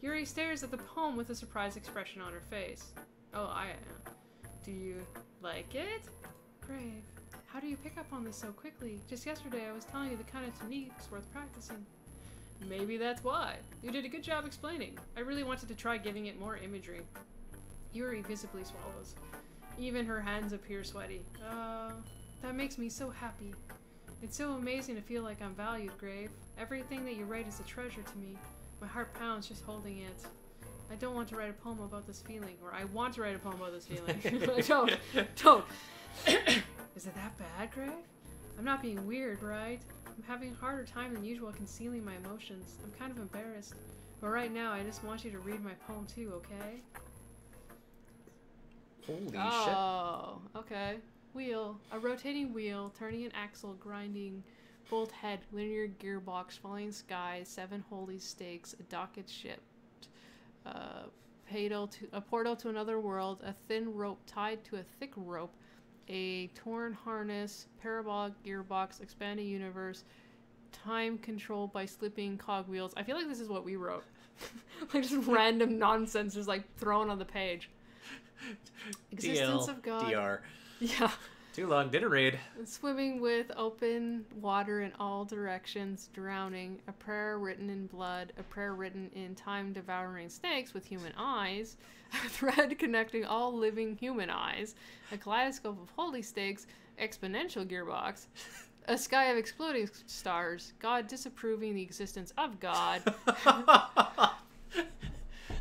S1: Yuri stares at the poem with a surprised expression on her face. Oh, I am. Do you like it? Brave. How do you pick up on this so quickly? Just yesterday I was telling you the kind of techniques worth practicing. Maybe that's why. You did a good job explaining. I really wanted to try giving it more imagery. Yuri visibly swallows. Even her hands appear sweaty. That makes me so happy. It's so amazing to feel like I'm valued, Grave. Everything that you write is a treasure to me. My heart pounds just holding it. I don't want to write a poem about this feeling, or I want to write a poem about this feeling. I don't. Is it that bad, Grave? I'm not being weird, right? I'm having a harder time than usual concealing my emotions. I'm kind of embarrassed. But right now, I just want you to read my poem too, okay?
S4: Holy shit.
S1: Oh, okay. Wheel. A rotating wheel, turning an axle, grinding, bolt head, linear gearbox, falling sky, 7 holy stakes, a docket ship, a portal to another world, a thin rope tied to a thick rope, a torn harness, parabolic gearbox, expanding universe, time controlled by slipping cogwheels. I feel like this is what we wrote. Like just random nonsense just like thrown on the page. Existence of God.
S4: DR.
S1: Yeah.
S4: Too long, didn't read.
S1: Swimming with open water in all directions, drowning, a prayer written in blood, a prayer written in time-devouring snakes with human eyes, a thread connecting all living human eyes, a kaleidoscope of holy stakes, exponential gearbox, a sky of exploding stars, God disapproving the existence of God.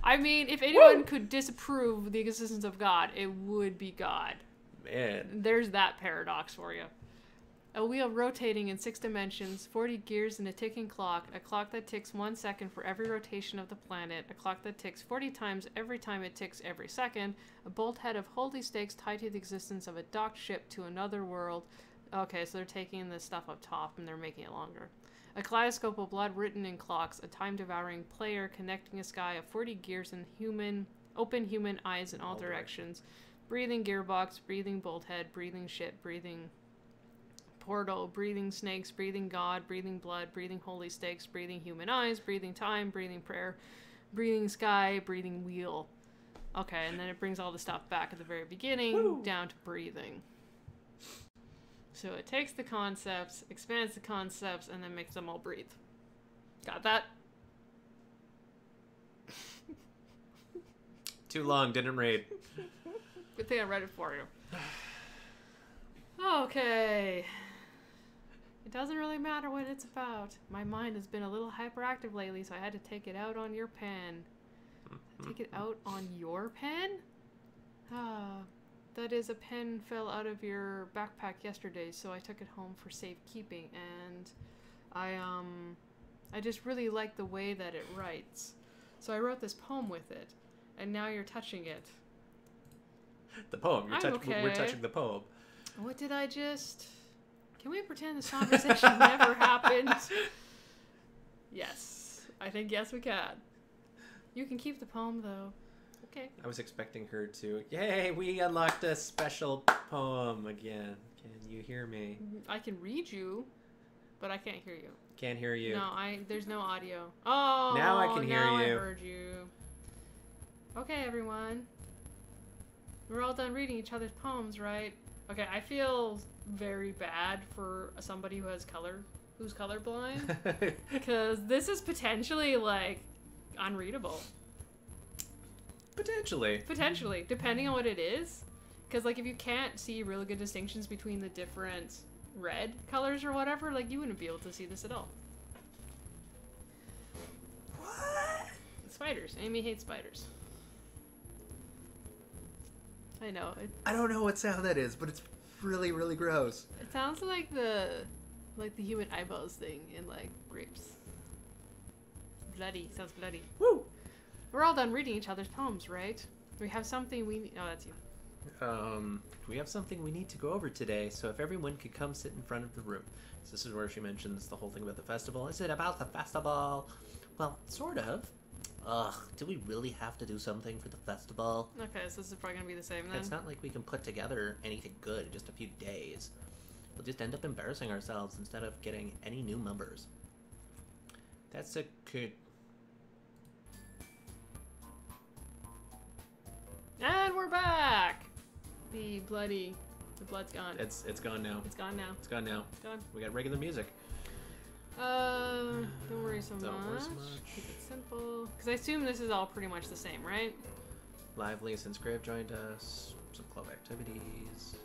S1: I mean, if anyone could disapprove the existence of God, it would be God.
S4: Man.
S1: There's that paradox for you. A wheel rotating in 6 dimensions, 40 gears in a ticking clock, a clock that ticks 1 second for every rotation of the planet, a clock that ticks 40 times every time it ticks every second, a bolt head of holy stakes tied to the existence of a docked ship to another world. Okay, so they're taking the stuff up top and they're making it longer. A kaleidoscope of blood written in clocks, a time-devouring player connecting a sky of 40 gears and open human eyes in all directions. Breathing gearbox, breathing bolt head, breathing ship, breathing portal, breathing snakes, breathing God, breathing blood, breathing holy stakes, breathing human eyes, breathing time, breathing prayer, breathing sky, breathing wheel. Okay, and then it brings all the stuff back at the very beginning, down to breathing. So it takes the concepts, expands the concepts, and then makes them all breathe. Got that?
S4: Too long, didn't read.
S1: Good thing I read it for you. Okay. It doesn't really matter what it's about. My mind has been a little hyperactive lately, so I had to take it out on your pen. Take it out on your pen? That is, a pen fell out of your backpack yesterday, so I took it home for safekeeping, and I just really like the way that it writes. So I wrote this poem with it, and now you're touching it.
S4: The poem.
S1: Okay.
S4: We're touching the poem.
S1: What did I just... Can we pretend this conversation never happened? Yes. I think yes we can. You can keep the poem, though. Okay.
S4: I was expecting her to... Yay, we unlocked a special poem again. Can you hear me?
S1: I can read you, but I can't hear you.
S4: Can't hear you.
S1: No, there's no audio. Oh,
S4: now I can hear
S1: now
S4: you.
S1: I heard you. Okay, everyone. We're all done reading each other's poems, right? Okay, I feel very bad for somebody who's colorblind, because this is potentially, like, unreadable. Potentially, depending on what it is. Because, like, if you can't see really good distinctions between the different red colors or whatever, like, you wouldn't be able to see this at all.
S4: What?
S1: Spiders. Amy hates spiders. I know.
S4: I don't know what sound that is, but it's really, really gross.
S1: It sounds like the human eyeballs thing in, like, grapes. Bloody. Sounds bloody.
S4: Woo!
S1: We're all done reading each other's poems, right? We have something we need. Oh, that's you.
S4: We have something we need to go over today, so if everyone could come sit in front of the room. So this is where she mentions the whole thing about the festival. Is it about the festival? Well, sort of. Ugh, do we really have to do something for the festival?
S1: Okay, so this is probably gonna be the same then.
S4: It's not like we can put together anything good in just a few days. We'll just end up embarrassing ourselves instead of getting any new members. That's a good...
S1: And we're back! The blood's gone.
S4: It's gone now.
S1: It's gone now.
S4: It's gone now.
S1: It's gone.
S4: We got regular music.
S1: Don't worry so
S4: Don't worry
S1: much.
S4: so much.
S1: Keep it simple. Because I assume this is all pretty much the same, right?
S4: Lively since Grave joined us. Some club activities.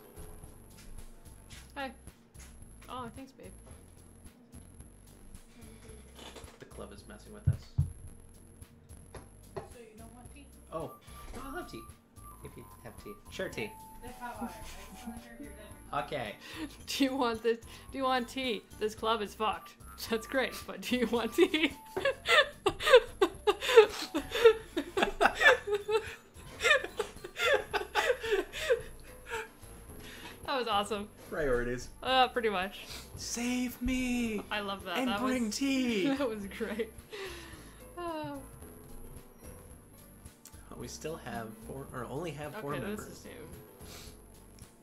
S1: Hi. Oh, thanks, babe.
S4: The club is messing with us.
S3: So you don't want tea?
S4: Oh, I'll have tea. If you have tea. Sure, tea.
S3: That's hot water. I just want to hear if you're good.
S4: Okay.
S1: Do you want this? Do you want tea? This club is fucked. That's great, but do you want tea? That was awesome.
S4: Priorities.
S1: Pretty much.
S4: Save me!
S1: I love that.
S4: And
S1: that
S4: bring
S1: was,
S4: tea!
S1: That was great. Oh.
S4: We still have only have four
S1: Okay,
S4: members.
S1: this is new.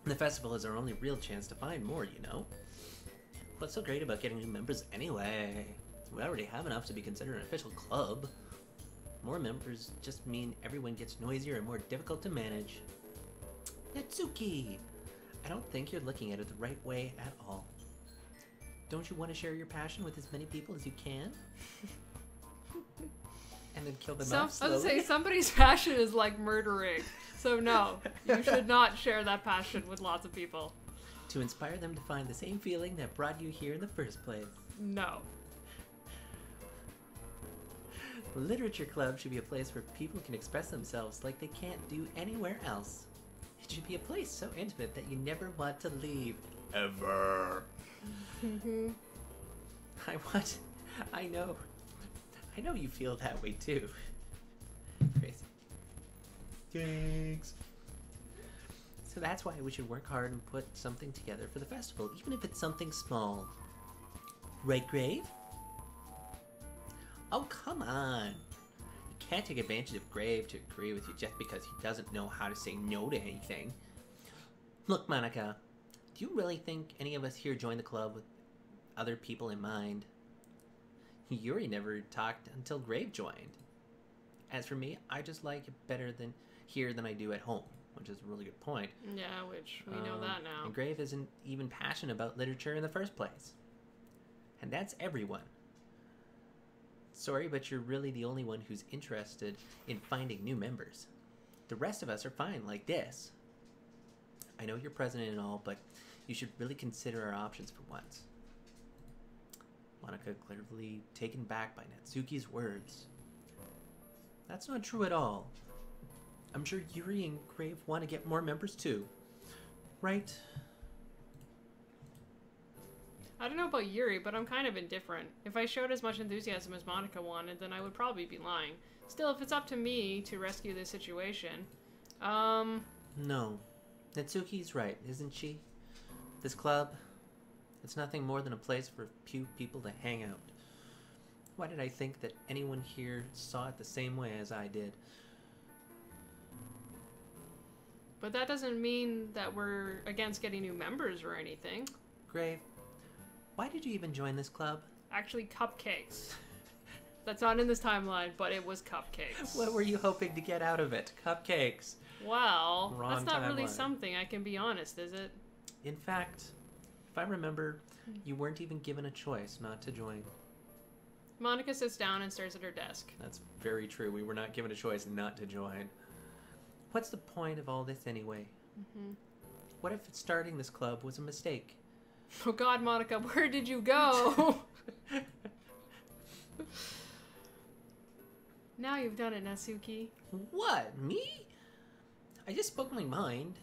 S4: The festival is our only real chance to find more, you know? What's so great about getting new members anyway? We already have enough to be considered an official club. More members just mean everyone gets noisier and more difficult to manage. Natsuki! I don't think you're looking at it the right way at all. Don't you want to share your passion with as many people as you can? And then kill them off
S1: I was
S4: slowly?
S1: gonna say, somebody's passion is like murdering. So no, you should not share that passion with lots of people.
S4: To inspire them to find the same feeling that brought you here in the first place.
S1: No.
S4: The Literature Club should be a place where people can express themselves like they can't do anywhere else. It should be a place so intimate that you never want to leave. Ever. I know you feel that way too. Crazy. Thanks. So that's why we should work hard and put something together for the festival, even if it's something small. Right, Grave? Oh, come on. You can't take advantage of Grave to agree with you just because he doesn't know how to say no to anything. Look, Monica, do you really think any of us here joined the club with other people in mind? Yuri never talked until Grave joined. As for me, I just like it better than here than I do at home, which is a really good point.
S1: Yeah, which we know that now.
S4: And Grave isn't even passionate about literature in the first place. And that's everyone. Sorry, but you're really the only one who's interested in finding new members. The rest of us are fine like this. I know you're president and all, but you should really consider our options for once. Monica clearly taken back by Natsuki's words. That's not true at all. I'm sure Yuri and Grave want to get more members too. Right?
S1: I don't know about Yuri, but I'm kind of indifferent. If I showed as much enthusiasm as Monica wanted, then I would probably be lying. Still, if it's up to me to rescue this situation,
S4: No. Natsuki's right, isn't she? This club, it's nothing more than a place for a few people to hang out. Why did I think that anyone here saw it the same way as I did?
S1: But that doesn't mean that we're against getting new members or anything.
S4: Grave, why did you even join this club?
S1: Actually, cupcakes. That's not in this timeline, but it was cupcakes.
S4: What were you hoping to get out of it? Cupcakes.
S1: Well,
S4: Wrong
S1: that's not really
S4: timeline.
S1: something, I can be honest, is it?
S4: In fact, if I remember, you weren't even given a choice not to join.
S1: Monica sits down and stares at her desk.
S4: That's very true. We were not given a choice not to join. What's the point of all this anyway? What if starting this club was a mistake?
S1: Oh god, Monica, where did you go? Now you've done it, Natsuki.
S4: What? Me? I just spoke my mind.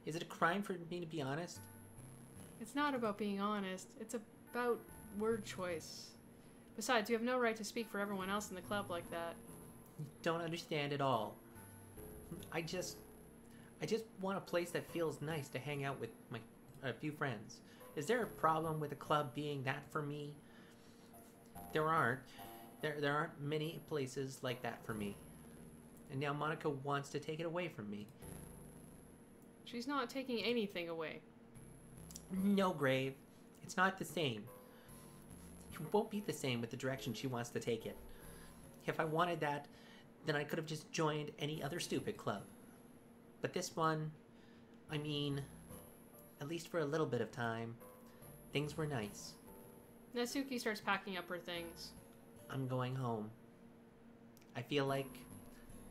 S4: Is it a crime for me to be honest?
S1: It's not about being honest. It's about word choice. Besides, you have no right to speak for everyone else in the club like that.
S4: don't understand at all. I just want a place that feels nice to hang out with a few friends. Is there a problem with a club being that for me? There aren't. There aren't many places like that for me. And now Monica wants to take it away from me.
S1: She's not taking anything away.
S4: No, Grave. It's not the same. It won't be the same with the direction she wants to take it. If I wanted that, then I could have just joined any other stupid club. But this one, I mean, at least for a little bit of time, things were nice.
S1: Natsuki starts packing up her things.
S4: I'm going home. I feel like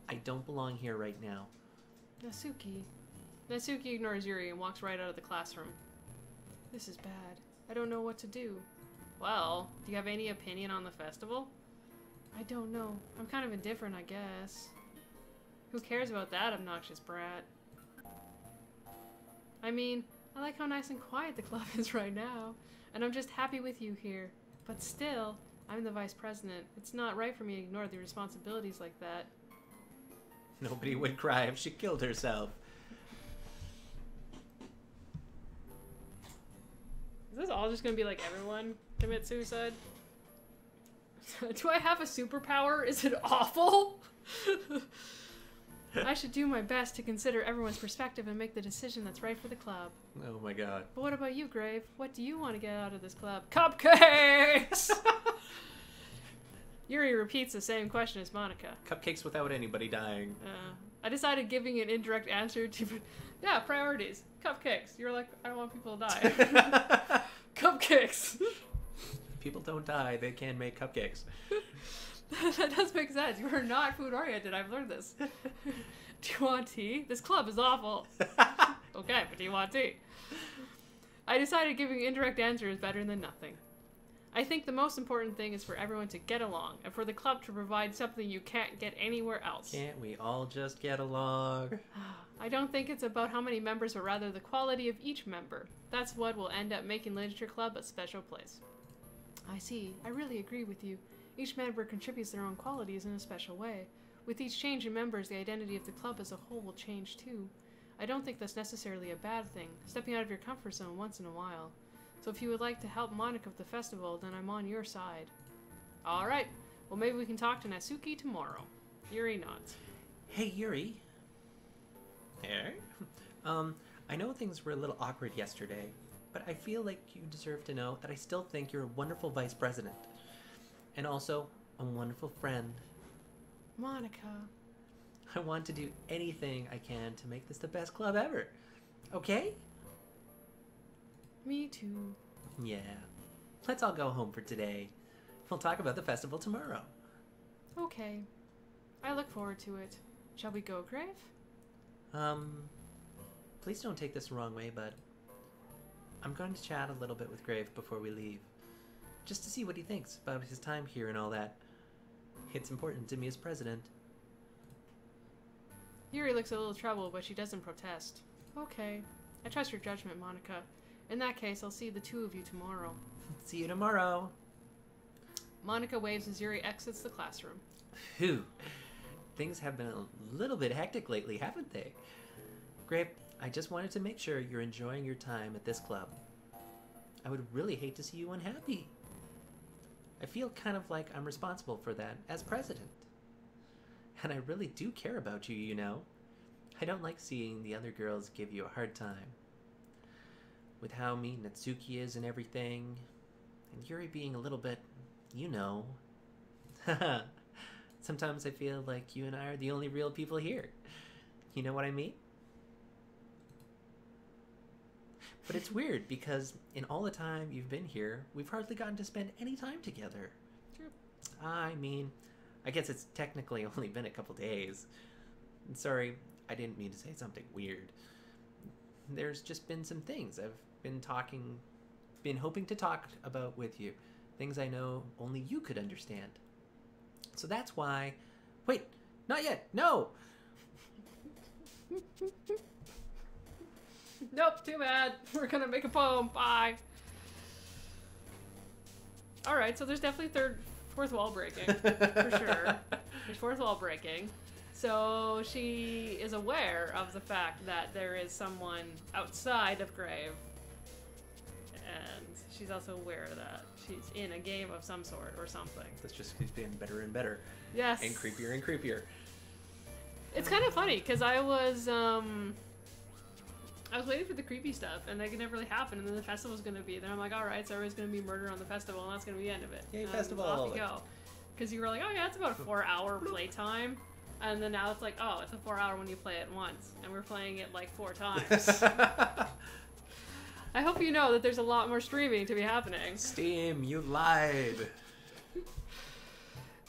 S4: I don't belong here right now.
S1: Natsuki. Natsuki ignores Yuri and walks right out of the classroom. This is bad. I don't know what to do. Well, do you have any opinion on the festival? I don't know. I'm kind of indifferent, I guess. Who cares about that obnoxious brat? I mean, I like how nice and quiet the club is right now, and I'm just happy with you here. But still, I'm the vice president. It's not right for me to ignore the responsibilities like that.
S4: Nobody would cry if she killed herself.
S1: Is this all just gonna be like everyone commit suicide? Do I have a superpower? Is it awful? I should do my best to consider everyone's perspective and make the decision that's right for the club.
S4: Oh my god.
S1: But what about you, Grave? What do you want to get out of this club? Cupcakes! Yuri repeats the same question as Monica.
S4: Cupcakes without anybody dying.
S1: I decided giving an indirect answer to... Yeah, priorities. Cupcakes. You're like, I don't want people to die. Cupcakes.
S4: People don't die, they can make cupcakes.
S1: That does make sense. You are not food oriented. I've learned this. Do you want tea? This club is awful. Okay, but do you want tea? I decided giving indirect answers is better than nothing. I think the most important thing is for everyone to get along, and for the club to provide something you can't get anywhere else.
S4: Can't we all just get along?
S1: I don't think it's about how many members, but rather the quality of each member. That's what will end up making Literature Club a special place. I see. I really agree with you. Each member contributes their own qualities in a special way. With each change in members, the identity of the club as a whole will change too. I don't think that's necessarily a bad thing, stepping out of your comfort zone once in a while. So if you would like to help Monica with the festival, then I'm on your side. Alright, well maybe we can talk to Natsuki tomorrow. Yuri nods.
S4: Hey, Yuri. Hey? I know things were a little awkward yesterday, but I feel like you deserve to know that I still think you're a wonderful vice president. And also, a wonderful friend.
S1: Monica.
S4: I want to do anything I can to make this the best club ever. Okay?
S1: Me too.
S4: Yeah. Let's all go home for today. We'll talk about the festival tomorrow.
S1: Okay. I look forward to it. Shall we go, Grave?
S4: Please don't take this the wrong way, but I'm going to chat a little bit with Grave before we leave. Just to see what he thinks about his time here and all that. It's important to me as president.
S1: Yuri looks a little troubled, but she doesn't protest. Okay. I trust your judgment, Monica. In that case, I'll see the two of you tomorrow.
S4: See you tomorrow.
S1: Monica waves as Yuri exits the classroom.
S4: Phew. Things have been a little bit hectic lately, haven't they? Grave, I just wanted to make sure you're enjoying your time at this club. I would really hate to see you unhappy. I feel kind of like I'm responsible for that as president. And I really do care about you, you know. I don't like seeing the other girls give you a hard time. With how mean Natsuki is and everything. And Yuri being a little bit, you know. Sometimes I feel like you and I are the only real people here. You know what I mean? But it's weird because in all the time you've been here, we've hardly gotten to spend any time together.
S1: True.
S4: I mean, I guess it's technically only been a couple days. Sorry, I didn't mean to say something weird. There's just been some things I've been hoping to talk about with you. Things I know only you could understand. So that's why... Wait, not yet, no!
S1: Nope, too bad. We're gonna make a poem. Bye. Alright, so there's definitely fourth wall breaking. For sure. There's fourth wall breaking. So she is aware of the fact that there is someone outside of Grave. And she's also aware that she's in a game of some sort or something.
S4: This just keeps getting better and better.
S1: Yes.
S4: And creepier and creepier.
S1: It's kind of funny, because I was waiting for the creepy stuff, and that could never really happen, and then the festival's gonna be, then I'm like, alright, so there's gonna be murder on the festival, and that's gonna be the end of it.
S4: Yay,
S1: and
S4: festival!
S1: Off you go. Because you were like, oh yeah, it's about a 4-hour playtime, and then now it's like, oh, it's a 4-hour when you play it once, and we're playing it like 4 times. I hope you know that there's a lot more streaming to be happening.
S4: Steam, you lied.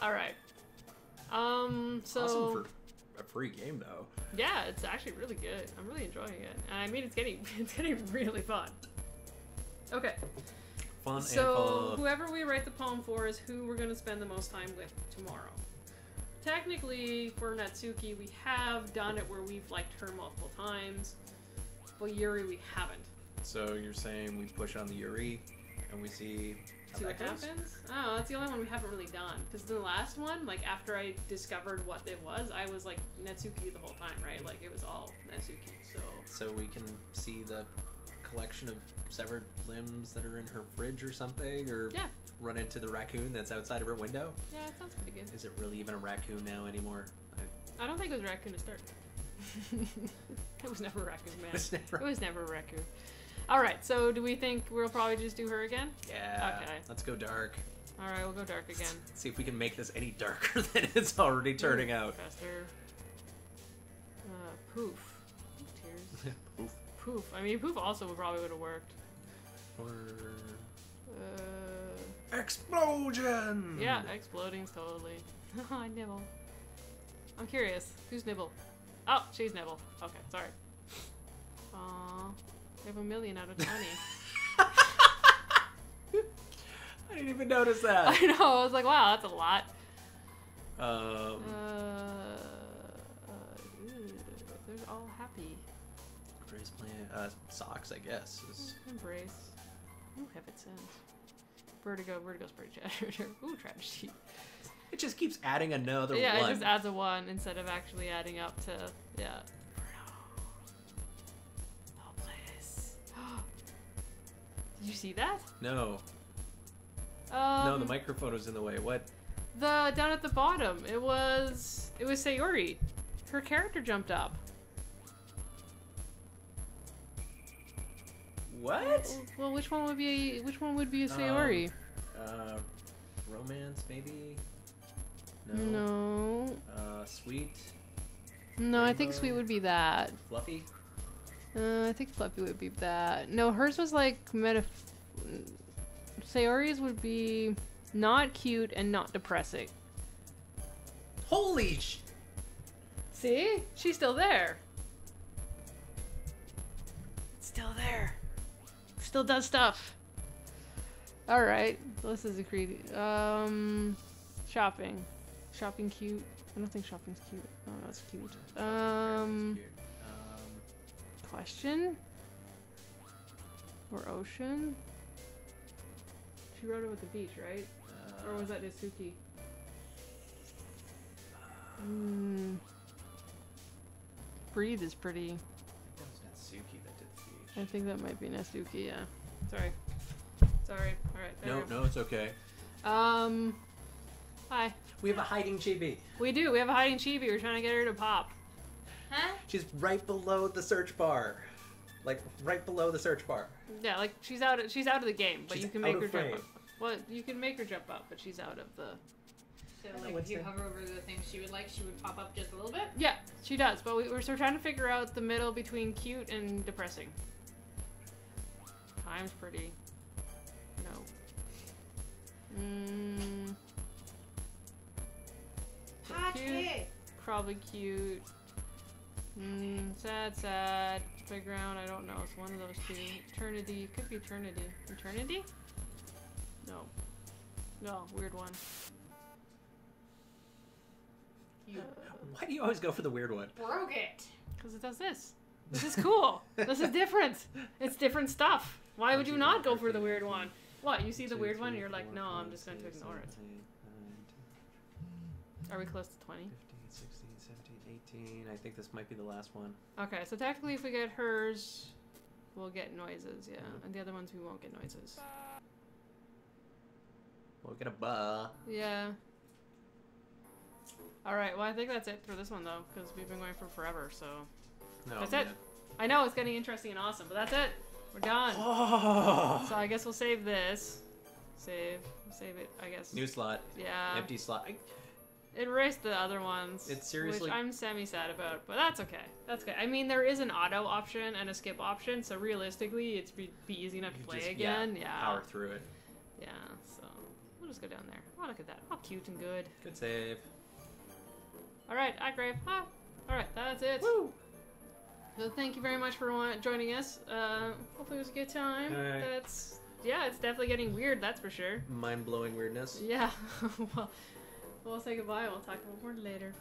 S1: Alright. So...
S4: Awesome for a free game, though.
S1: Yeah, it's actually really good. I'm really enjoying it. And I mean, it's getting really fun. Okay.
S4: Fun and
S1: So,
S4: fun.
S1: whoever we write the poem for is who we're going to spend the most time with tomorrow. Technically, for Natsuki, we have done it where we've liked her multiple times. But Yuri, we haven't.
S4: So you're saying we push on the Yuri and we see how
S1: See
S4: that
S1: what
S4: goes?
S1: happens? Oh, that's the only one we haven't really done. Because the last one, like, after I discovered what it was, I was like Natsuki the whole time, right? Like, it was all Natsuki, so...
S4: So we can see the collection of severed limbs that are in her fridge or something? Or
S1: Yeah.
S4: run into the raccoon that's outside of her window?
S1: Yeah, it sounds pretty good.
S4: Is it really even a raccoon now anymore?
S1: I don't think it was a raccoon to start. It was never a raccoon, man.
S4: It's never...
S1: It was never a raccoon. Alright, so do we think we'll probably just do her again?
S4: Yeah.
S1: Okay.
S4: Let's go dark.
S1: Alright, we'll go dark again.
S4: See if we can make this any darker than it's already turning out.
S1: Faster. Poof. Tears.
S4: Oof.
S1: Poof. I mean, poof also probably would have worked.
S4: Or...
S2: Explosion!
S1: Yeah, exploding's totally. I nibble. I'm curious. Who's Nibble? Oh, she's Nibble. Okay, sorry. Aww. We have 1,000,000 out of 20.
S4: I didn't even notice that.
S1: I know, I was like, wow, that's a lot.
S4: Um,
S1: They're all happy.
S4: Grace plant, socks, I guess.
S1: Embrace. Ooh, heaven sent. Vertigo's pretty tragic. Ooh, tragedy.
S4: It just keeps adding another
S1: Yeah,
S4: one.
S1: it just adds a 1 instead of actually adding up to, yeah. Hopeless. Did you see that?
S4: No. No, the microphone was in the way. What?
S1: Down at the bottom, it was Sayori. Her character jumped up.
S4: What?
S1: Well, which one would be a Sayori?
S4: Romance, maybe?
S1: No.
S4: Sweet?
S1: No, I think
S4: Rainbow?
S1: Sweet would be that.
S4: Fluffy?
S1: I think Fluffy would be that. No, hers was like Sayori's would be not cute and not depressing.
S4: Holy
S1: See? She's still there. Still there. Still does stuff. Alright. This is a creepy. Shopping. Shopping cute. I don't think shopping's cute. Oh, no, it's cute. Question? Or ocean? She wrote it with the beach, right? Or was that Natsuki? Breathe is pretty.
S4: That was Natsuki that did the beach.
S1: I think that might be Natsuki, yeah. Sorry. Alright.
S4: No, it's okay.
S1: Hi.
S4: We have a hiding chibi.
S1: We do. We have a hiding chibi. We're trying to get her to pop.
S3: Huh?
S4: She's right below the search bar. Like, right below the search bar.
S1: Yeah, like she's out of the game, but
S4: She's
S1: you can
S4: out
S1: make
S4: of
S1: her jump
S4: frame.
S1: up. Well, you can make her jump up, but she's out of the.
S3: So,
S4: Oh,
S3: like,
S4: what's
S3: if you
S4: that?
S3: hover over the things she would like, she would pop up just a little bit?
S1: Yeah, she does, but we're trying to figure out the middle between cute and depressing. Time's pretty. No. So cute. Probably cute. Sad. Playground, I don't know. It's one of those two. Eternity. Could be Eternity. Eternity? No. No, weird one.
S3: You
S4: Why do you always go for the weird one?
S3: broke it.
S1: Because it does this. This is cool. This is different. It's different stuff. Why would you not go for the weird one? What, you see the weird one and you're like, no, I'm just going to ignore it. Are we close to 20?
S4: 15, 16, 17, 18. I think this might be the last one.
S1: Okay, so technically if we get hers, we'll get noises, yeah.
S4: Mhm.
S1: And the other ones we won't get noises.
S4: We'll get a ba.
S1: Yeah. Alright, well I think that's it for this one though, because we've been going for forever, so...
S4: No,
S1: That's it. I know, it's getting interesting and awesome, but that's it! We're done!
S4: Oh.
S1: So I guess we'll save this. Save it, I guess.
S4: New slot.
S1: Yeah.
S4: Empty slot.
S1: It erased the other ones.
S4: It's seriously-
S1: Which I'm semi-sad about, but that's okay. That's okay. I mean, there is an auto option and a skip option, so realistically, it's be easy enough to
S4: You
S1: play
S4: just,
S1: again. Yeah.
S4: Power through it.
S1: Yeah, so we'll just go down there. Oh, look at that. How cute and good.
S4: Good save.
S1: Alright, Grave. Ah. Alright, that's it.
S4: Woo!
S1: So thank you very much for joining us. Hopefully it was a good time.
S4: Alright.
S1: Yeah, it's definitely getting weird, that's for sure.
S4: Mind-blowing weirdness.
S1: Yeah. Well, we'll say goodbye. We'll talk more later.